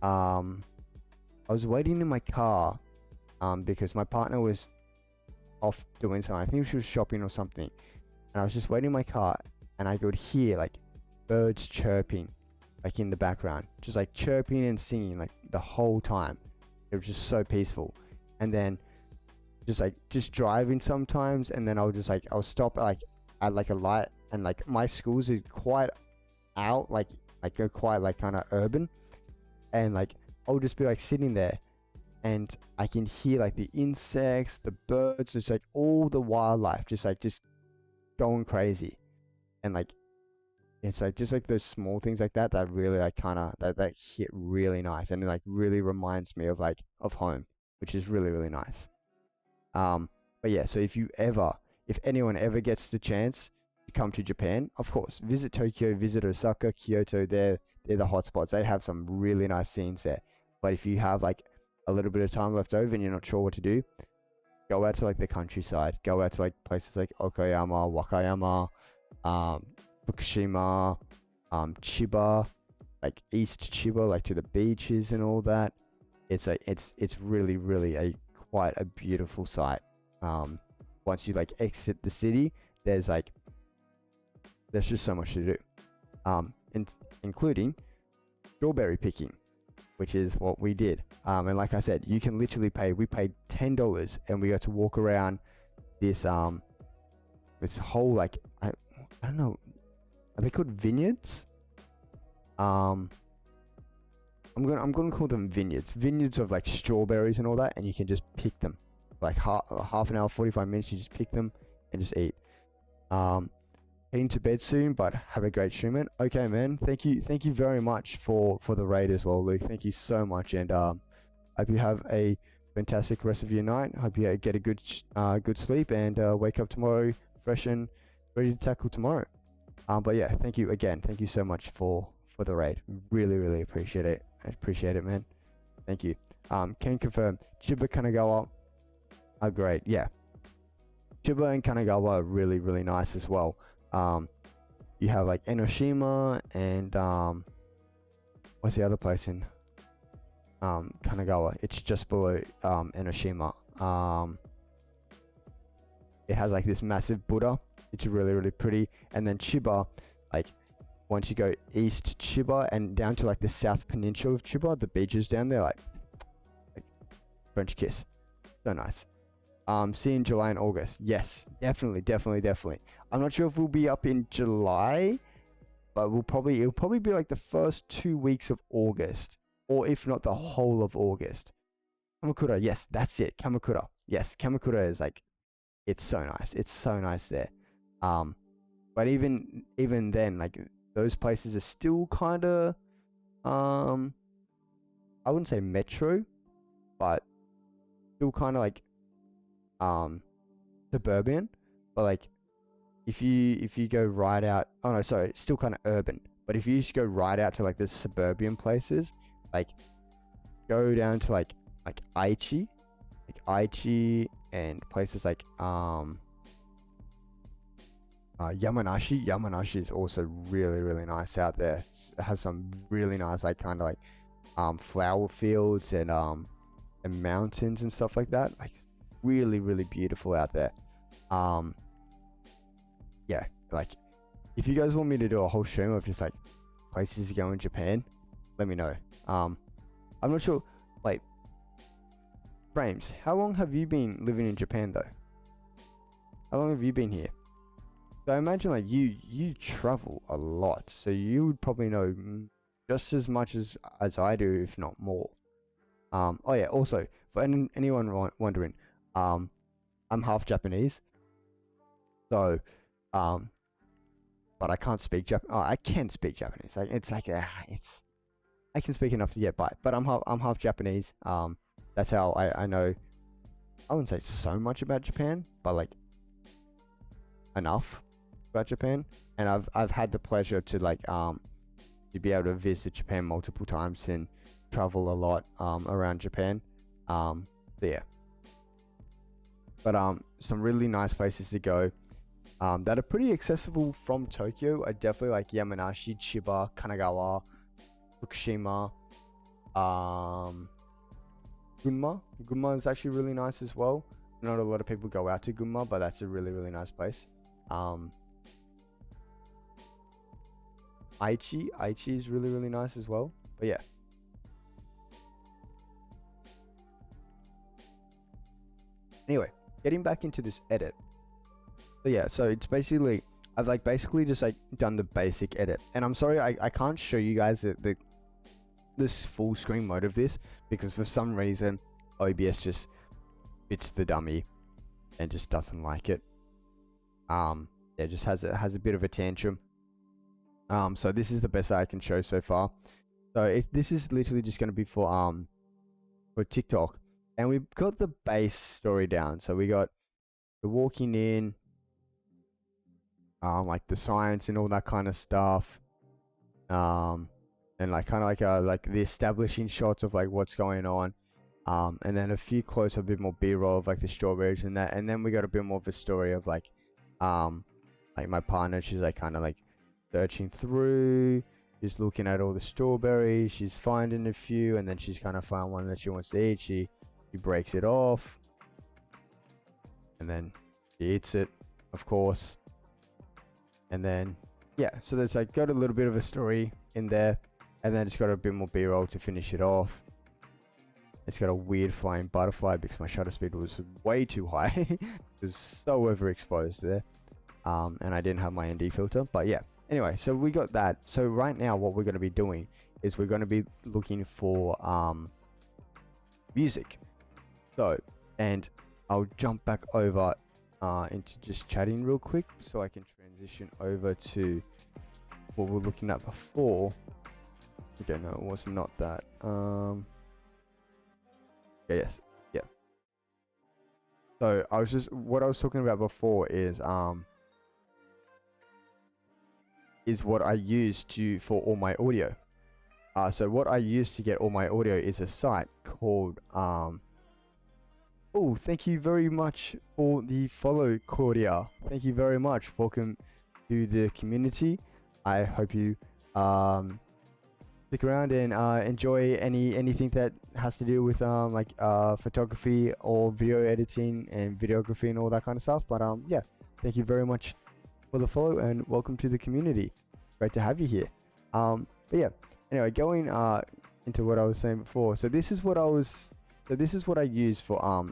S1: um, I was waiting in my car, because my partner was off doing something. I think she was shopping or something. And I was just waiting in my car, and I could hear like birds chirping, like in the background, just like chirping and singing like the whole time. It was just so peaceful. And then just driving sometimes, and then I'll stop at like a light, and like my schools is quite out, like they're quite like kind of urban, and like I'll just be like sitting there, and I can hear like the insects, the birds, just like all the wildlife, just going crazy, and like it's like just like those small things like that that really like kind of that hit really nice, and it like really reminds me of of home, which is really nice. But yeah, so if anyone ever gets the chance to come to Japan, of course, visit Tokyo, visit Osaka, Kyoto. They're the hotspots. They have some really nice scenes there. But if you have like a little bit of time left over and you're not sure what to do, go out to like the countryside. Go out to like places like Okayama, Wakayama, um, Fukushima, Chiba, like East Chiba, like to the beaches and all that. It's really a quite a beautiful sight. Um, Once you like exit the city, there's like there's just so much to do. Including strawberry picking, which is what we did. And like I said, you can literally pay. We paid $10 and we got to walk around this this whole like I don't know, are they called vineyards? Um, I'm gonna call them vineyards of like strawberries and all that, and you can just pick them like half an hour, 45 minutes. You just pick them and just eat. Um, heading to bed soon, but have a great stream, man. Okay, man. Thank you very much for the raid as well, Luke. Thank you so much, and hope you have a fantastic rest of your night. Hope you get a good sleep and wake up tomorrow fresh and ready to tackle tomorrow. But yeah, thank you again. Thank you so much for the raid. Really appreciate it. I appreciate it, man. Thank you. Can confirm Chiba Kanagawa are great. Yeah, Chiba and Kanagawa are really nice as well. You have like Enoshima and what's the other place in Kanagawa? It's just below Enoshima. It has like this massive Buddha. It's really pretty. And then Chiba, like once you go east Chiba and down to like the South Peninsula of Chiba, the beaches down there, like French kiss. So nice. See you in July and August. Yes, definitely. I'm not sure if we'll be up in July, but it'll probably be like the first 2 weeks of August, or if not the whole of August. Kamakura, yes, that's it. Kamakura. Yes, Kamakura is like, it's so nice. It's so nice there. But even then, like those places are still kind of, I wouldn't say metro, but still kind of like, suburban. But like, if you go right out, oh no, sorry, it's still kind of urban. But if you just go right out to like the suburban places, like go down to like Aichi, and places like Yamanashi. Yamanashi is also really nice out there. It has some really nice like kind of like flower fields and mountains and stuff like that. Like really beautiful out there. Yeah, like if you guys want me to do a whole stream of just like places to go in Japan, let me know. I'm not sure. Like, Frames, how long have you been living in Japan though? How long have you been here? So I imagine like you travel a lot, so you would probably know just as much as I do, if not more. Oh yeah, also for anyone wondering, I'm half Japanese, so but I can't speak Oh, I can speak Japanese. Like it's like I can speak enough to get by, but I'm half Japanese. That's how I know. I wouldn't say so much about Japan, but like enough about Japan. And I've had the pleasure to like to be able to visit Japan multiple times and travel a lot around Japan. So yeah. But some really nice places to go that are pretty accessible from Tokyo are definitely like Yamanashi, Chiba, Kanagawa, Fukushima, Gunma. Gunma is actually really nice as well. Not a lot of people go out to Gunma, but that's a really nice place. Aichi is really nice as well. But yeah. Anyway, getting back into this edit. So yeah, so it's basically I've like basically just like done the basic edit, and I'm sorry I can't show you guys this full screen mode of this because for some reason OBS just bits the dummy and just doesn't like it. Yeah, just has a bit of a tantrum. So this is the best I can show so far. So this is literally just going to be for TikTok, and we've got the base story down. So we got the walking in, like the science and all that kind of stuff, and like kind of like the establishing shots of like what's going on, and then a few close, a bit more B-roll of like the strawberries and that, and then we got a bit more of a story of like my partner, she's like kind of like searching through, she's looking at all the strawberries, she's finding a few, and then she's kind of found one that she wants to eat. She breaks it off, and then she eats it, of course. And then yeah, so there's like got a little bit of a story in there, and then it's got a bit more B-roll to finish it off. It's got a weird flying butterfly because my shutter speed was way too high. It was so overexposed there, and I didn't have my ND filter. But yeah, anyway, so we got that. So right now what we're going to be doing is we're going to be looking for music. So, and I'll jump back over into just chatting real quick so I can transition over to what we were looking at before. Okay, no, it was not that. Yeah, yes, yeah. So what I was talking about before is what I use for all my audio. So what I use to get all my audio is a site called Oh, thank you very much for the follow, Claudia. Thank you very much. Welcome to the community. I hope you stick around and enjoy anything that has to do with photography or video editing and videography and all that kind of stuff. But yeah, thank you very much for the follow and welcome to the community. Great to have you here. But yeah, anyway, going into what I was saying before. So this is what I use for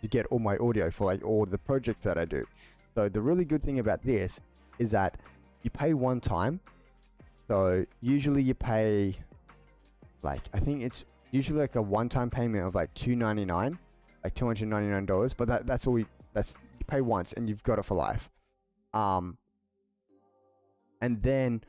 S1: to get all my audio for like all the projects that I do. So the really good thing about this is that you pay one time. So usually you pay like, I think it's usually like a one-time payment of like $299, like $299. But that's all you pay once and you've got it for life. And then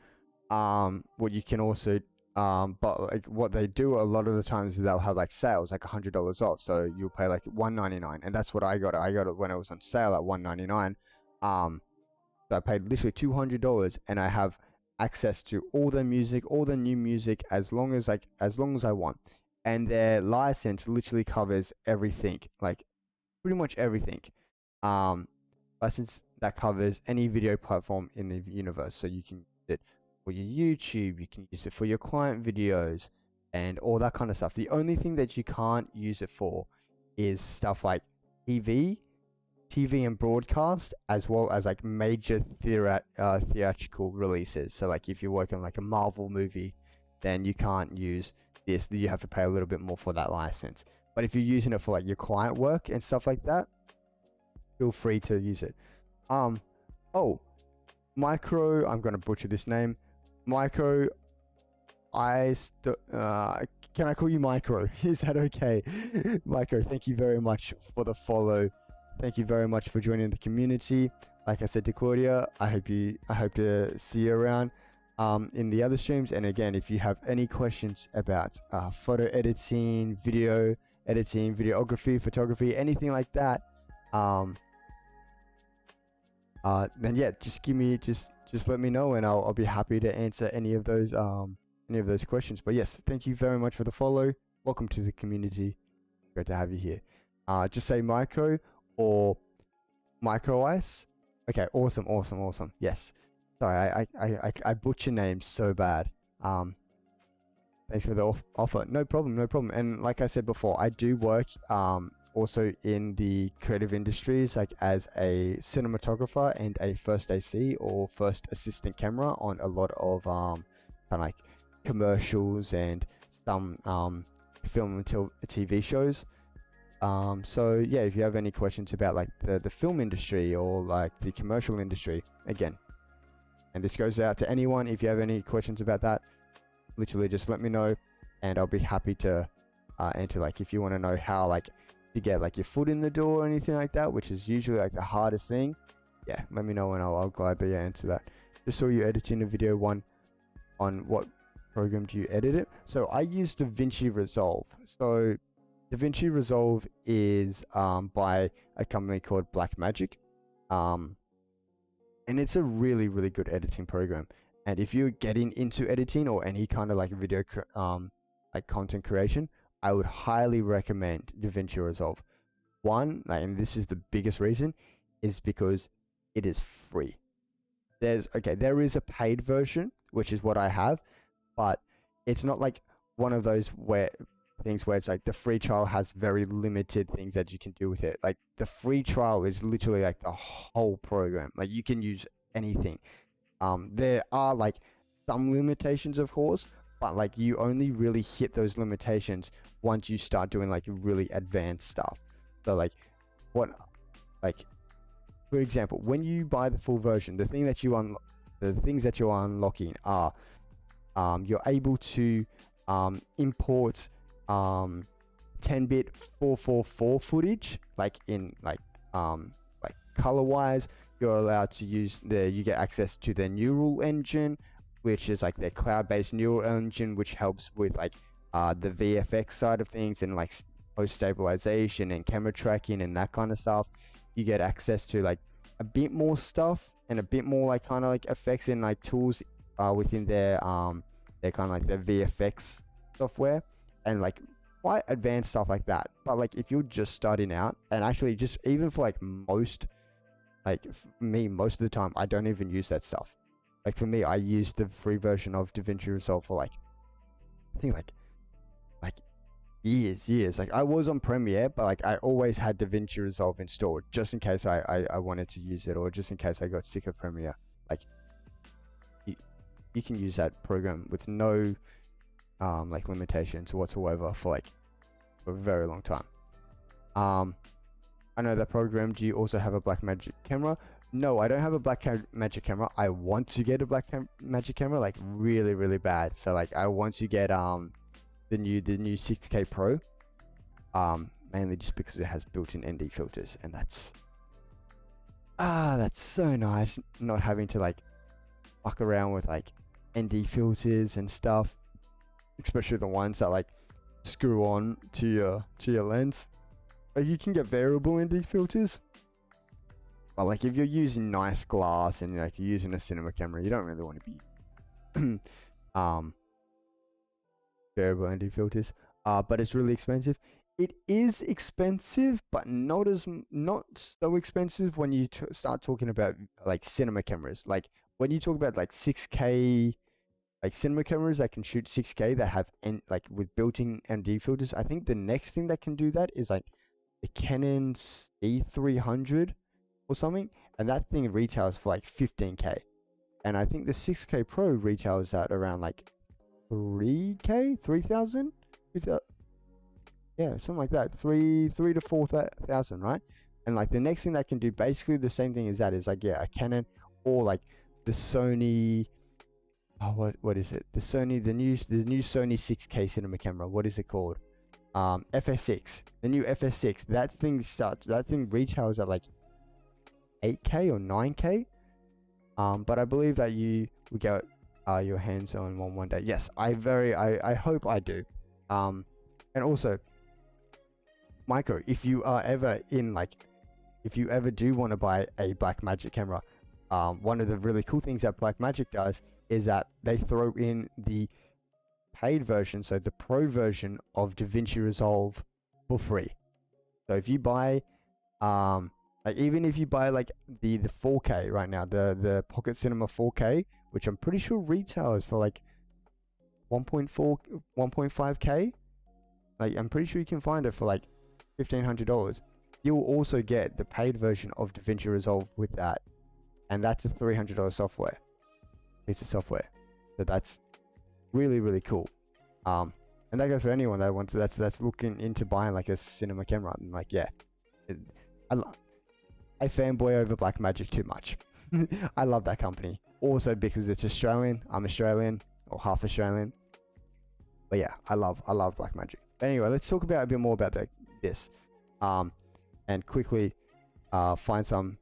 S1: what you can also but like what they do a lot of the times is they'll have like sales like $100 off, so you'll pay like $199, and that's what I got it when it was on sale at $199. So I paid literally $200 and I have access to all the music, all the new music, as long as I want, and their license literally covers everything, like pretty much everything. License that covers any video platform in the universe, so you can use it for your YouTube, you can use it for your client videos and all that kind of stuff. The only thing that you can't use it for is stuff like TV and broadcast, as well as like major theatrical releases. So like if you're working on like a Marvel movie, then you can't use this. You have to pay a little bit more for that license. But if you're using it for like your client work and stuff like that, feel free to use it. Oh, Micro, I'm gonna butcher this name. Micro, can I call you Micro? Is that okay? Micro, thank you very much for the follow. Thank you very much for joining the community. Like I said to Claudia, I hope to see you around in the other streams. And again, if you have any questions about photo editing, video editing, videography, photography, anything like that, then yeah, just let me know and I'll be happy to answer any of those questions. But yes, thank you very much for the follow. Welcome to the community. Great to have you here. Just say Micro or Micro Ice. Okay, awesome. Yes. Sorry, I butcher names so bad. Thanks for the offer. No problem. And like I said before, I do work also in the creative industries, like as a cinematographer and a first AC or first assistant camera on a lot of kind of like commercials and some film and TV shows. So yeah, if you have any questions about like the film industry or like the commercial industry, again, and this goes out to anyone, if you have any questions about that, literally just let me know and I'll be happy to answer. Like if you want to know how like to get like your foot in the door or anything like that, which is usually like the hardest thing, yeah, let me know and I'll gladly answer that. Just saw you editing a video on what program do you edit it? So I use DaVinci Resolve. So DaVinci Resolve is by a company called Blackmagic, and it's a really good editing program. And if you're getting into editing or any kind of like video like content creation, I would highly recommend DaVinci Resolve. One, like, and this is the biggest reason, is because it is free. There is a paid version, which is what I have, but it's not like one of those things where it's like the free trial has very limited things that you can do with it. Like the free trial is literally like the whole program. Like you can use anything. There are like some limitations, of course, but like you only really hit those limitations once you start doing like really advanced stuff. So like for example, when you buy the full version, the things that you're unlocking are you're able to import 10-bit 444 footage, like in like like color wise. You're allowed to use you get access to their neural engine, which is like their cloud-based neural engine, which helps with like the VFX side of things and like post stabilization and camera tracking and that kind of stuff. You get access to like a bit more stuff and a bit more like kind of like effects and like tools within their kind of like their VFX software and like quite advanced stuff like that. But like if you're just starting out, and actually just even for like me most of the time I don't even use that stuff. Like for me, I use the free version of DaVinci Resolve for like I think like years. Like I was on Premiere, but like I always had DaVinci Resolve installed just in case I wanted to use it, or just in case I got sick of Premiere. Like you, you can use that program with no like limitations whatsoever for like for a very long time. I know that program. Do you also have a Blackmagic camera? No, I don't have a Blackmagic camera. I want to get a Blackmagic camera, like really bad. So like I want to get the new 6K Pro, mainly just because it has built-in ND filters, and that's so nice, not having to like fuck around with like ND filters and stuff, especially the ones that like screw on to your lens. Like you can get variable ND filters, but like if you're using nice glass and like you're using a cinema camera, you don't really want to be variable ND filters. But it's really expensive. It is expensive, but not so expensive when you start talking about like cinema cameras. Like when you talk about like 6K, like cinema cameras that can shoot 6K that have like with built-in ND filters. I think the next thing that can do that is like the Canon C300 or something, and that thing retails for like 15K. And I think the 6K Pro retails at around like 3K, 3,000, yeah, something like that, three to 4,000, right? And like the next thing that can do basically the same thing as that is like a Canon or like the Sony. Oh, what is it? The new Sony 6K cinema camera. What is it called? FS6. The new FS6. That thing retails at like 8K or 9K. But I believe that you will get your hands on one day. Yes, I hope I do. And also, Michael, if you are ever if you ever do want to buy a Blackmagic camera, one of the really cool things that Blackmagic does is that they throw in the paid version, so the pro version of DaVinci Resolve for free. So if you buy like even if you buy like the 4K right now, the Pocket Cinema 4K, which I'm pretty sure retails for like 1.4 1.5K, like I'm pretty sure you can find it for like $1,500. You'll also get the paid version of DaVinci Resolve with that, and that's a $300 software piece of software. So that's really cool. And that goes for anyone that wants that's looking into buying like a cinema camera. And like it, I I fanboy over Blackmagic too much. I love that company. Also because it's Australian. I'm Australian or half Australian. But yeah, I love Blackmagic. Anyway, let's talk about a bit more about this. And quickly find some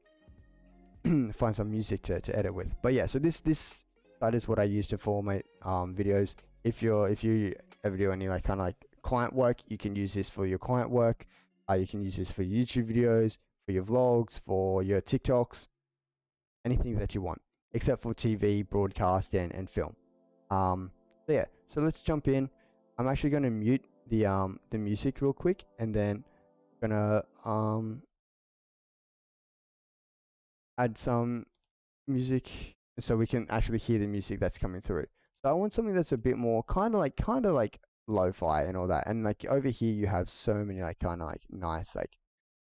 S1: find some music to edit with. But yeah, so that is what I use to for my videos. If you ever do any like kind of like client work, you can use this for your client work. You can use this for YouTube videos, for your vlogs, for your TikToks, anything that you want, except for TV, broadcast, and film. So yeah, so let's jump in. I'm actually going to mute the music real quick, and then gonna add some music so we can actually hear the music that's coming through. So I want something that's a bit more kind of like lo-fi and all that. And like over here you have so many like kind of like nice like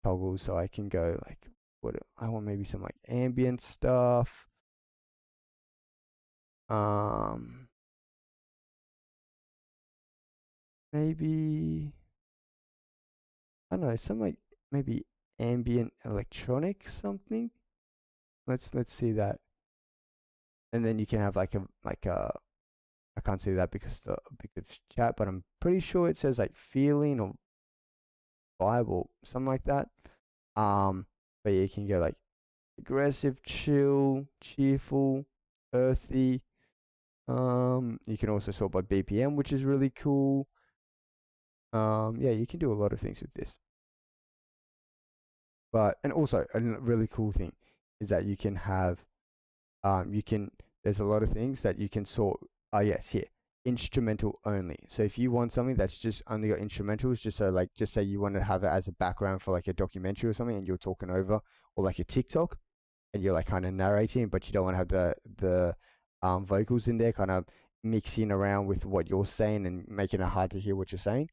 S1: toggles, so I can go like what I want, maybe some like ambient stuff. Maybe I don't know, some like maybe ambient electronic something. Let's see that. And then you can have like a I can't see that because chat, but I'm pretty sure it says like feeling or vibe or something like that. But yeah, you can go like aggressive, chill, cheerful, earthy. You can also sort by BPM, which is really cool. Yeah, you can do a lot of things with this. But and also a really cool thing is that you can have there's a lot of things that you can sort. Oh yes, here, instrumental only. So if you want something that's just only got instrumentals, just so like just say you want to have it as a background for like a documentary or something, and you're talking over, or like a TikTok, and you're like kind of narrating, but you don't want to have the vocals in there, kind of mixing around with what you're saying and making it hard to hear what you're saying.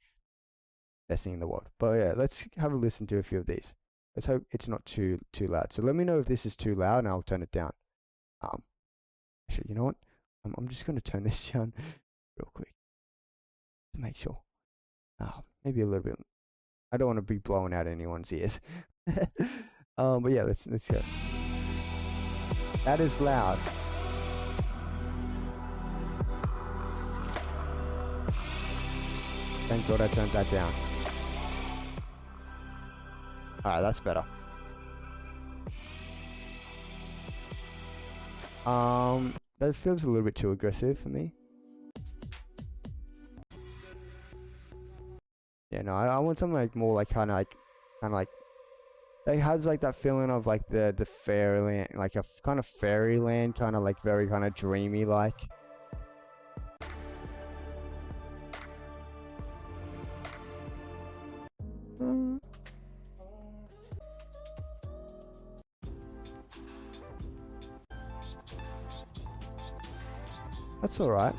S1: Best thing in the world. But yeah, let's have a listen to a few of these. Let's hope it's not too loud. So let me know if this is too loud, and I'll turn it down. Um, Actually, you know what? I'm just going to turn this down real quick to make sure. Maybe a little bit. I don't want to be blowing out anyone's ears. But yeah, let's go. That is loud. Thank God I turned that down. Alright, that's better. That feels a little bit too aggressive for me. Yeah, no, I want something like more like kind of like it has like that feeling of like the fairyland, like a kind of fairyland, kind of like very kind of dreamy like. That's all right.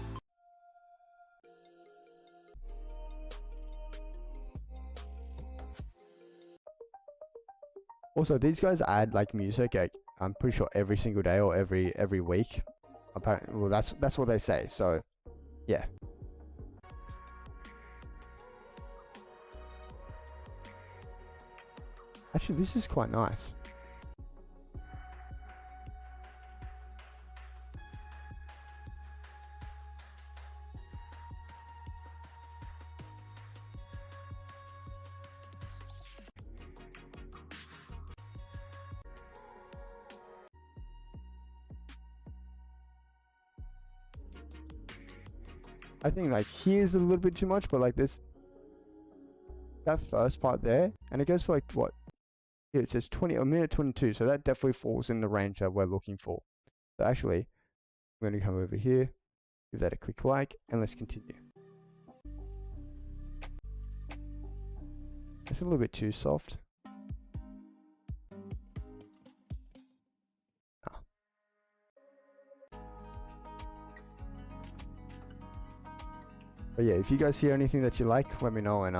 S1: Also, these guys add like music. I'm pretty sure every single day or every week. Apparently, well, that's what they say. So, yeah. Actually, this is quite nice. I think like here's a little bit too much, but like this, that first part there, and it goes for like what? Here it says 20, a minute 22, so that definitely falls in the range that we're looking for. So actually, I'm going to come over here, give that a quick like, and let's continue. It's a little bit too soft. Ah. But yeah, if you guys hear anything that you like, let me know, and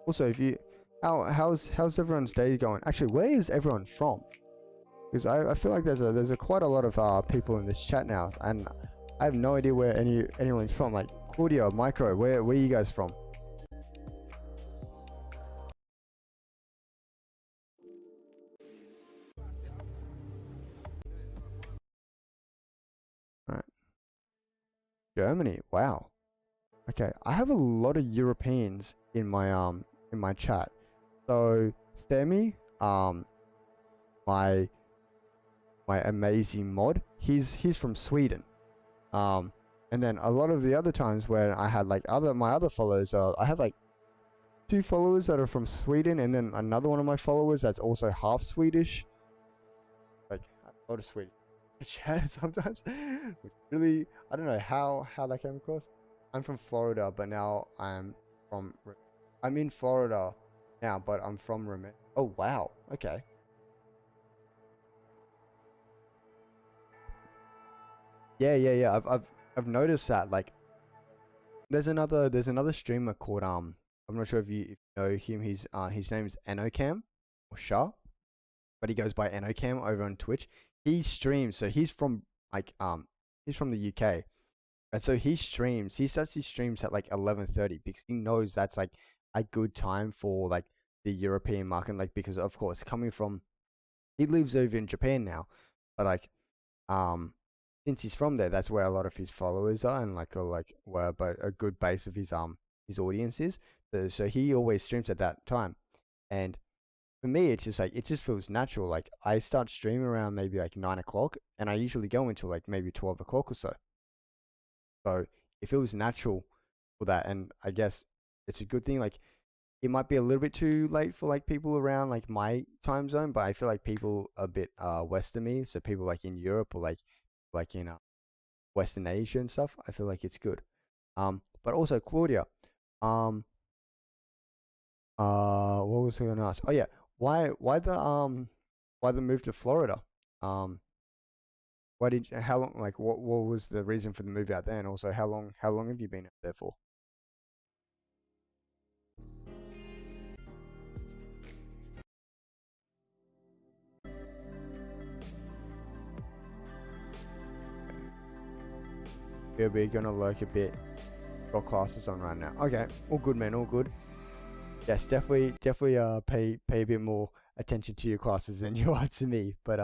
S1: also if you how's everyone's day going? Actually, where is everyone from? Because I feel like there's a quite a lot of people in this chat now, and I have no idea where anyone's from. Like Claudio, Micro, where are you guys from? Alright. Germany. Wow. Okay, I have a lot of Europeans in my chat. So Stemi, my amazing mod, he's from Sweden. And then a lot of the other times where I had like my other followers, I have like 2 followers that are from Sweden, and then another one of my followers that's also half Swedish. Like a lot of Swedish chat sometimes, which really I don't know how that came across. I'm from Florida, but now I'm in Florida now, but I'm from Romania. Oh wow, okay. Yeah. I've noticed that like there's another streamer called I'm not sure if you know him. His name's Enocam or Shah, but he goes by Enocam over on Twitch. He streams, so he's from the UK, and so he streams. He starts his streams at like 11:30 because he knows that's like a good time for like the European market, like because of course coming from he lives over in Japan now, but like um since he's from there, that's where a lot of his followers are, and like where a good base of his audience is. So he always streams at that time, and for me, it's just like it just feels natural. Like I start streaming around maybe like 9 o'clock, and I usually go until like maybe 12 o'clock or so. So it feels natural for that, and I guess it's a good thing. Like it might be a little bit too late for like people around like my time zone, but I feel like people a bit west of me, so people like in Europe or like in Western Asia and stuff, I feel like it's good. But also Claudia, um, what was I gonna ask? Oh yeah, why the move to Florida? Um, how long, like, what was the reason for the move out there, and also how long have you been out there for? Yeah, we're gonna lurk a bit. Got classes on right now. Okay, all good, man, all good. Yes, definitely pay a bit more attention to your classes than you are to me. But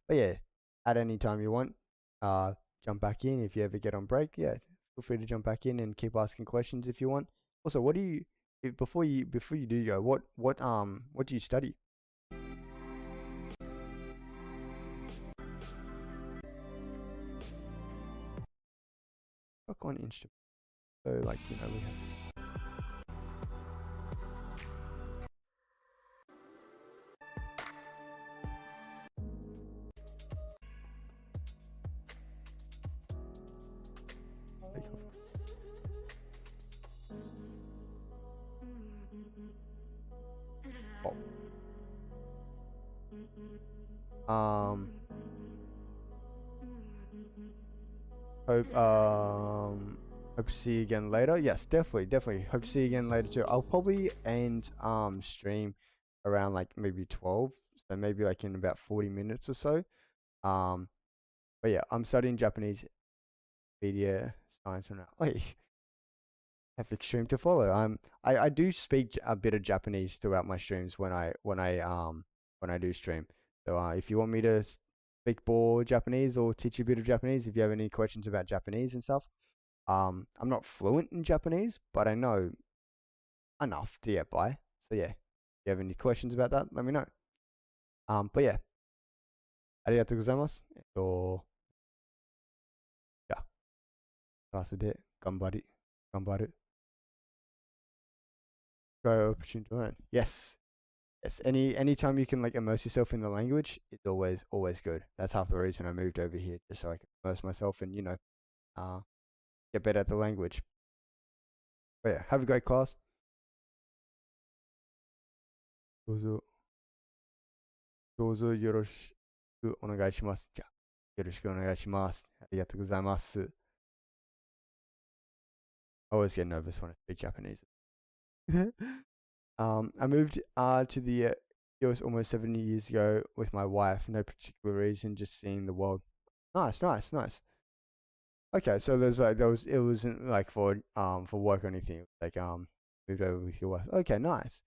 S1: yeah, at any time you want, uh jump back in if you ever get on break. Yeah, feel free to jump back in and keep asking questions if you want. Also, what do you before you do go, what do you study? Fuck on instrument. So like, we have take off. Oh. Hope hope to see you again later. Yes, definitely. Hope to see you again later too. I'll probably end stream around like maybe 12, so maybe like in about 40 minutes or so. Um, but yeah, I'm studying Japanese media science right now. Wait, epic stream to follow. I do speak a bit of Japanese throughout my streams when I do stream. So if you want me to speak more Japanese or teach you a bit of Japanese, if you have any questions about Japanese and stuff. I'm not fluent in Japanese, but I know enough to get by. So yeah, if you have any questions about that, let me know. But yeah, ありがとうございます。yeah, クラスで頑張る go opportunity to learn. Yes, yes. Anytime you can like immerse yourself in the language, it's always good. That's half the reason I moved over here, just so I can immerse myself and uh, get better at the language. But yeah, have a great class. どうぞどうぞよろしくお願いします。じゃあ、よろしくお願いします。ありがとうございます。I always get nervous when I speak Japanese. I moved to the US almost 70 years ago with my wife. No particular reason, just seeing the world. Nice. Okay, so it wasn't like for work or anything. Like moved over with your wife. Okay, nice.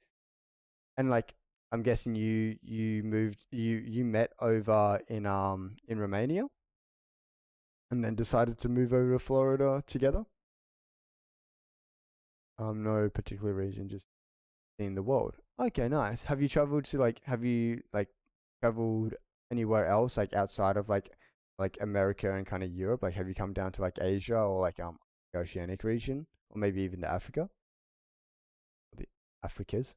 S1: And like I'm guessing you met over in Romania and then decided to move over to Florida together. No particular reason, just seeing the world. Okay, nice. Have you like traveled anywhere else like outside of like America and kind of Europe? Like have you come down to like Asia or like the Oceanic region or maybe even to Africa? The Africas.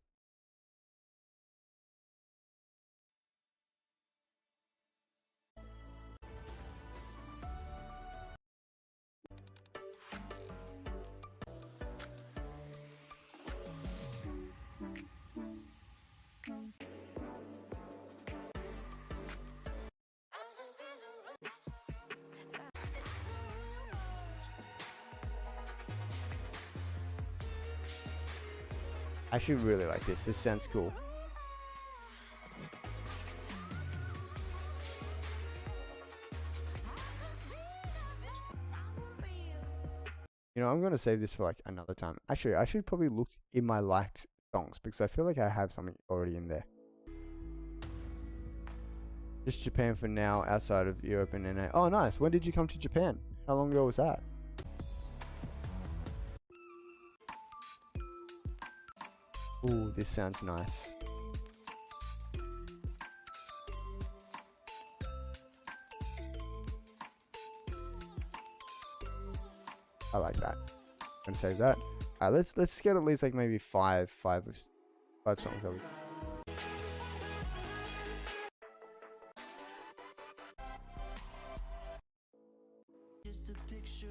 S1: I actually really like this. This sounds cool. I'm gonna save this for like another time. Actually, I should probably look in my liked songs because I feel like I have something already in there. Just Japan for now, outside of Europe and NA. Oh, nice. When did you come to Japan? How long ago was that? Ooh, this sounds nice. I like that. I'm gonna save that. Let's get at least like maybe five songs over. Just a picture.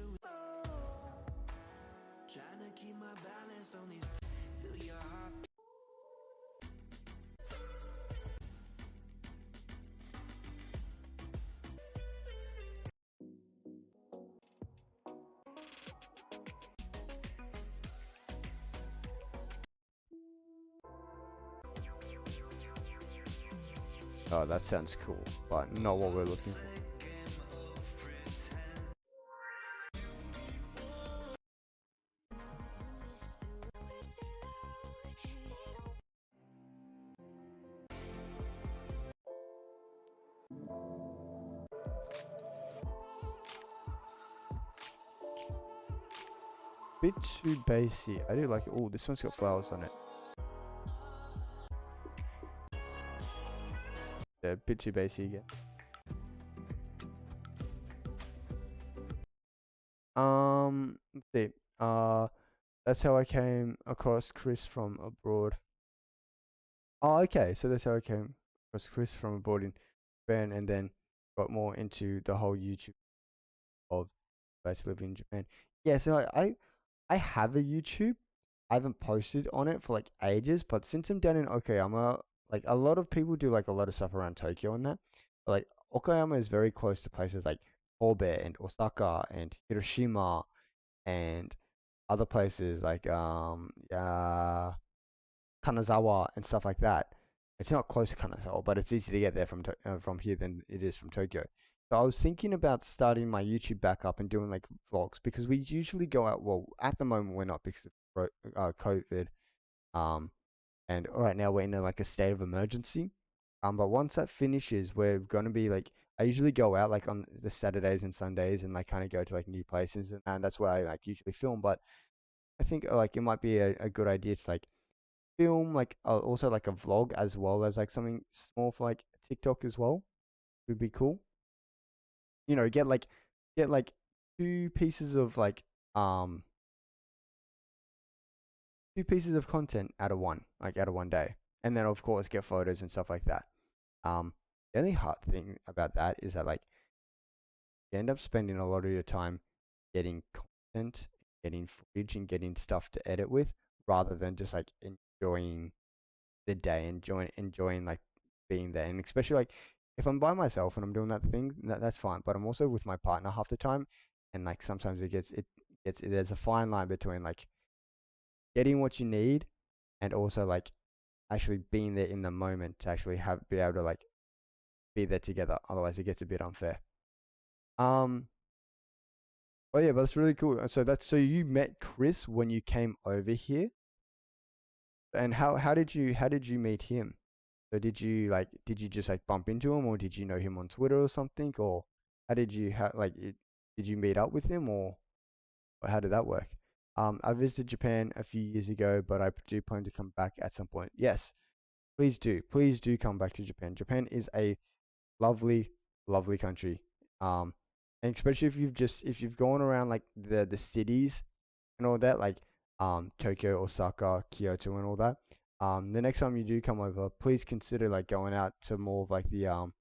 S1: Trying to keep my balance on these. Feel your heart. Oh, that sounds cool, but not what we're looking for. Bit too bassy. I do like it. Oh, this one's got flowers on it. Yeah, a bit too bassy again. Let's see. That's how I came across Chris from abroad. Oh, okay. So that's how I came across Chris from abroad in Japan, and then got more into the whole YouTube of basically living in Japan. Yeah, so I have a YouTube. I haven't posted on it for like ages, but since I'm down in Okayama, like a lot of people do like a lot of stuff around Tokyo and that. But, like Okayama is very close to places like Kobe and Osaka and Hiroshima and other places like Kanazawa and stuff like that. It's not close to Kanazawa, but it's easy to get there from here than it is from Tokyo. So I was thinking about starting my YouTube back up and doing like vlogs because we usually go out. Well, at the moment we're not because of COVID. Um, and right now we're in like a state of emergency. But once that finishes, we're gonna be like I usually go out like on the Saturdays and Sundays and like kind of go to like new places and that's where I like usually film. But I think like it might be a good idea to like film like also like a vlog as well as like something small for like TikTok as well. Would be cool. You know, get like two pieces of like um two pieces of content out of one day, and then of course get photos and stuff like that. The only hard thing about that is that like you end up spending a lot of your time getting content, getting footage, and getting stuff to edit with, rather than just like enjoying the day, enjoying like being there, and especially like if I'm by myself and I'm doing that thing, that's fine. But I'm also with my partner half the time, and like sometimes there's a fine line between like getting what you need and also like actually being there in the moment to actually be able to like be there together. Otherwise, it gets a bit unfair. Um. Oh yeah, but that's really cool. So you met Chris when you came over here, and how did you meet him? So did you just like bump into him or did you know him on Twitter or something or how did you did you meet up with him or how did that work? I visited Japan a few years ago, but I do plan to come back at some point. Yes, please do. Please do come back to Japan. Japan is a lovely, lovely country. Um, and especially if you've gone around like the cities and all that, like Tokyo, Osaka, Kyoto, and all that. The next time you do come over, please consider like going out to more of like the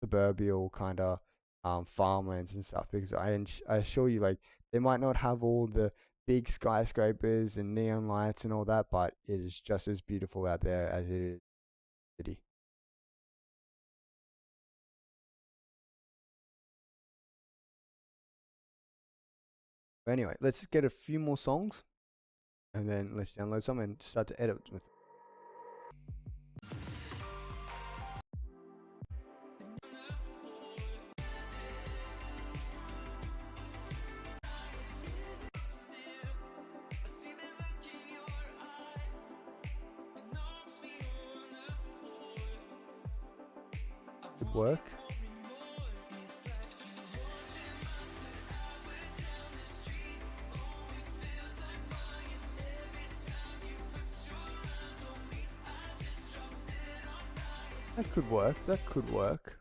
S1: suburbial kind of farmlands and stuff because I assure you like they might not have all the big skyscrapers and neon lights and all that, but it is just as beautiful out there as it is in the city. But anyway, let's get a few more songs and then let's download some and start to edit with work. That could work. That could work.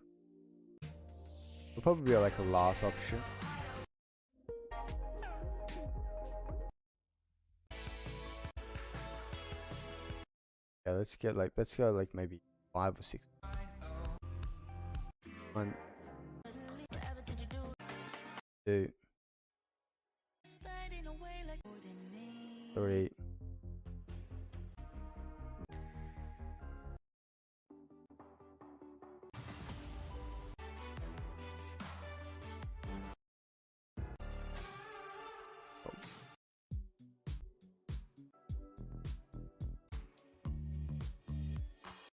S1: It'll probably be like a last option. Yeah, let's go like maybe 5 or 6. 1, 2, 3.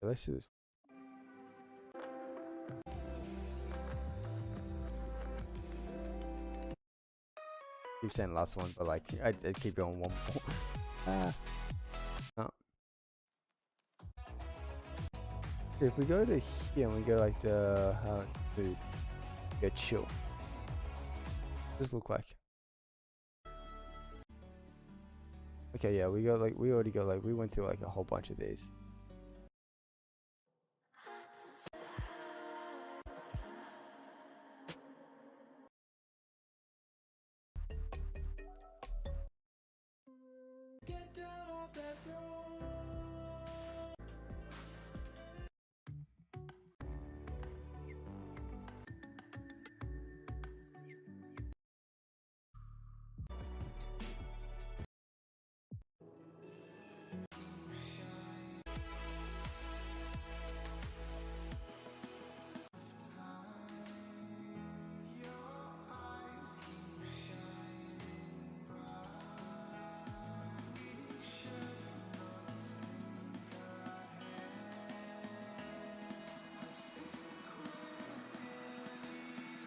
S1: Let's do this. Keep saying last one, but like I keep going one more. No. If we go to here and we go like the to go chill. What does this look like? Okay, yeah, we already got like we went through like a whole bunch of these.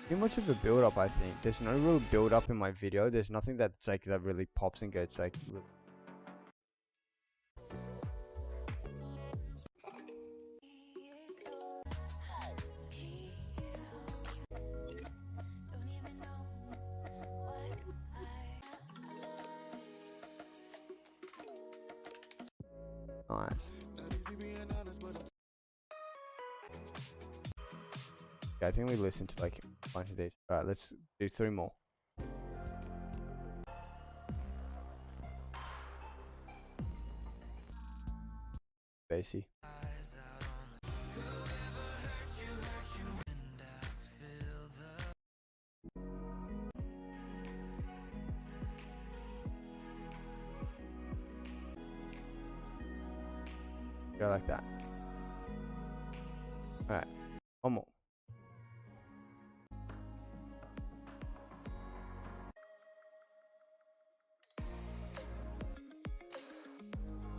S1: Too much of a build up, I think. There's no real build up in my video. There's nothing that's like that really pops and gets like. Nice. Yeah, I think we listened to like a bunch of these. Alright, let's do 3 more. Bassy. Go like that. Alright, one more.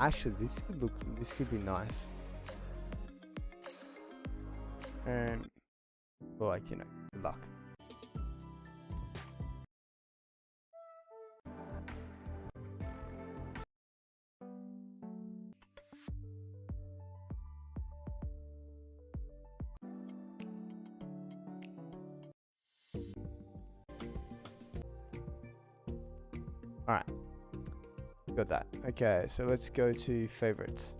S1: Actually, this could be nice. And, well, like, you know, good luck. Alright. Got that. Okay, so let's go to favorites.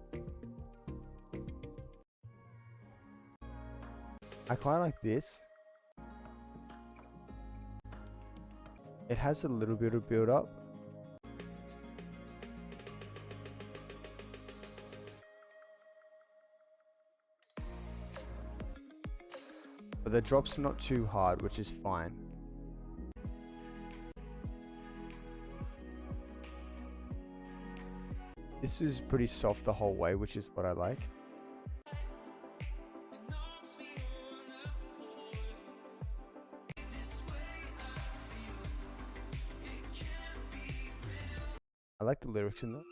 S1: I quite like this. It has a little bit of build up. But the drop's not too hard, which is fine. This is pretty soft the whole way, which is what I like. I like the lyrics in there.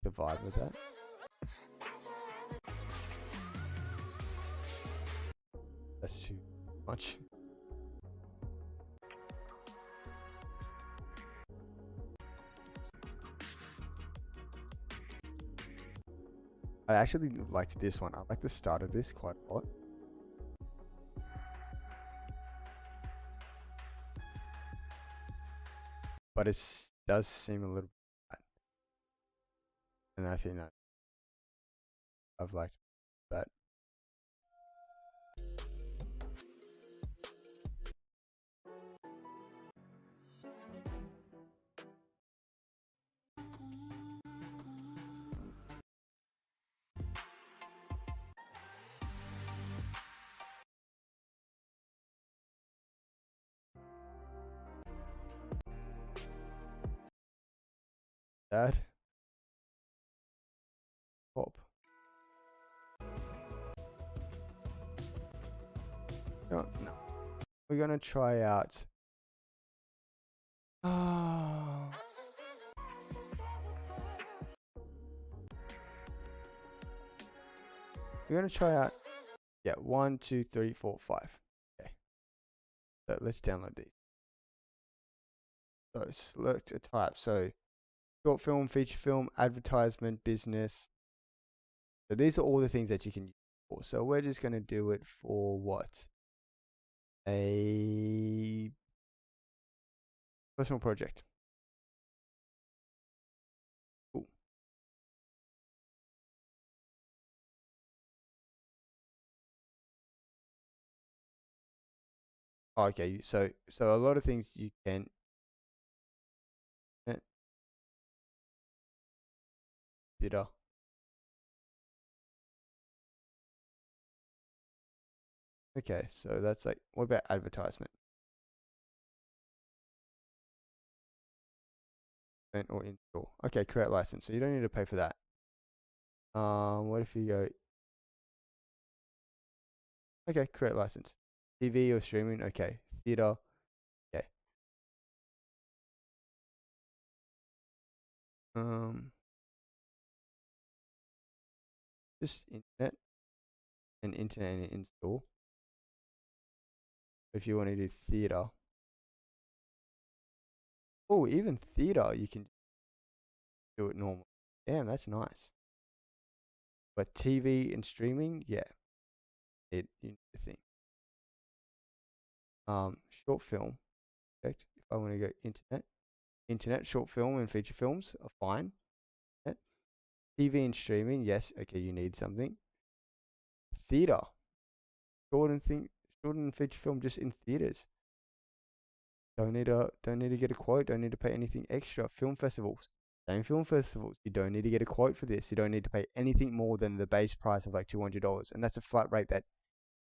S1: The vibe with that. That's too much. I actually liked this one. I like the start of this quite a lot. but it does seem a little bad, and I think that I've liked that. That pop. No, no. We're gonna try out. Oh, we're gonna try out. Yeah, 1, 2, 3, 4, 5. Okay, so let's download these. So select a type. So short film, feature film, advertisement, business. So these are all the things that you can use for. So we're just gonna do it for what? A personal project. Cool. Okay, so a lot of things you can consider. Okay, so that's like, what about advertisement? Or install. Okay, create license. So you don't need to pay for that. What if you go, okay, create license. TV or streaming, okay. Theater, okay. Um, just internet and install. If you want to do theater. Oh, even theater, you can do it normal. Damn, that's nice. But TV and streaming, yeah, you need to think. Short film, correct? If I want to go internet, short film and feature films are fine. Yeah. TV and streaming, yes, okay, you need something. Theater, short and thing, short and feature film just in theaters. Don't need to get a quote. Don't need to pay anything extra. Film festivals, same film festivals. You don't need to get a quote for this. You don't need to pay anything more than the base price of like $200, and that's a flat rate that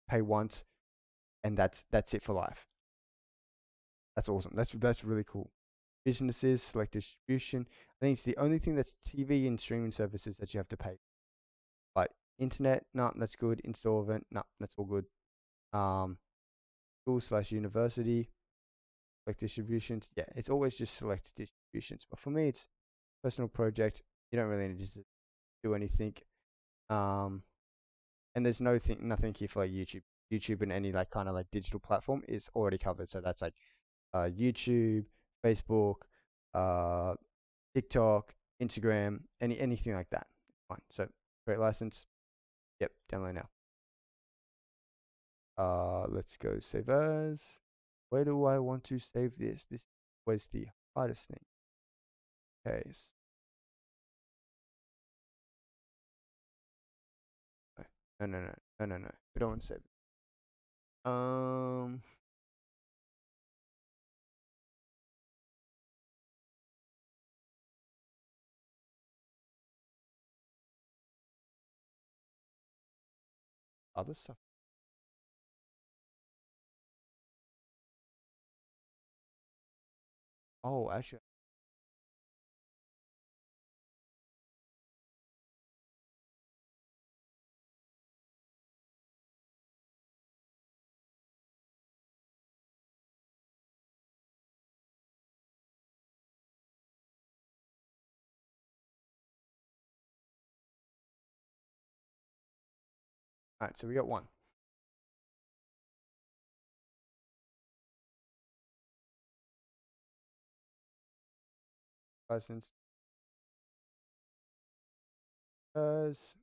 S1: pay once, and that's it for life. That's awesome. That's really cool. Businesses, select distribution. I think it's the only thing that's TV and streaming services that you have to pay. But internet, no, that's good. Install event, no, that's all good. Um, school/university, select distributions. Yeah, it's always just select distributions. But for me, it's personal project. You don't really need to do anything. Um, and there's nothing here for like YouTube. YouTube and any like kind of like digital platform is already covered. So that's like YouTube, Facebook, uh, TikTok, Instagram, anything like that. Fine. So create license. Yep, download now. Let's go save as. Where do I want to save this? This was the hardest thing. Okay. No, no, no, no, no, no. We don't want to save it. Um, other stuff. Oh, actually, alright. So we got one license. As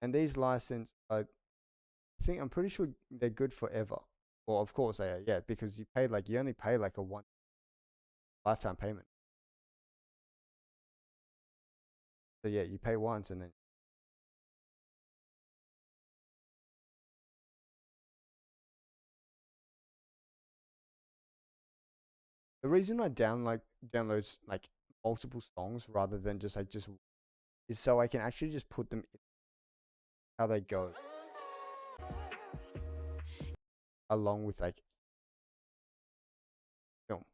S1: and these license are think I'm pretty sure they're good forever. Well, of course they are, yeah, because you only pay like a one lifetime payment. So yeah, you pay once and then the reason I downloads like multiple songs rather than just is so I can actually just put them in how they go along with like film.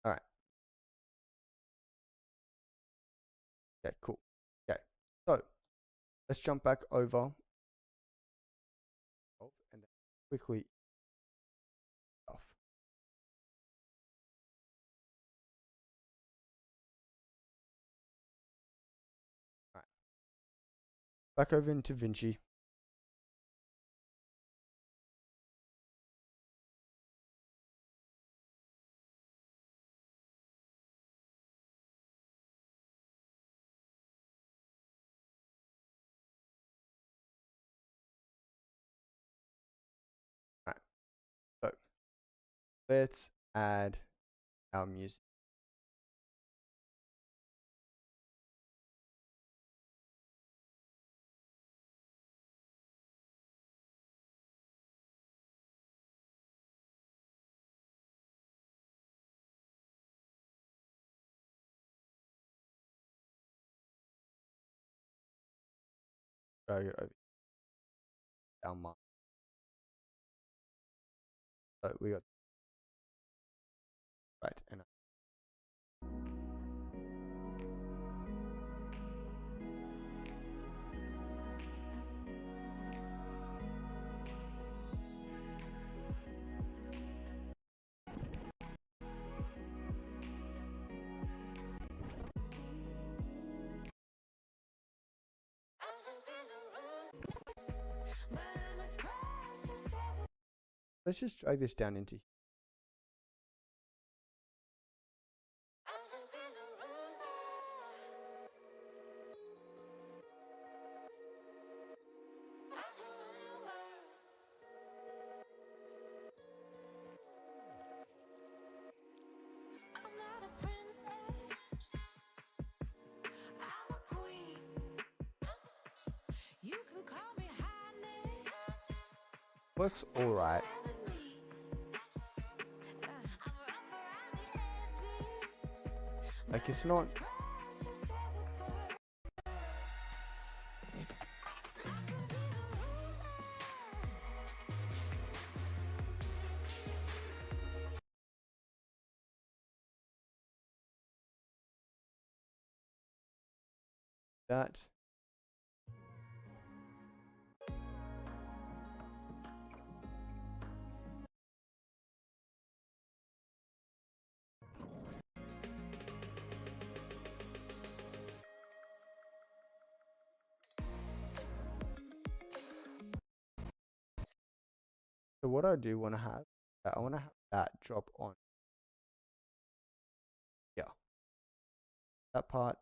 S1: All right. Okay, cool. Okay. So let's jump back over and then quickly off. All right. Back over into Vinci. All right. So let's add our music. Drag it over down mark. So we got right and let's just drag this down into. Works alright. Like it's not that. So what I do want to have, I want to have that drop on. Yeah, that part.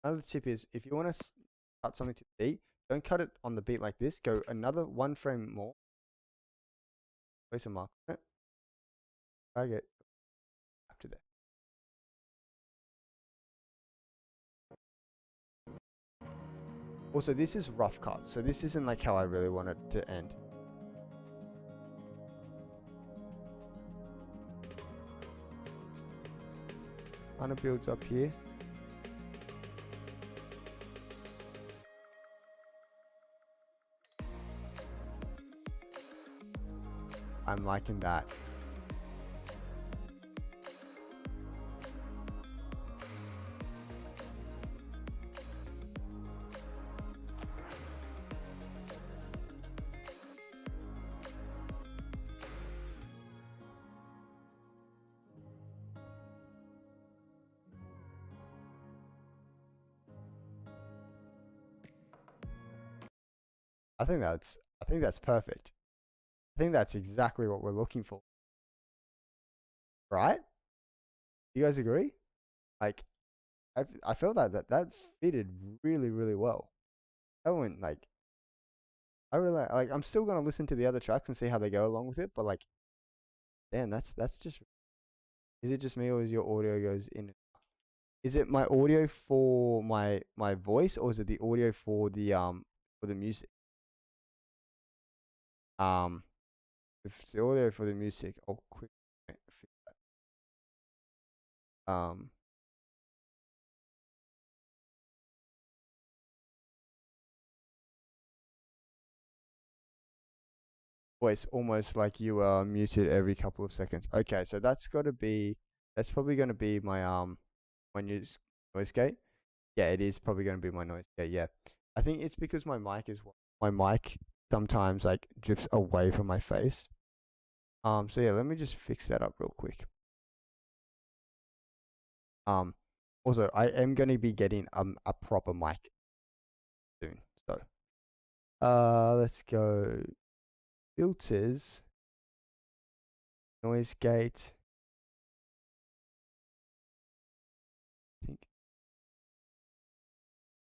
S1: Another tip is if you want to cut something to the beat, don't cut it on the beat like this. Go another one frame more. Place a mark on it. Drag it after that. Also, this is rough cut, so this isn't like how I really want it to end. Kind of builds up here. I'm liking that. I think that's perfect. I think that's exactly what we're looking for, right? You guys agree? Like, I felt that fitted really, really well. I went like, I really like. I'm still gonna listen to the other tracks and see how they go along with it, but like, damn, that's just. Is it just me or is your audio goes in? Is it my audio for my voice or is it the audio for the music? Um, if it's the audio for the music, I'll quick um voice almost like you are muted every couple of seconds. Okay, so that's probably gonna be my noise gate. Yeah, it is probably gonna be my noise gate. Yeah, I think it's because my mic sometimes like drifts away from my face. So yeah, let me just fix that up real quick. Um, Also I am gonna be getting a proper mic soon. So let's go filters, noise gate. I think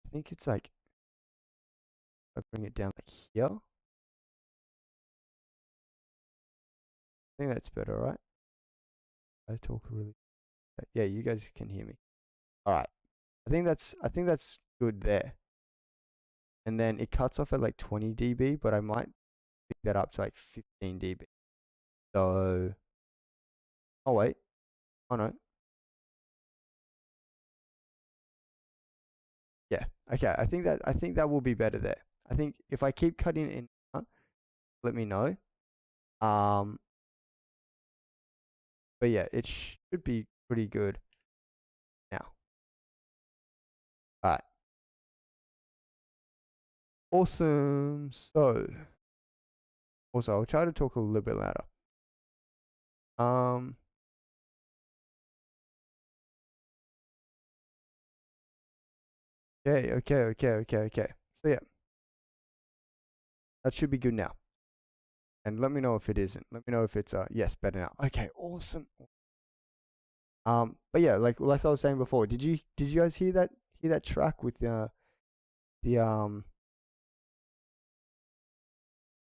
S1: I think it's like I bring it down like here. I think that's better, right? I talk really. Yeah, you guys can hear me. All right. I think that's good there. And then it cuts off at like 20 dB, but I might pick that up to like 15 dB. So, oh wait, oh no, yeah, okay. I think that will be better there. I think if I keep cutting in, let me know. Um, but yeah, it should be pretty good now. All right, awesome. So, also I'll try to talk a little bit louder. Um, okay. So yeah, that should be good now. And let me know if it isn't. Let me know if it's yes, better now. Okay, awesome. But yeah, like I was saying before, did you guys hear that track with the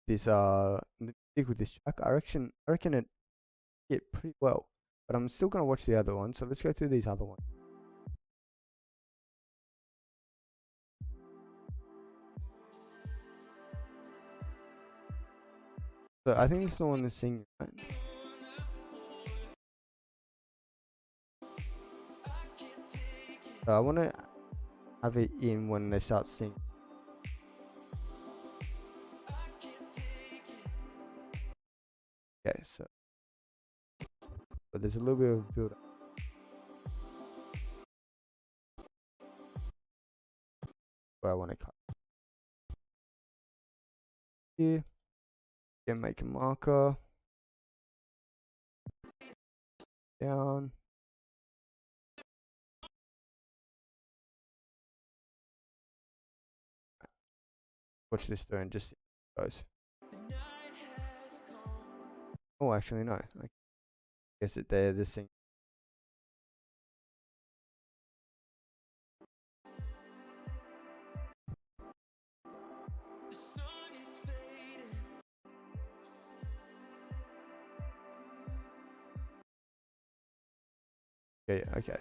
S1: this the music with this track? I reckon it hit pretty well. But I'm still gonna watch the other one, so let's go through these other ones. So I think this is the one that's singing, right? So I wanna have it in when they start singing. Okay, so but there's a little bit of build up where I wanna cut here. Then make a marker down. Watch this through and just see how it goes. Oh, actually no. I guess it there. This thing. Yeah, okay.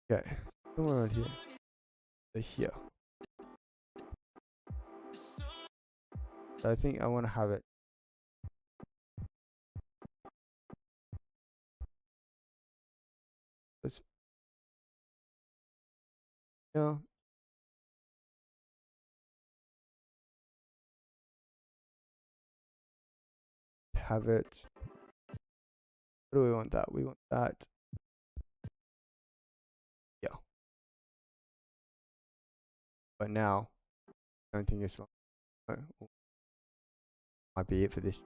S1: Okay. Somewhere around here. So here. So I think I want to have it. Let's, have it. What do we want that? We want that. Yeah. But now, I don't think it's long. No. might be it for this.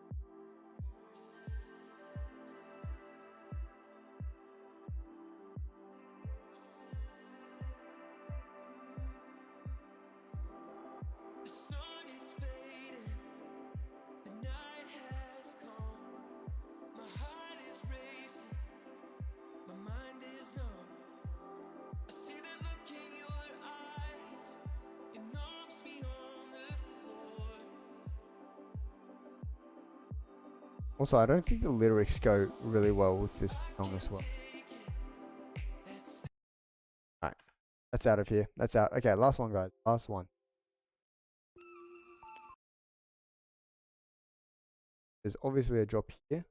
S1: Also, I don't think the lyrics go really well with this song as well. Alright, that's out of here. That's out. Okay, last one, guys. Last one. There's obviously a drop here.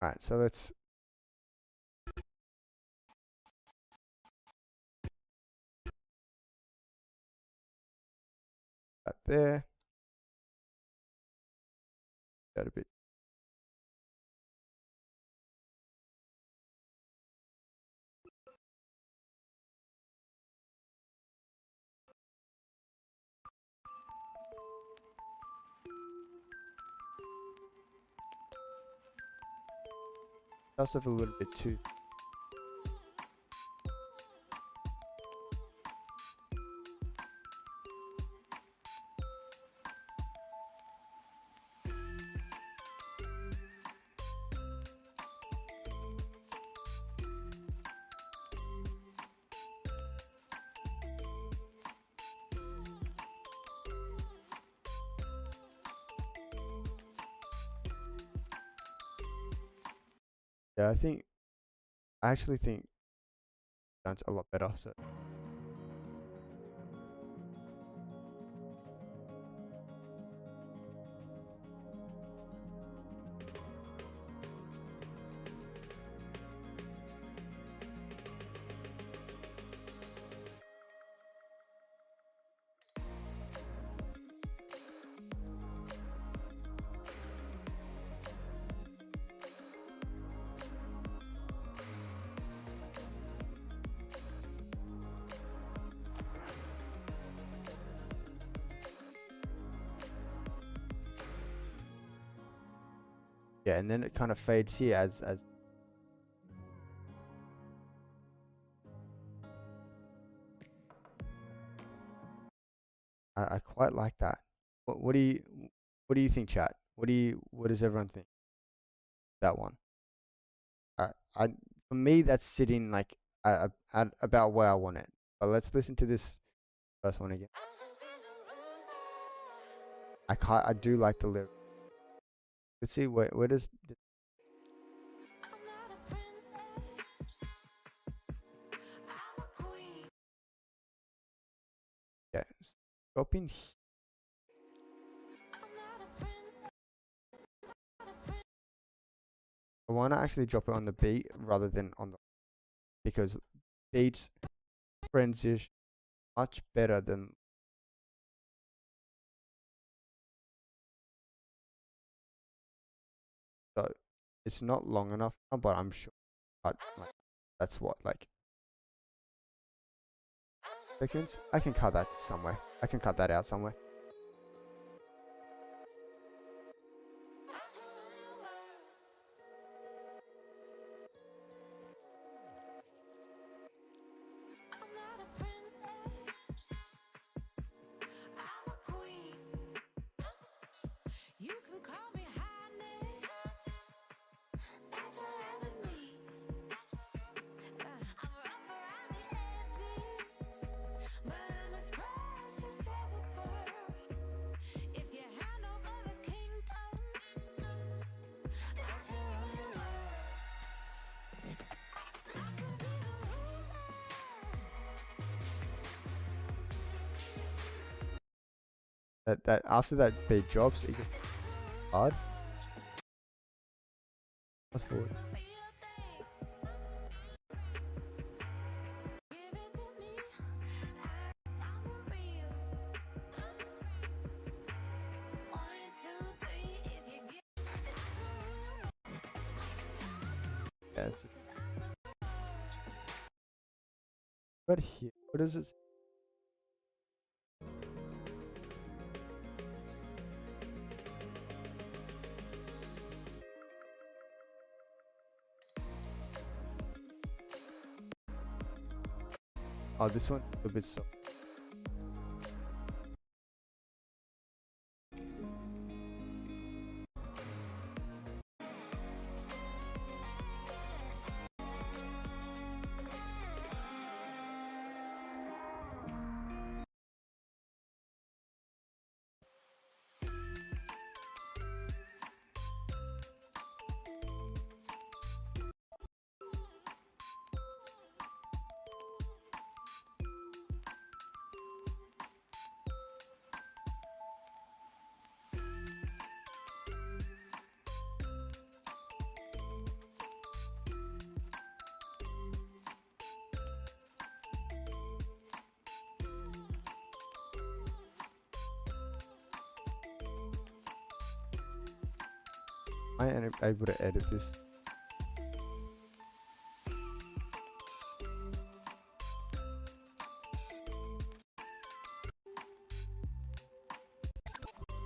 S1: Alright, so let's... That there. That a bit. Just a little bit too. Yeah, I actually think it sounds a lot better. So yeah, and then it kind of fades here as I quite like that. What do you think, chat? What does everyone think? That one. I for me that's sitting like at about where I want it. But let's listen to this first one again. I do like the lyric. Let's see where does yeah stop in. I want to actually drop it on the beat rather than on the because beats transition much better than so it's not long enough now, but I'm sure like that's what like seconds. I can cut that somewhere. I can cut that out somewhere. That after that beat drops, it gets hard. Fast forward. Yes. But here, what does it? Oh, this one a bit soft. I am able to edit this.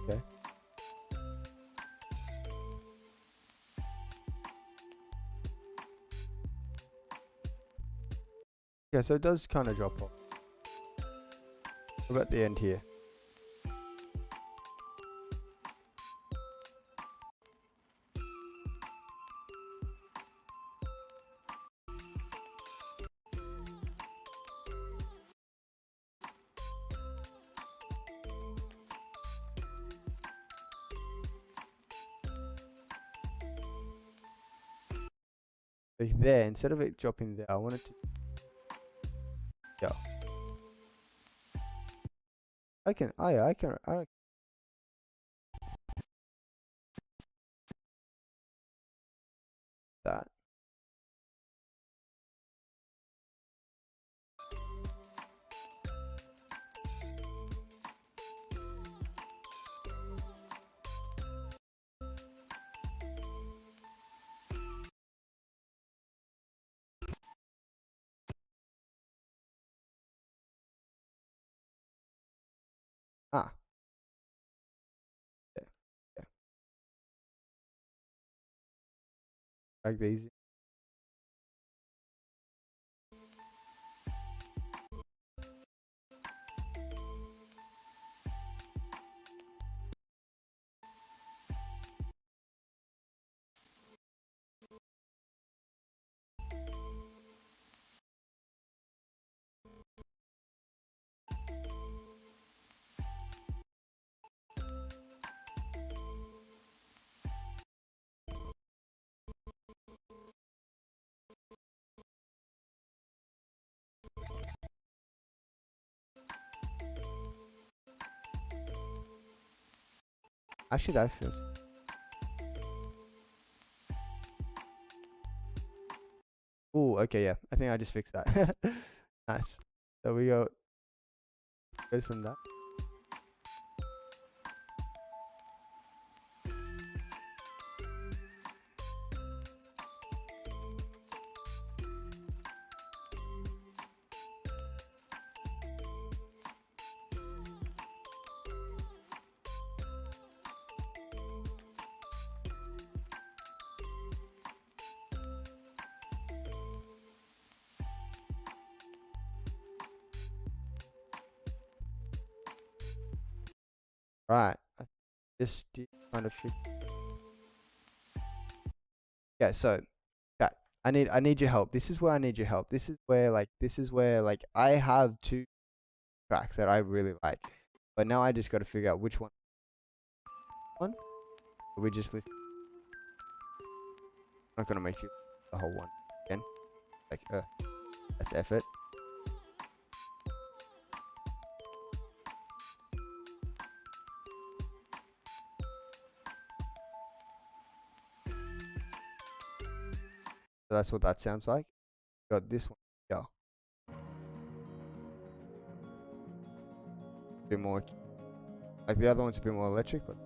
S1: Okay. Yeah, so it does kind of drop off. What about the end here? Like there, instead of it dropping there, I want it to. Yeah. I can. Oh yeah, I can. That. Ah. Yeah. Yeah. Like these. Actually, that feels. Oh, okay, yeah. I think I just fixed that. Nice. So we go. Goes from that. Right. Just kind of fix. Yeah. So, yeah. I need your help. This is where I need your help. This is where I have two tracks that I really like, but now I just got to figure out which one. One. We just listen. I'm not gonna make you the whole one again. Like, that's effort. So that's what that sounds like. Got this one. Yeah. A bit more. Like the other one's a bit more electric, but.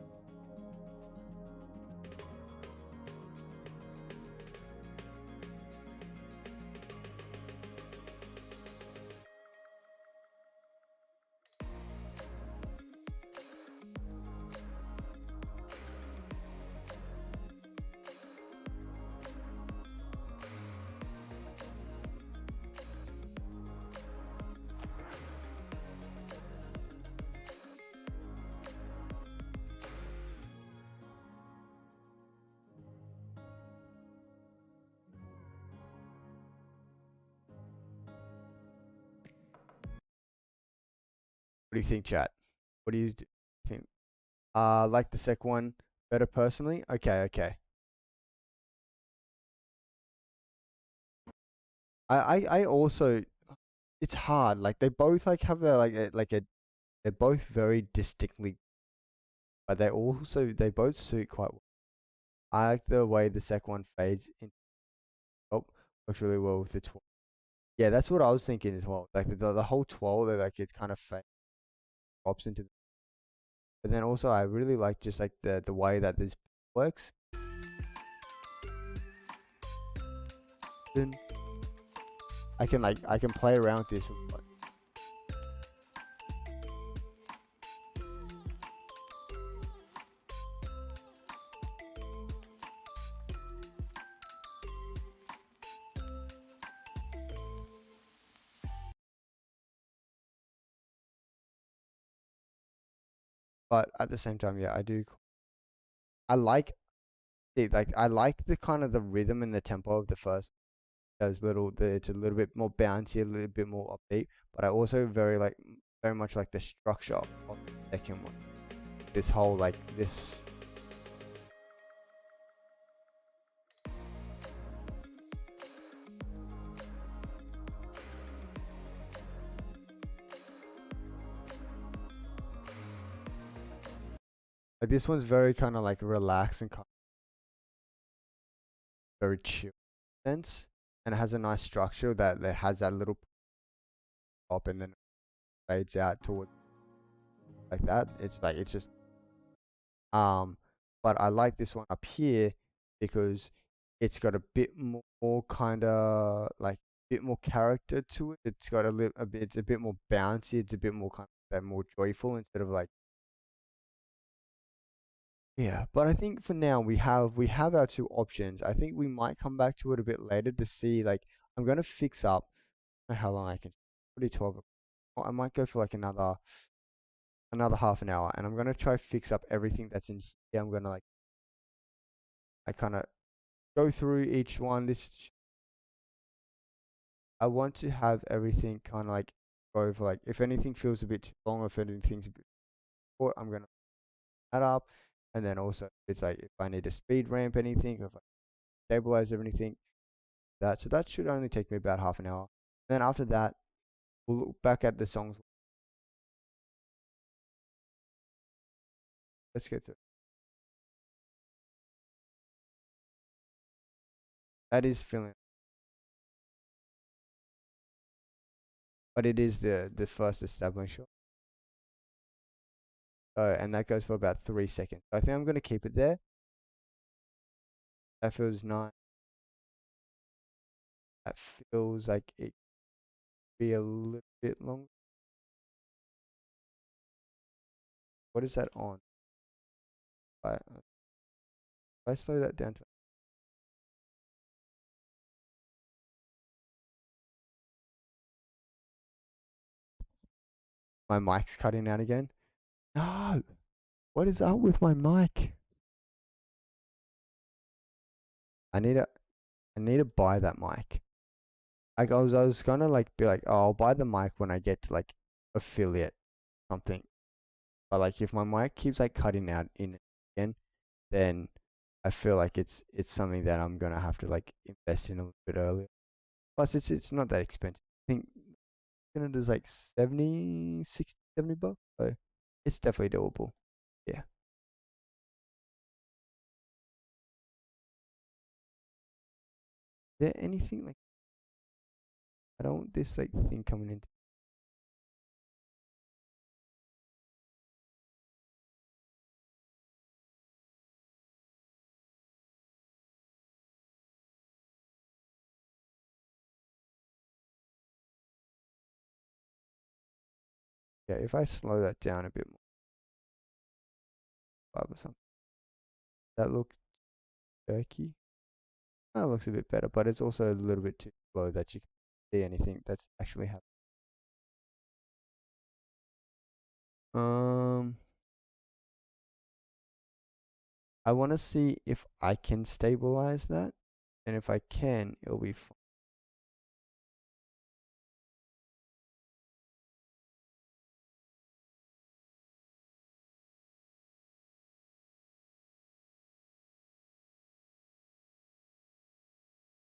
S1: What do you think, chat? What do you think? Like the second one better personally? Okay, okay. I also, it's hard. Like they both like have their they're both very distinctly, but they both suit quite well. I like the way the second one fades in. Oh, works really well with the 12. Yeah, that's what I was thinking as well. Like the whole 12, they like it kind of fades drops into. But then also I really like just like the way that this works. Then I can play around with this a lot. But at the same time, yeah, I do. I like it. Like I like the kind of the rhythm and the tempo of the first. It's a little bit more bouncy, a little bit more upbeat. But I also very much like the structure of the second one. This whole like this one's very kind of like relaxed and kind of very chill sense, and it has a nice structure that has that little pop and then fades out towards like that. It's just um, but I like this one up here because it's got a bit more kind of like bit more character to it. It's got a bit, it's a bit more bouncy. It's a bit more kind of more joyful instead of like yeah. But I think for now we have our two options. I think we might come back to it a bit later to see like I'm gonna fix up how long I can. Probably 12. I might go for like another half an hour, and I'm gonna try fix up everything that's in here. I'm gonna like I kind of go through each one. I want to have everything kind of like go over like if anything feels a bit too long, or if anything's a bit short, I'm gonna add up, and then also it's like if I need to speed ramp anything, if I stabilize everything, so that should only take me about half an hour. Then after that, we'll look back at the songs. Let's get to it. That is feeling, but it is the first establishment. And that goes for about 3 seconds. So I think I'm gonna keep it there. That feels nice. That feels like it could be a little bit long. What is that on? If I slow that down to my mic's cutting out again. No, what is up with my mic? I need to I need to buy that mic. Like I was gonna like be like, oh, I'll buy the mic when I get to like affiliate something. But like if my mic keeps like cutting out in again, then I feel like it's something that I'm gonna have to like invest in a little bit earlier. Plus it's not that expensive. I think it is like 70, 60, 70 bucks. So it's definitely doable. Yeah. Is there anything like I don't want this like thing coming into yeah, if I slow that down a bit more or something. That looks jerky. That looks a bit better, but it's also a little bit too slow that you can see anything that's actually happening. Um I wanna see if I can stabilize that. And if I can, it'll be fine.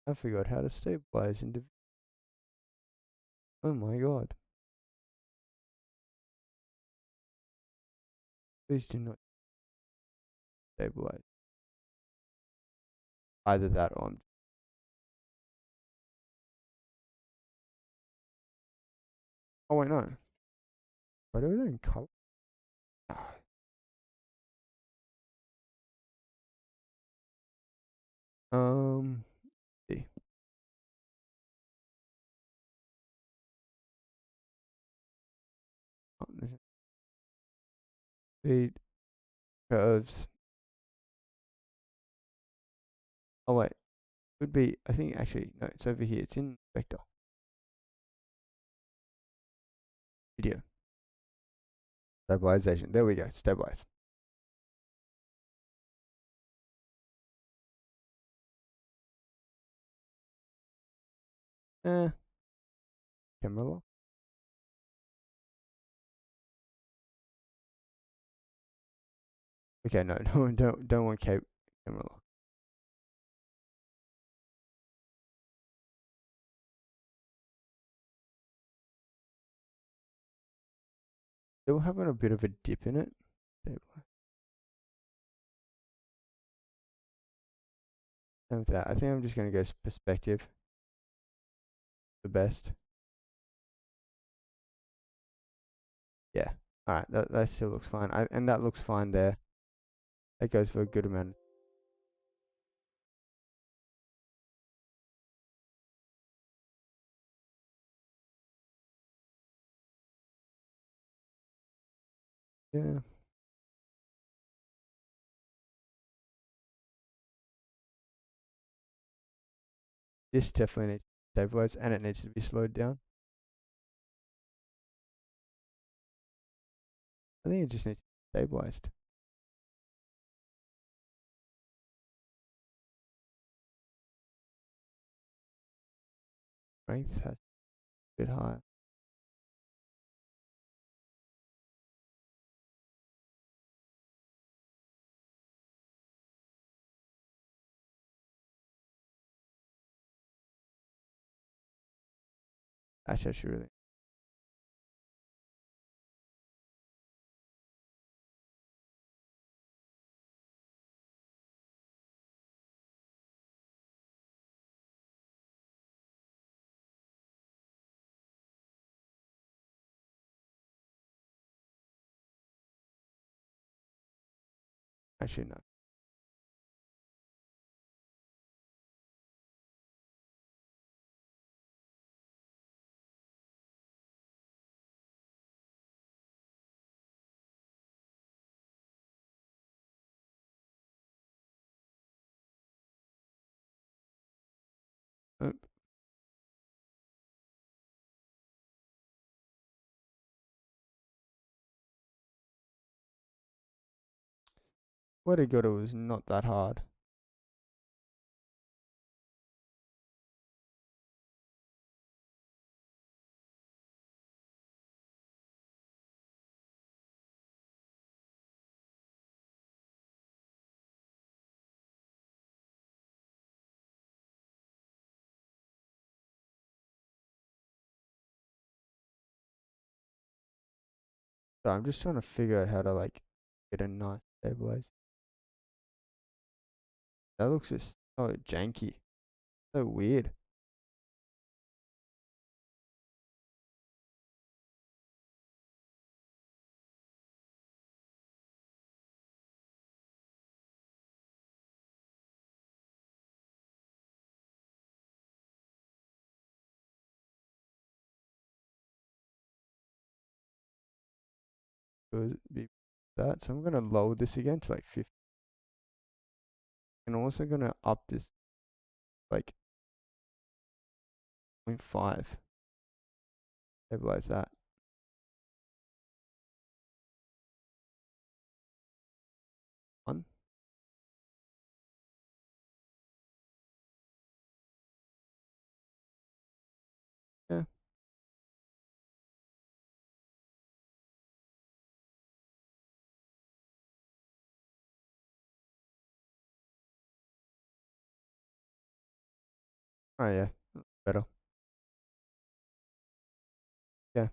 S1: I forgot how to stabilize into. Oh my god. Please do not stabilize. Either that or I'm. Oh wait, no. Why do they in color? See. Oh, speed curves. Oh wait, would be. I think actually no, it's over here. It's in vector video stabilization. There we go. Stabilize. Eh. Camera lock. Okay, no, no, don't want camera lock. Still having a bit of a dip in it. Stabilize. And with that, I think I'm just gonna go perspective. The best. Yeah. Alright, that still looks fine. And that looks fine there. That goes for a good amount. Yeah. This definitely needs to stabilize and it needs to be slowed down. I think it just needs to be stabilized. Strength has a bit higher. Actually, I should really. Actually, no. Oh, what I got, it was not that hard. So I'm just trying to figure out how to like get a nice stabilize. That looks just so janky. So weird. Could be that. So I'm gonna lower this again to like 50. And I'm also gonna up this like 0.5. Stabilize that. One. Yeah. Oh yeah, better. Yeah,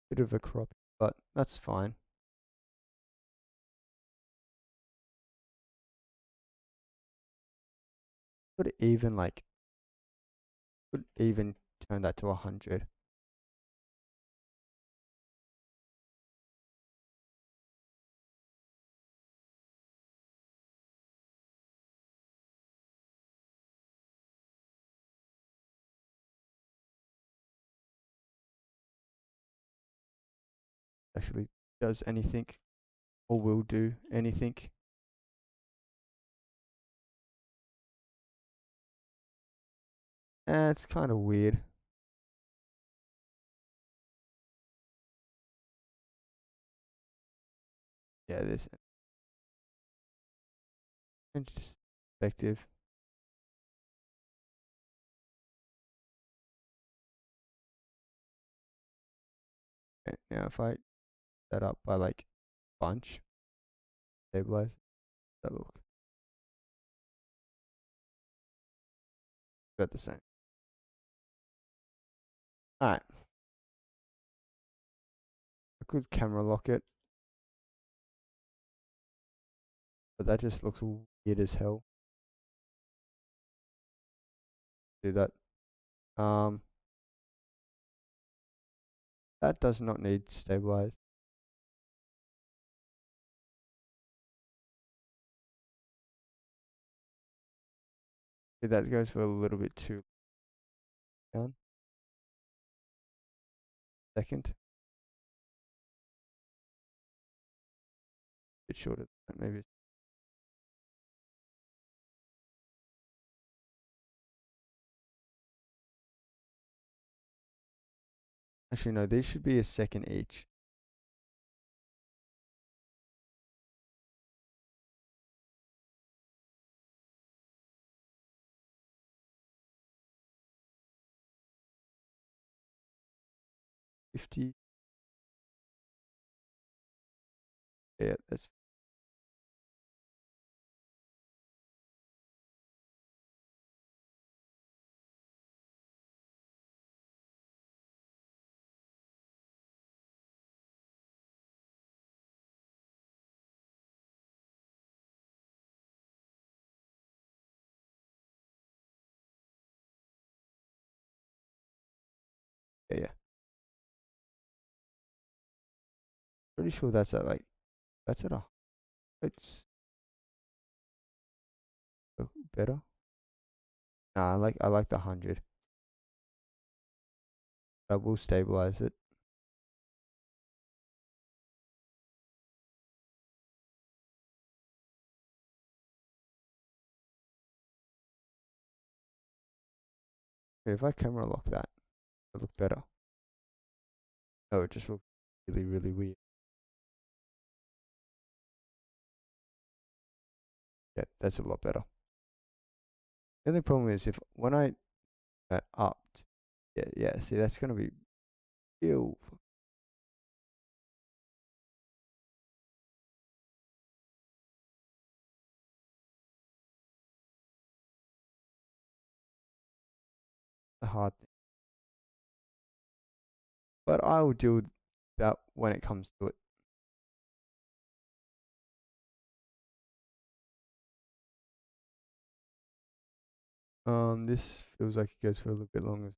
S1: bit of a crop, but that's fine. Could even like could even turn that to 100. Actually, does anything or will do anything. It's kind of weird. Yeah, this introspective. Okay, now if I set up by like bunch, stabilize, that look about the same. Alright, I could camera lock it, but that just looks weird as hell. Do that. Um, that does not need stabilize. That goes for a little bit too down. Second, bit shorter than that, maybe. Actually, no, these should be a second each. 50. Yeah, that's yeah, yeah. Pretty sure that's at like that's at a it's better. Nah, I like the 100. I will stabilize it. If I camera lock that, it look better. Oh, it just looks really, really weird. Yeah, that's a lot better. The only problem is if when I upped, yeah, yeah. See, that's gonna be real hard thing. But I will deal with that when it comes to it. This feels like it goes for a little bit longer.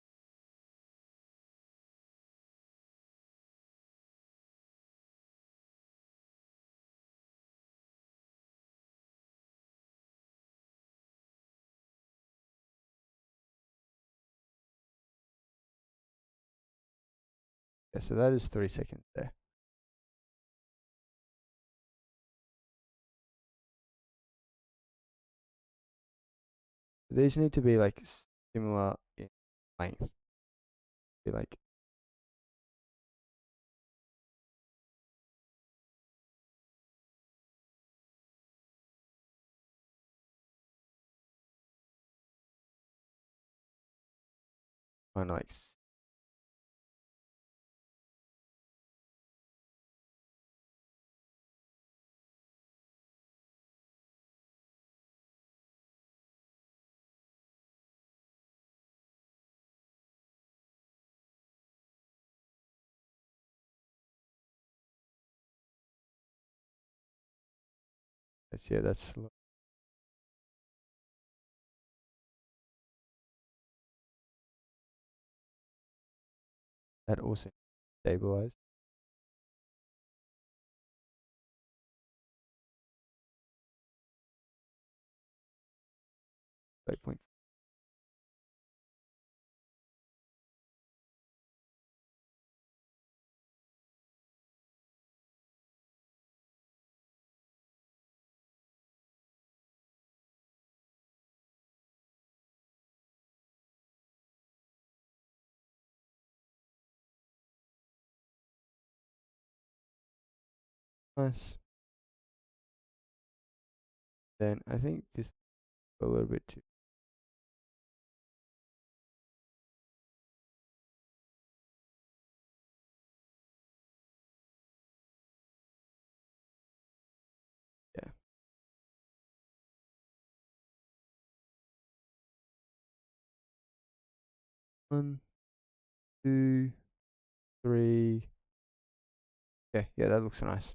S1: Yeah, so that is 3 seconds there. These need to be like similar in length. Be like kind of like Yeah, that's slow. That also stabilize. 8.5. Nice. Then I think this a little bit too. Yeah. 1, 2, 3. Okay, yeah, that looks nice.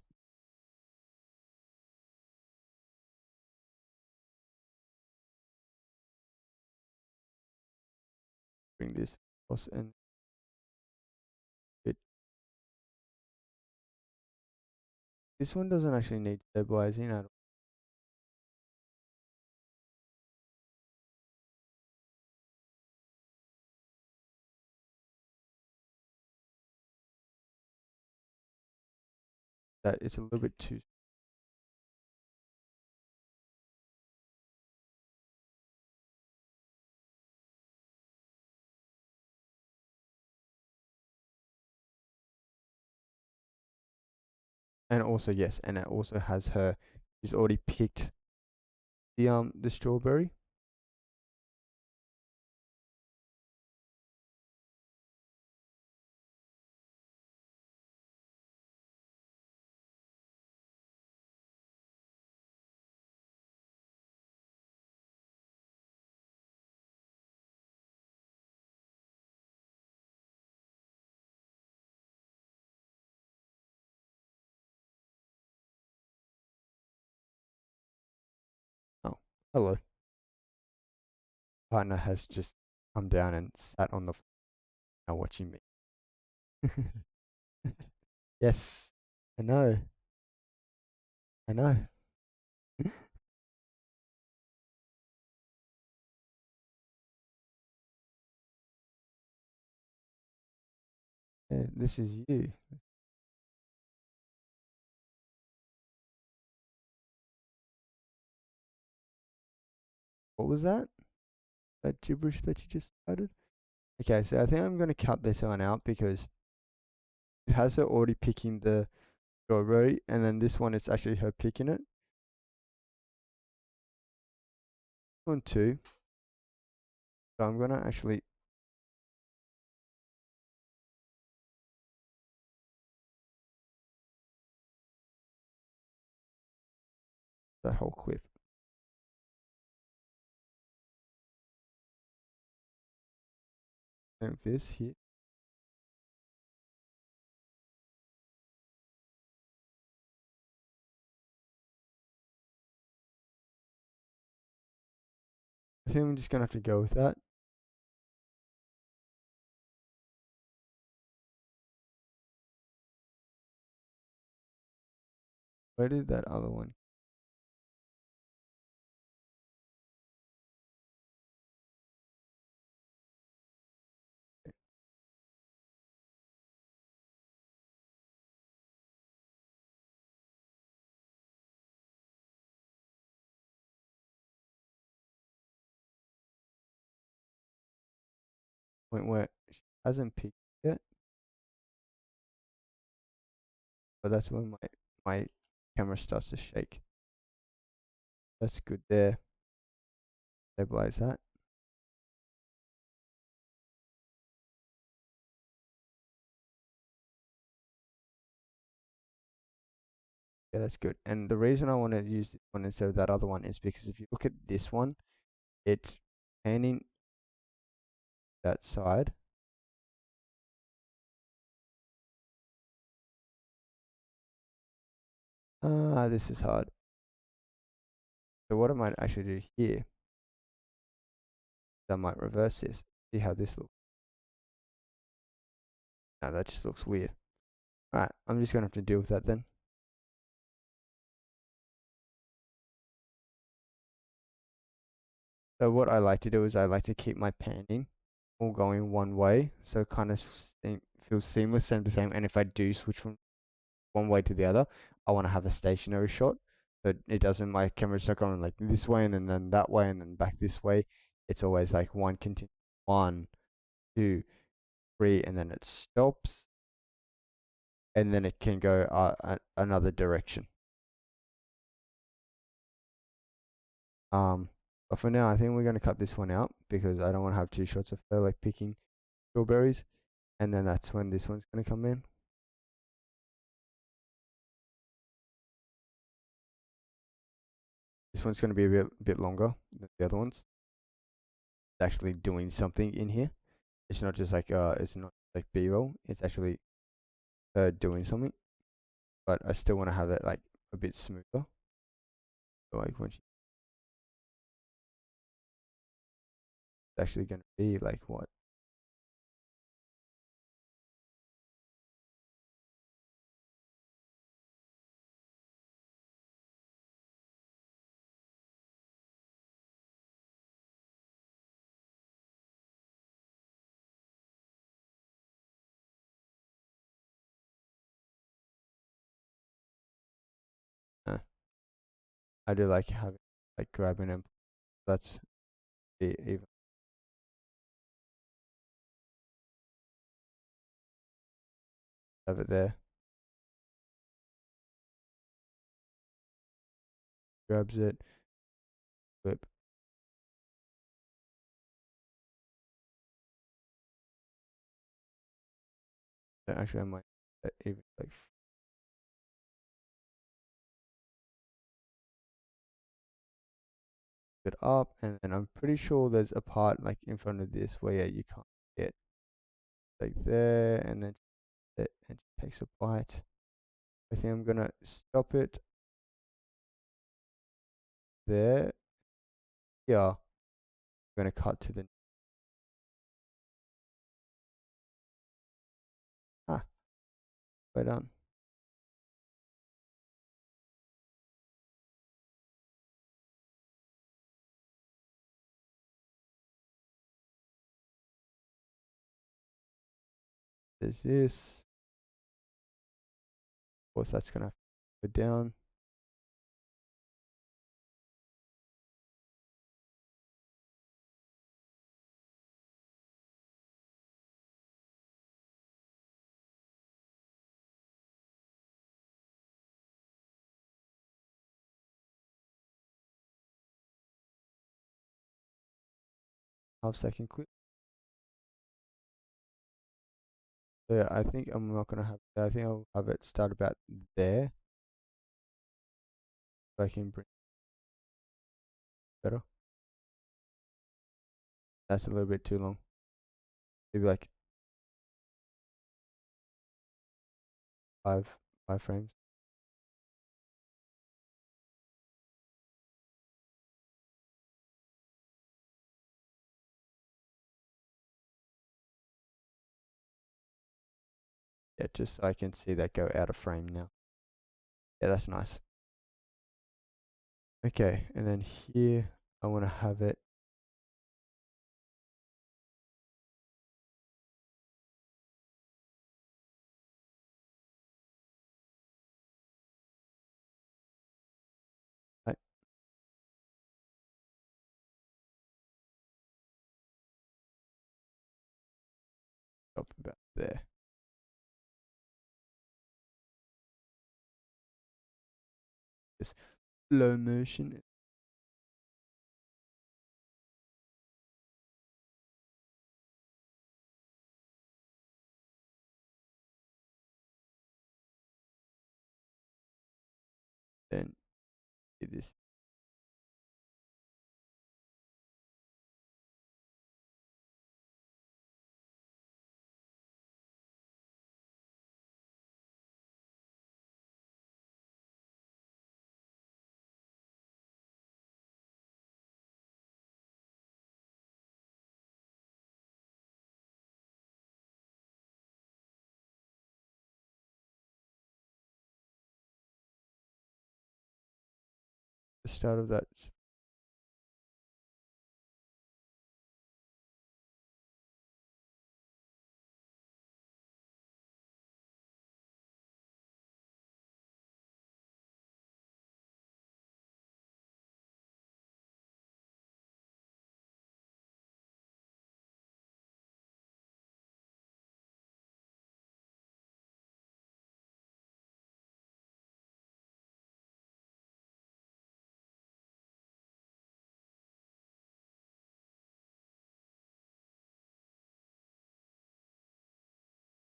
S1: Bring this across and it. This one doesn't actually need stabilizing at all. That it's a little bit too. And also yes, and it also has her. She's already picked the strawberry. Oh, hello. Partner has just come down and sat on the floor now watching me. Yes, I know. I know. Yeah, this is you. What was that? That gibberish that you just uttered? Okay, so I think I'm going to cut this one out because it has her already picking the strawberry, and then this one it's actually her picking it. One, two. So I'm going to actually that whole clip. And this here. I think I'm just going to have to go with that. Where did that other one? Point where she hasn't picked yet, but that's when my camera starts to shake. That's good there. Stabilize that. Yeah, that's good. And the reason I want to use this one instead of that other one is because if you look at this one, it's panning that side. Ah, this is hard. So what I might actually do here is I might reverse this. See how this looks. Now that just looks weird. Alright, I'm just gonna have to deal with that then. So what I like to do is I like to keep my panning all going one way, so it kind of feels seamless and the same. And if I do switch from one way to the other, I want to have a stationary shot, so it doesn't, my camera's not going like this way and then that way and then back this way. It's always like one continue, 1, 2, 3, and then it stops, and then it can go another direction. But for now, I think we're gonna cut this one out because I don't want to have two shots of her like picking strawberries, and then that's when this one's gonna come in. This one's gonna be a bit longer than the other ones. It's actually doing something in here. It's not just like it's not like B-roll. It's actually doing something. But I still want to have it like a bit smoother. So like when she's actually gonna be like what? Uh, I do like having like grabbing them. That's even have it there. Grabs it, flip. Actually, I might even like it up, and then I'm pretty sure there's a part like in front of this where yeah, you can't get like there, and then it takes a bite. I think I'm gonna stop it there. Yeah, I'm gonna cut to the we're done. There's this. Of course, that's gonna go down. Half-second clip. So yeah, I think I'm not gonna have. I think I'll have it start about there, so I can bring it better. That's a little bit too long. Maybe like five, 5 frames. Yeah, just so I can see that go out of frame now. Yeah, that's nice. Okay, and then here I want to have it. Right, up about there. This slow motion. Then do this. X out of that.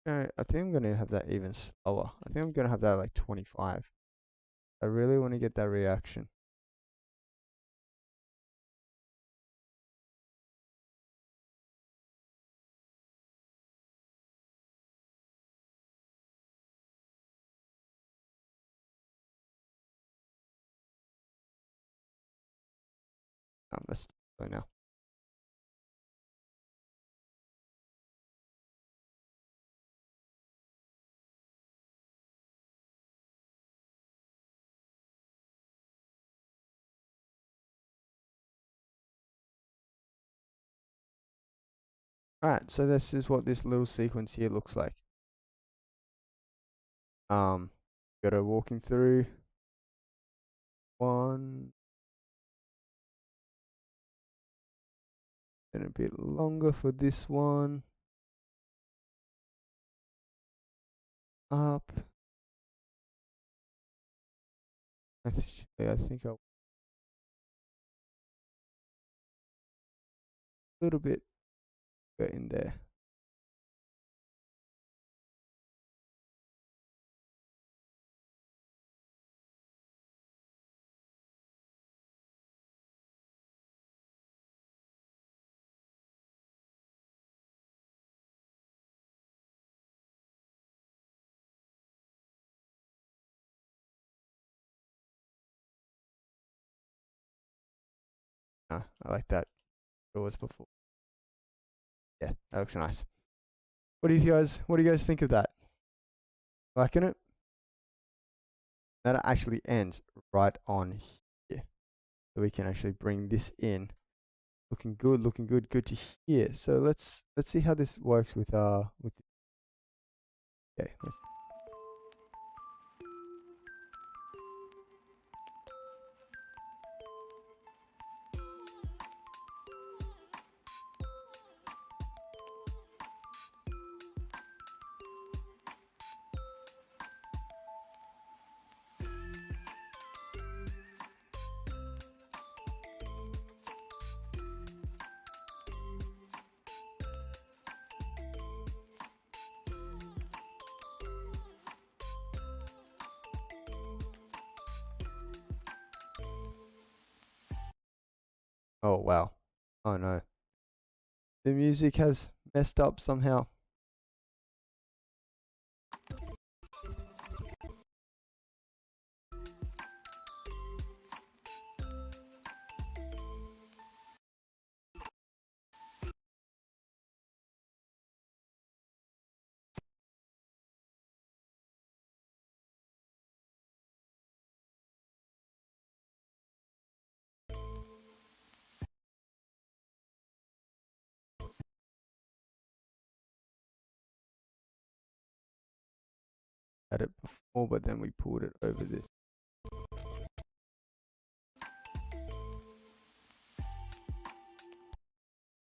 S1: I think I'm gonna have that even slower. I think I'm gonna have that like 25. I really want to get that reaction. Let's go now. Alright, so this is what this little sequence here looks like. Gotta walking through one, then a bit longer for this one. Up. I think I'll a little bit get in there. I like that. It was before. Yeah, that looks nice. What do you guys think of that? Liking it? That actually ends right on here. So we can actually bring this in. Looking good to here. So let's see how this works with okay, oh wow. Oh no. The music has messed up somehow. Had it before, but then we pulled it over this.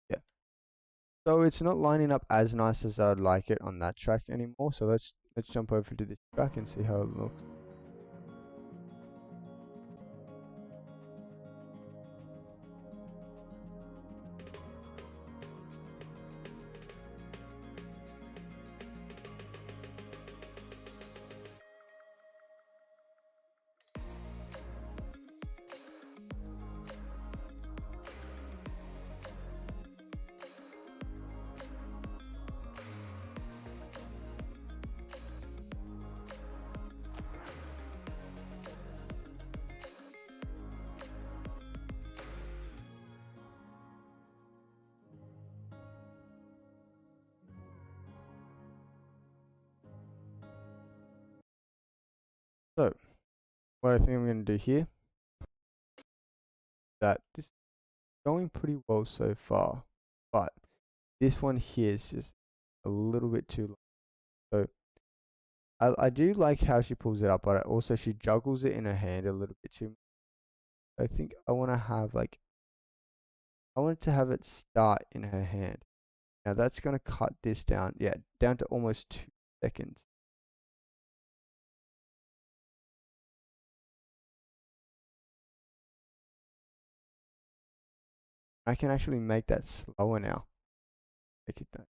S1: Yeah. So it's not lining up as nice as I'd like it on that track anymore. So let's jump over to this track and see how it looks. So what I think I'm going to do here that this is going pretty well so far, but this one here is just a little bit too long. So I do like how she pulls it up, but also she juggles it in her hand a little bit too much. I think I want to have like, I want to have it start in her hand. Now that's going to cut this down, yeah, down to almost 2 seconds. I can actually make that slower now. Make it that.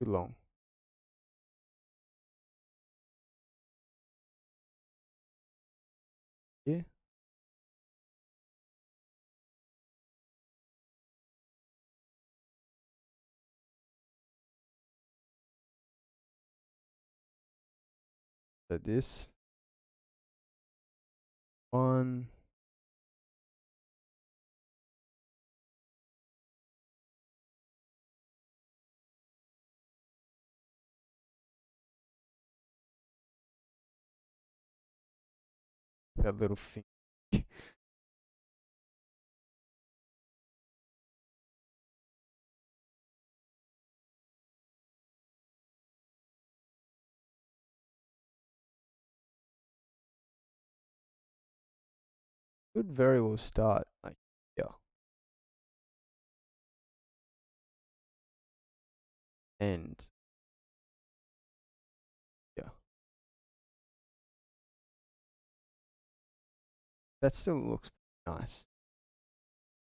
S1: Too long. Yeah. So this one, that little thing. Could very well start like here. And yeah, that still looks nice.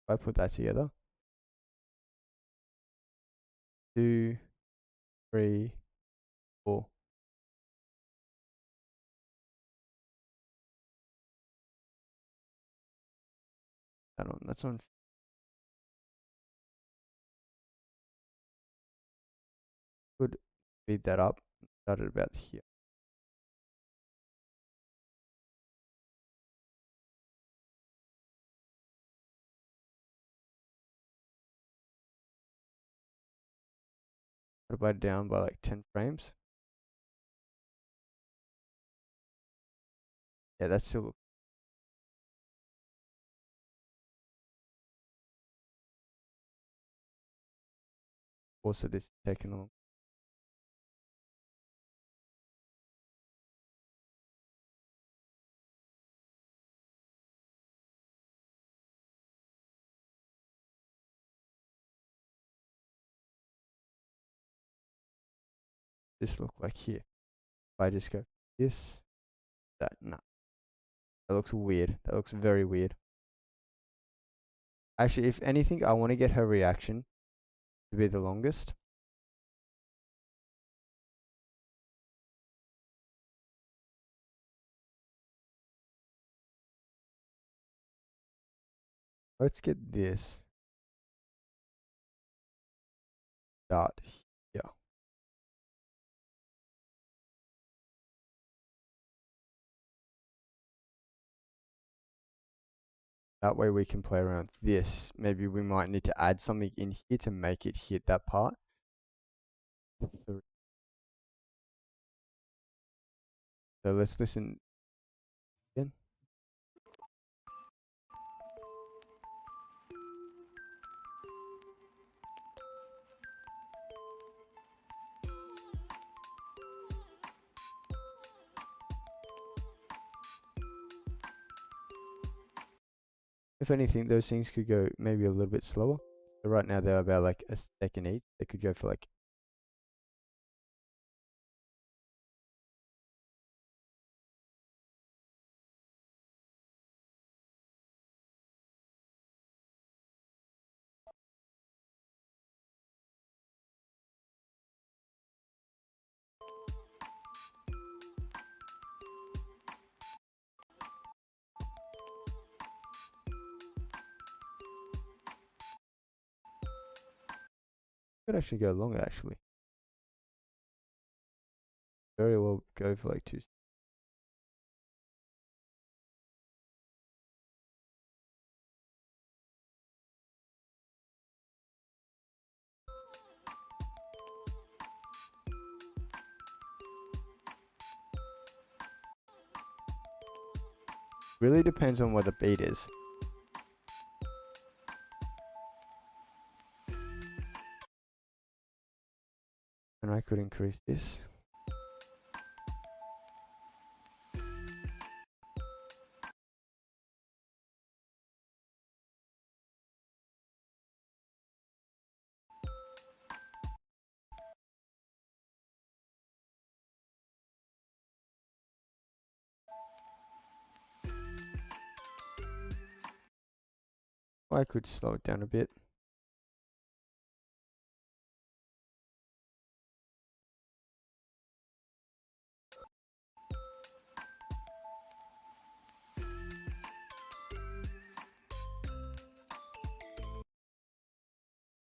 S1: If I put that together, 2, 3, 4. That's on. Could speed that up. Start at about here. Put it down by like 10 frames. Yeah, that's still also this is taking long. This look like here. If I just go this, that, nah. That looks weird. That looks very weird. Actually, if anything, I want to get her reaction to be the longest. Let's get this start here. That way we can play around with this. Maybe we might need to add something in here to make it hit that part. So let's listen again. If anything, those things could go maybe a little bit slower. So right now they're about like a second each. They could go for like. Could actually go longer actually. Very well go for like 2. Really depends on what the beat is. And I could increase this. I could slow it down a bit.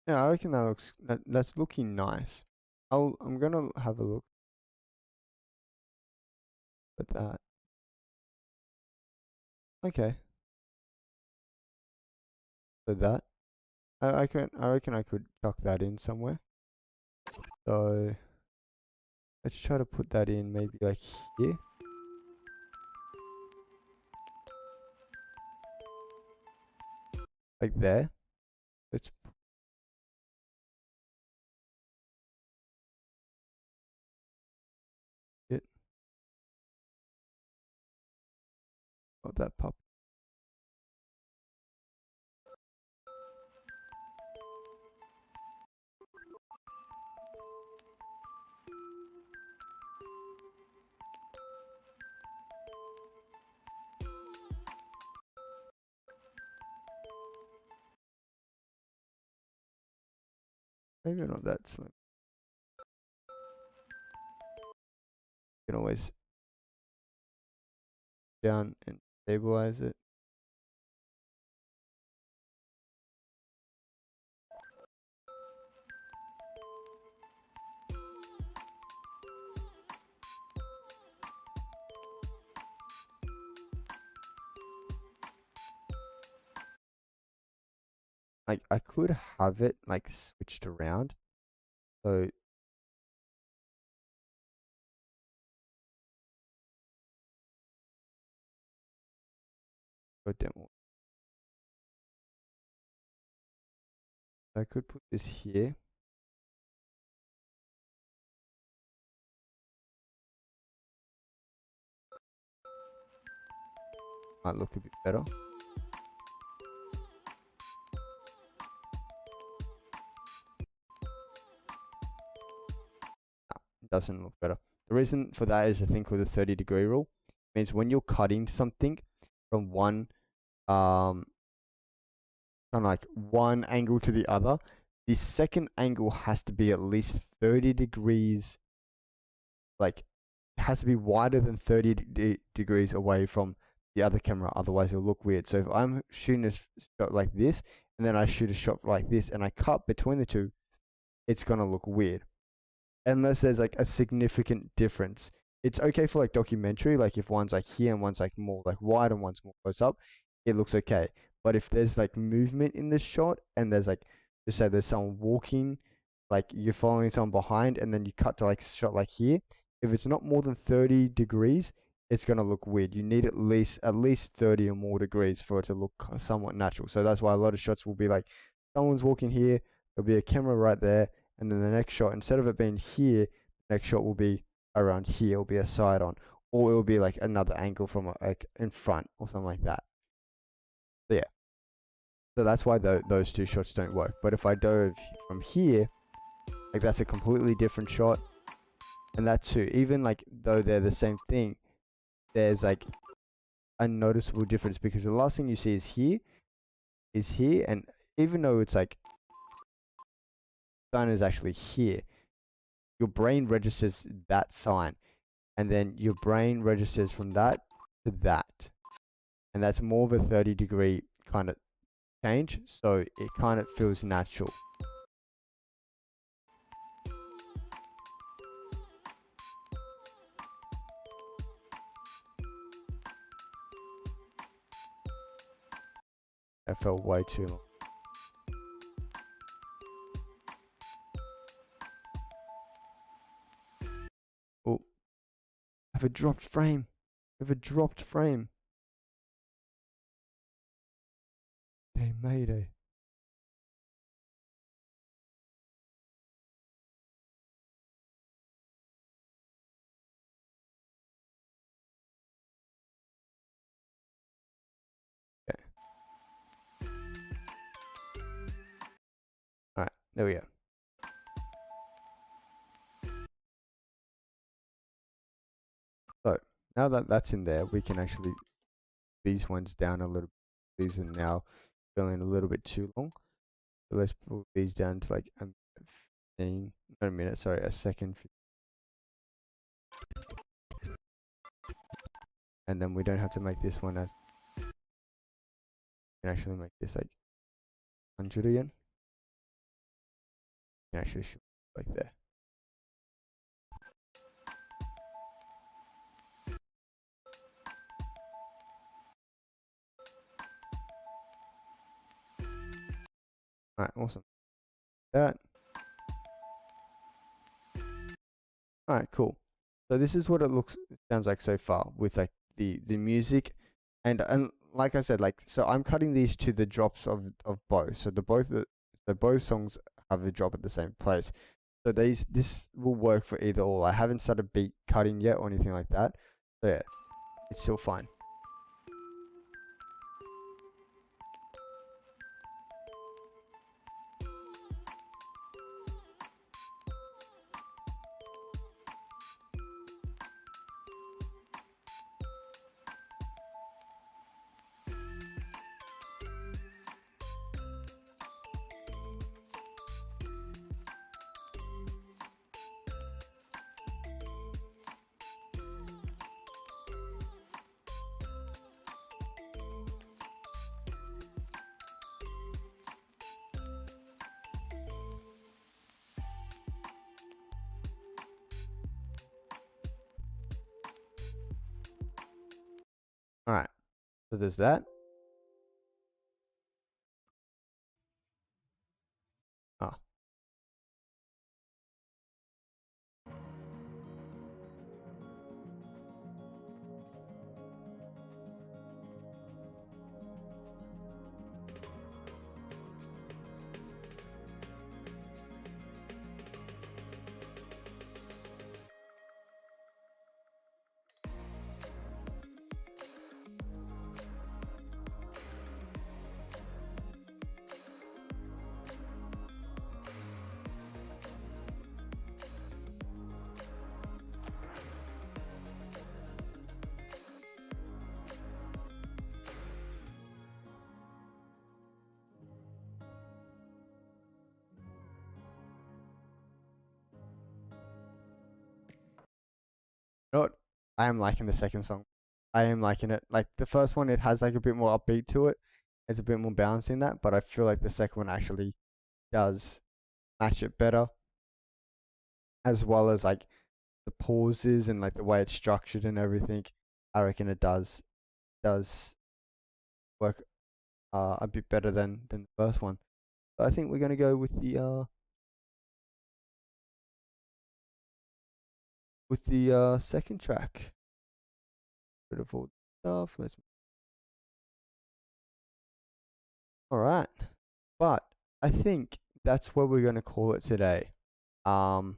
S1: Yeah, I reckon that's looking nice. I'm gonna have a look at that. Okay, so that I reckon I could tuck that in somewhere. So let's try to put that in maybe like here, like there. Let's put it, not that pop. Maybe not that slim. You can always down and stabilize it. Like I could have it like switched around. So go down. I could put this here. Might look a bit better. It doesn't look better. The reason for that is a thing called the 30-degree rule. It means when you're cutting something from one um from like one angle to the other, the second angle has to be at least 30 degrees, like it has to be wider than 30 degrees away from the other camera, otherwise it'll look weird. So if I'm shooting a shot like this and then I shoot a shot like this and I cut between the two, it's gonna look weird unless there's like a significant difference. It's okay for like documentary, like if one's like here and one's like more like wide and one's more close up, it looks okay. But if there's like movement in the shot and there's like, just say there's someone walking, like you're following someone behind and then you cut to like shot like here, if it's not more than 30 degrees, it's gonna look weird. You need at least 30 or more degrees for it to look somewhat natural. So that's why a lot of shots will be like someone's walking here, there'll be a camera right there, and then the next shot, instead of it being here, the next shot will be around here, it'll be a side on, or it'll be like another angle from like in front or something like that. So yeah, So that's why those two shots don't work. But if I dove from here, like that's a completely different shot. And that too, even like though they're the same thing, there's like a noticeable difference because the last thing you see is here, and even though it's like sun is actually here, your brain registers that sign, and then your brain registers from that to that, and that's more of a 30-degree kind of change, so it kind of feels natural. That felt way too long. Oh, I have a dropped frame. I have a dropped frame. Hey, mayday. Okay. Alright, there we go. So, now that that's in there, we can actually these ones down a little. These are now feeling a little bit too long. So let's pull these down to like a 15, not a minute, sorry, a second. And then we don't have to make this one as, we can actually make this like 100 again. We can actually shoot like there. Alright, awesome. That. Alright, cool. So this is what it sounds like so far with like the music, and like I said, like so I'm cutting these to the drops of both. So both songs have the drop at the same place. So this will work for either or. I haven't started beat cutting yet or anything like that. So yeah, it's still fine. Alright, so there's that. Ah, you know what? I am liking the second song. I am liking it. Like the first one, it has like a bit more upbeat to it. It's a bit more balanced in that, but I feel like the second one actually does match it better, as well as like the pauses and like the way it's structured and everything. I reckon it does work a bit better than the first one. So I think we're gonna go with the second track. Bit of all the stuff. Let's. All right, but I think that's what we're gonna call it today. Um,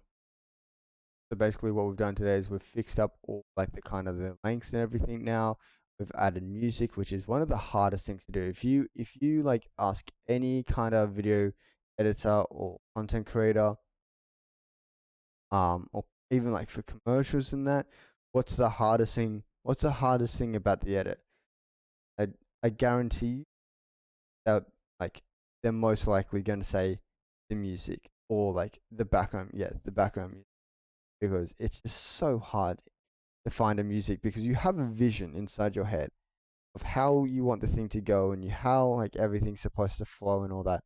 S1: so basically, what we've done today is we've fixed up all like the kind of the lengths and everything now. we've added music, which is one of the hardest things to do. If you like ask any kind of video editor or content creator, or even like for commercials and that, what's the hardest thing? What's the hardest thing about the edit? I I guarantee you that like they're most likely going to say the music or like the background, yeah, the background music, because it's just so hard to find a music because you have a vision inside your head of how you want the thing to go and you how like everything's supposed to flow and all that.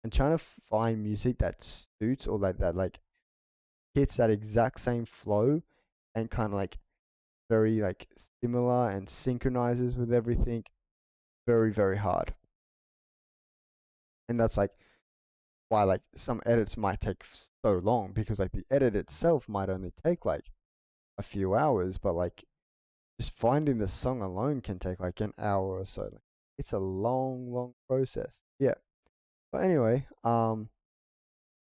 S1: And trying to find music that suits or like that like hits that exact same flow and kind of like very like similar and synchronizes with everything, very very hard. And that's like why like some edits might take so long because like the edit itself might only take like a few hours, but like just finding the song alone can take like an hour or so. Like, it's a long, long process. Yeah. But anyway, so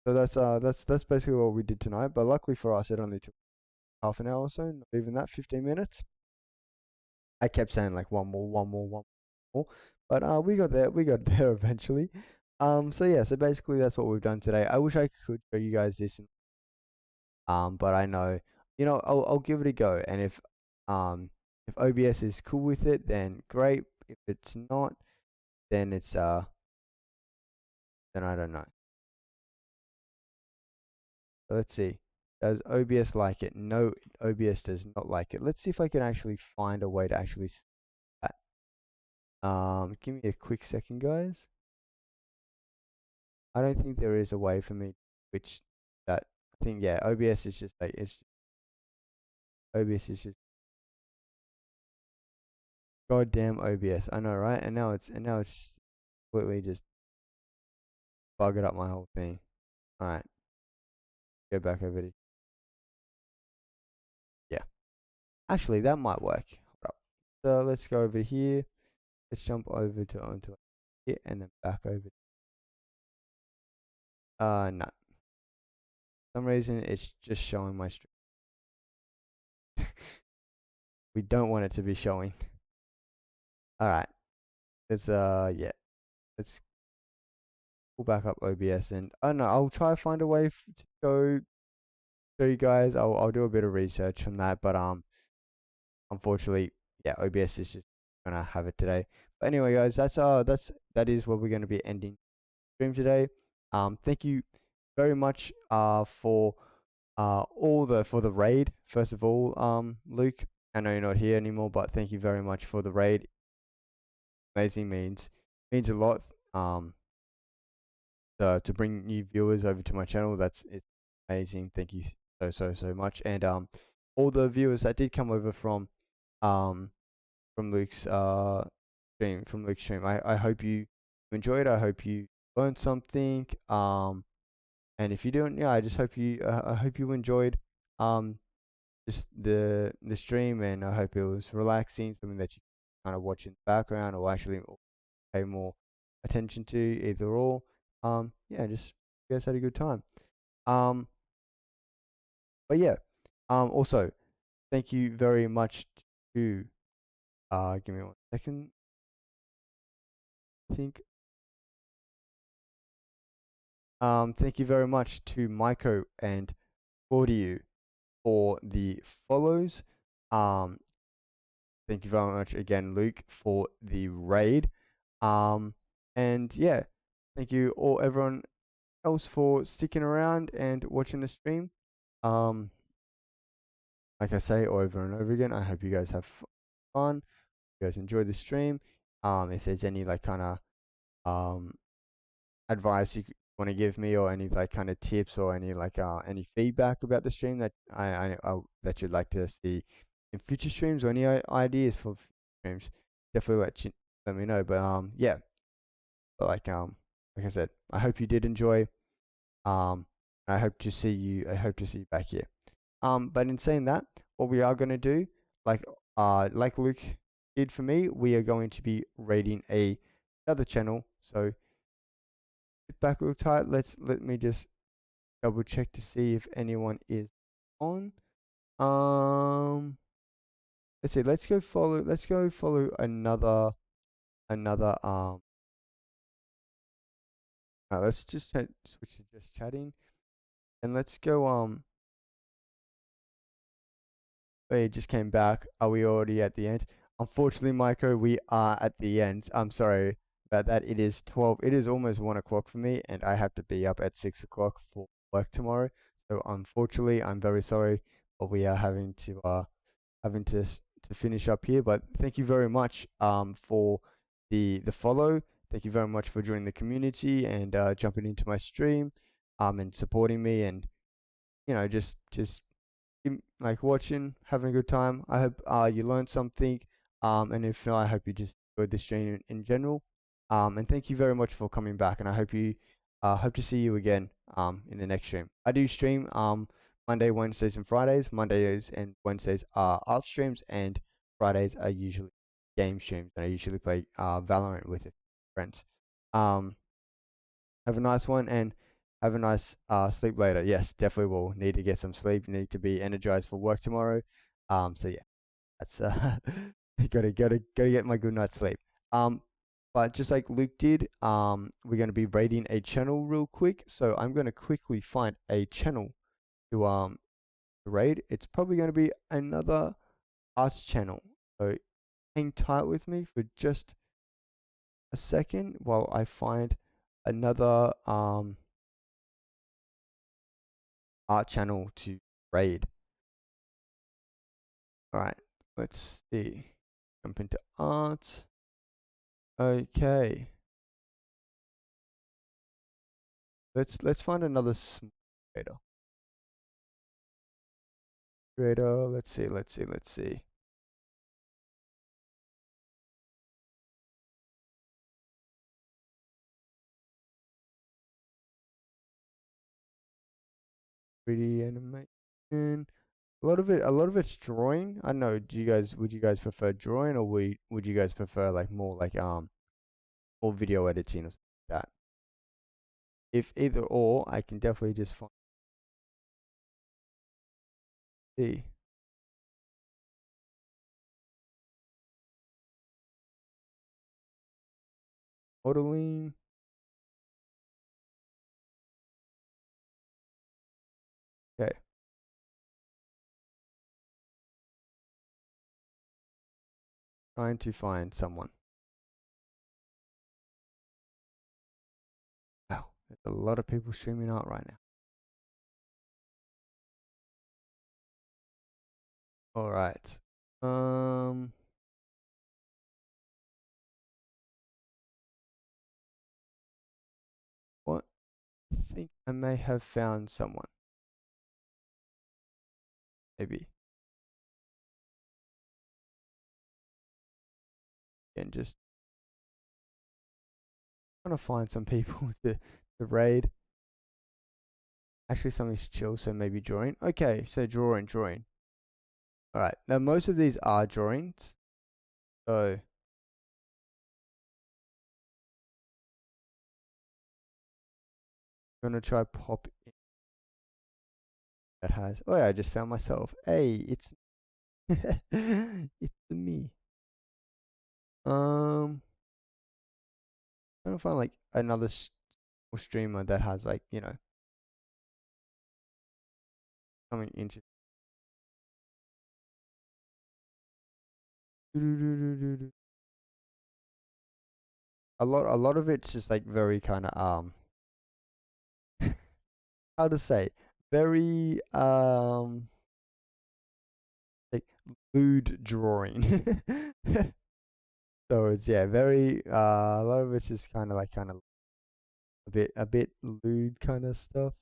S1: that's basically what we did tonight. But luckily for us, it only took half an hour or so, not even that, 15 minutes. I kept saying like one more, but we got there. We got there eventually. So yeah, so basically that's what we've done today. I wish I could show you guys this, but I know, I'll give it a go, and if OBS is cool with it, then great. If it's not, then then I don't know. So let's see. Does OBS like it? No, OBS does not like it. Let's see if I can actually find a way to actually that. Give me a quick second, guys. I don't think there is a way for me to switch that. I think yeah, OBS is just like OBS is just goddamn OBS. I know, right? And now it's completely just buggered up my whole thing. All right, go back over to yeah. Actually, that might work. Hold up. So let's go over here. Let's jump over to onto here and then back over. No. For some reason it's just showing my stream. We don't want it to be showing. All right. Let's yeah. Let's pull back up OBS and I don't know. I'll try to find a way to show you guys. I'll do a bit of research on that, but unfortunately, yeah, OBS is just gonna have it today. But anyway, guys, that is what we're gonna be ending stream today. Thank you very much for all the for the raid. First of all, Luke, I know you're not here anymore, but thank you very much for the raid. Amazing means a lot. To bring new viewers over to my channel, it's amazing. Thank you so much. And all the viewers that did come over um from Luke's stream. I hope you enjoyed. I hope you learned something. And if you don't, yeah, I hope you enjoyed um just the stream, and I hope it was relaxing, something that you kind of watch in the background or actually pay more attention to, either or. Yeah, just you guys had a good time. Um, but yeah, also thank you very much to give me one second. I think thank you very much to Maiko and Claudio for the follows. Um, thank you very much again, Luke, for the raid. Um, and yeah, thank you all everyone else for sticking around and watching the stream. Um, like I say over and over again, I hope you guys have fun. You guys enjoy the stream. If there's any like kind of um advice you want to give me or any like kind of tips or any feedback about the stream that that you'd like to see in future streams or any ideas for streams, definitely let me know. But yeah, but like I said, I hope you did enjoy. Um, I hope to see you back here. But in saying that, what we are gonna do, like like Luke did for me, we are going to be rating another channel. So sit back real tight. Let me just double check to see if anyone is on. Um, let's see. Let's go follow another. Let's just switch to just chatting, and let's go. We just came back. Are we already at the end? Unfortunately, Micro, we are at the end. I'm sorry about that. It is 12. It is almost 1 o'clock for me, and I have to be up at 6 o'clock for work tomorrow. So unfortunately, I'm very sorry, but we are having to finish up here. But thank you very much for the follow. Thank you very much for joining the community and jumping into my stream and supporting me and just like watching, having a good time. I hope you learned something. And if not, I hope you just enjoyed the stream in general. And thank you very much for coming back. And I hope to see you again in the next stream. I do stream Monday, Wednesdays, and Fridays. Mondays and Wednesdays are art streams, and Fridays are usually game streams. And I usually play Valorant with friends. Um, have a nice one and have a nice sleep later. Yes, definitely will need to get some sleep. Need to be energized for work tomorrow. So yeah, that's gotta get my good night's sleep. Um, but just like Luke did, we're gonna be raiding a channel real quick. So I'm gonna quickly find a channel to raid. It's probably gonna be another arts channel. So hang tight with me for just a second while I find another art channel to raid. Alright, let's see. Jump into art. Okay. Let's find another small creator. Let's see. Pretty animation. A lot of it's drawing. I don't know, would you guys prefer drawing or would you guys prefer like more like more video editing or something like that? If either or, I can definitely just find the modeling. Okay, trying to find someone. Wow, there's a lot of people streaming out right now. All right. Um, what? I think I may have found someone. Maybe. And just trying to find some people to raid. Actually, something's chill, so maybe drawing. Okay, so drawing. All right. Now most of these are drawings, so I'm gonna try pop in that has. Oh yeah, I just found myself. Hey, it's it's me. Um, trying to find like another streamer that has like something interesting. A lot of it's just like very kind of how to say, very like lewd drawing. So it's yeah, very a lot of it's just kind of a bit lewd kind of stuff.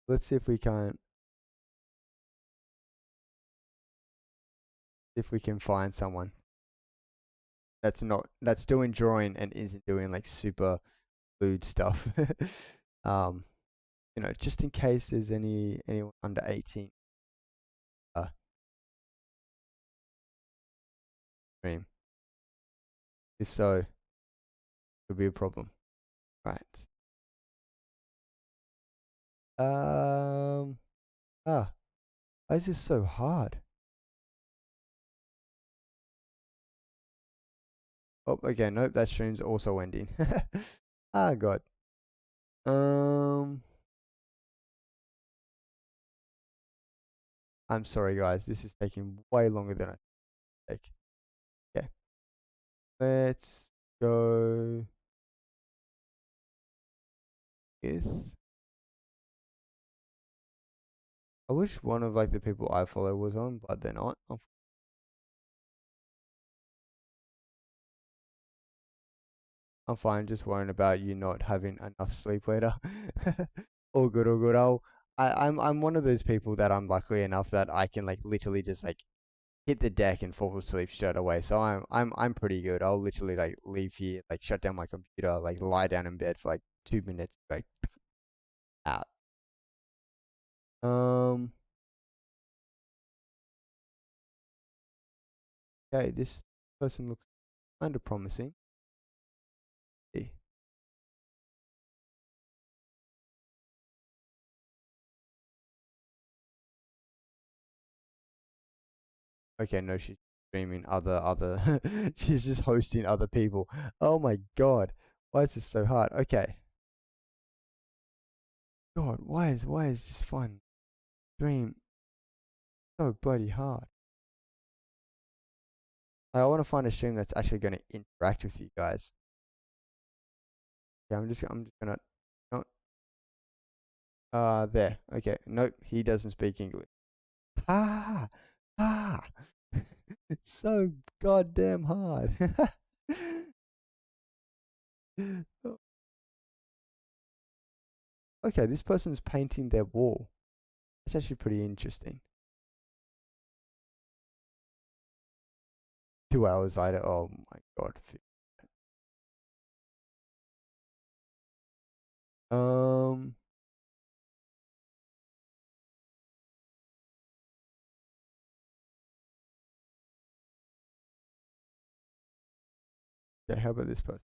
S1: Let's see if we can find someone that's doing drawing and isn't doing like super lewd stuff. um, just in case there's anyone under 18 uh stream. If so, could be a problem. Right. Um ah Why is this so hard? Oh, okay, nope, that stream's also ending. Ah, God. Um, I'm sorry, guys. This is taking way longer than I think. Okay, let's go with. I wish one of like the people I follow was on, but they're not. I'm fine, just worrying about you not having enough sleep later. All good, all good. I'm one of those people that I'm lucky enough that I can like literally just like hit the deck and fall asleep straight away. So I'm pretty good. I'll literally like leave here, like shut down my computer, like lie down in bed for like 2 minutes, like out. Um, okay, this person looks kind of promising. Eh, okay, no, she's streaming other she's just hosting other people. Oh my God. Why is this so hard? Okay. God, why is this fun? Stream so bloody hard. I want to find a stream that's actually going to interact with you guys. Yeah, I'm just gonna no there. Okay. Nope, he doesn't speak English. Ah ah it's so goddamn hard. Okay, this person's painting their wall. That's actually pretty interesting. 2 hours later, oh my God. Um, yeah, how about this person?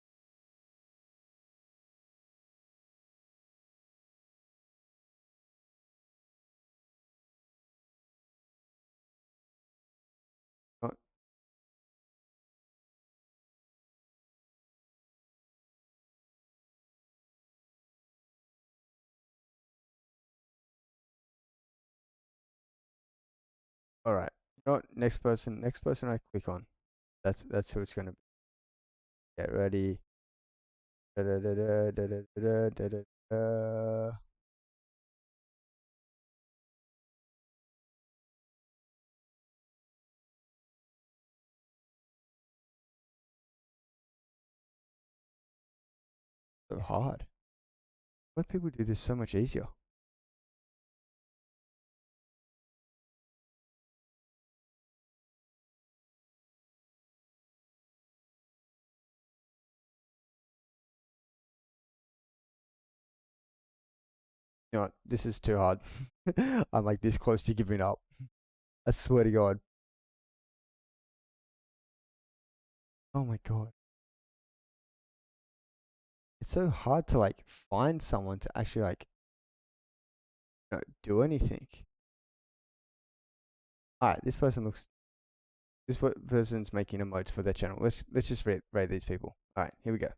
S1: Oh, all right. You know what? Next person I click on. That's who it's gonna be. Get ready. Da, da, da, da, da, da, da, da, da, da. So hard. Why people do this so much easier? You know what? This is too hard. I'm like this close to giving up. I swear to God. Oh my God. It's so hard to like find someone to actually like do anything. All right, person's making emotes for their channel. Let's just rate these people. All right, here we go.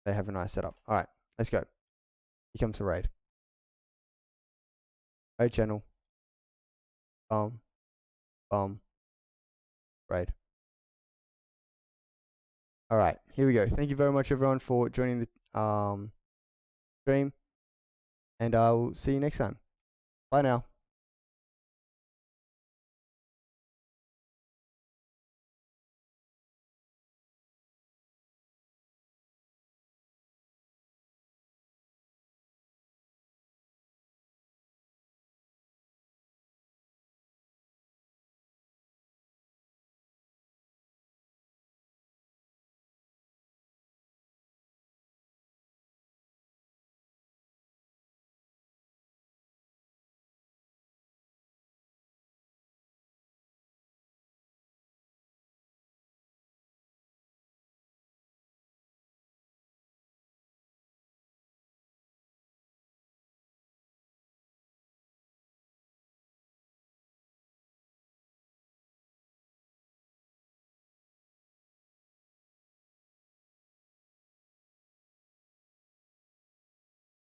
S1: They have a nice setup. All right, let's go. Here comes the raid. Raid channel. Bum, bum, raid. All right, here we go. Thank you very much, everyone, for joining the stream, and I will see you next time. Bye now.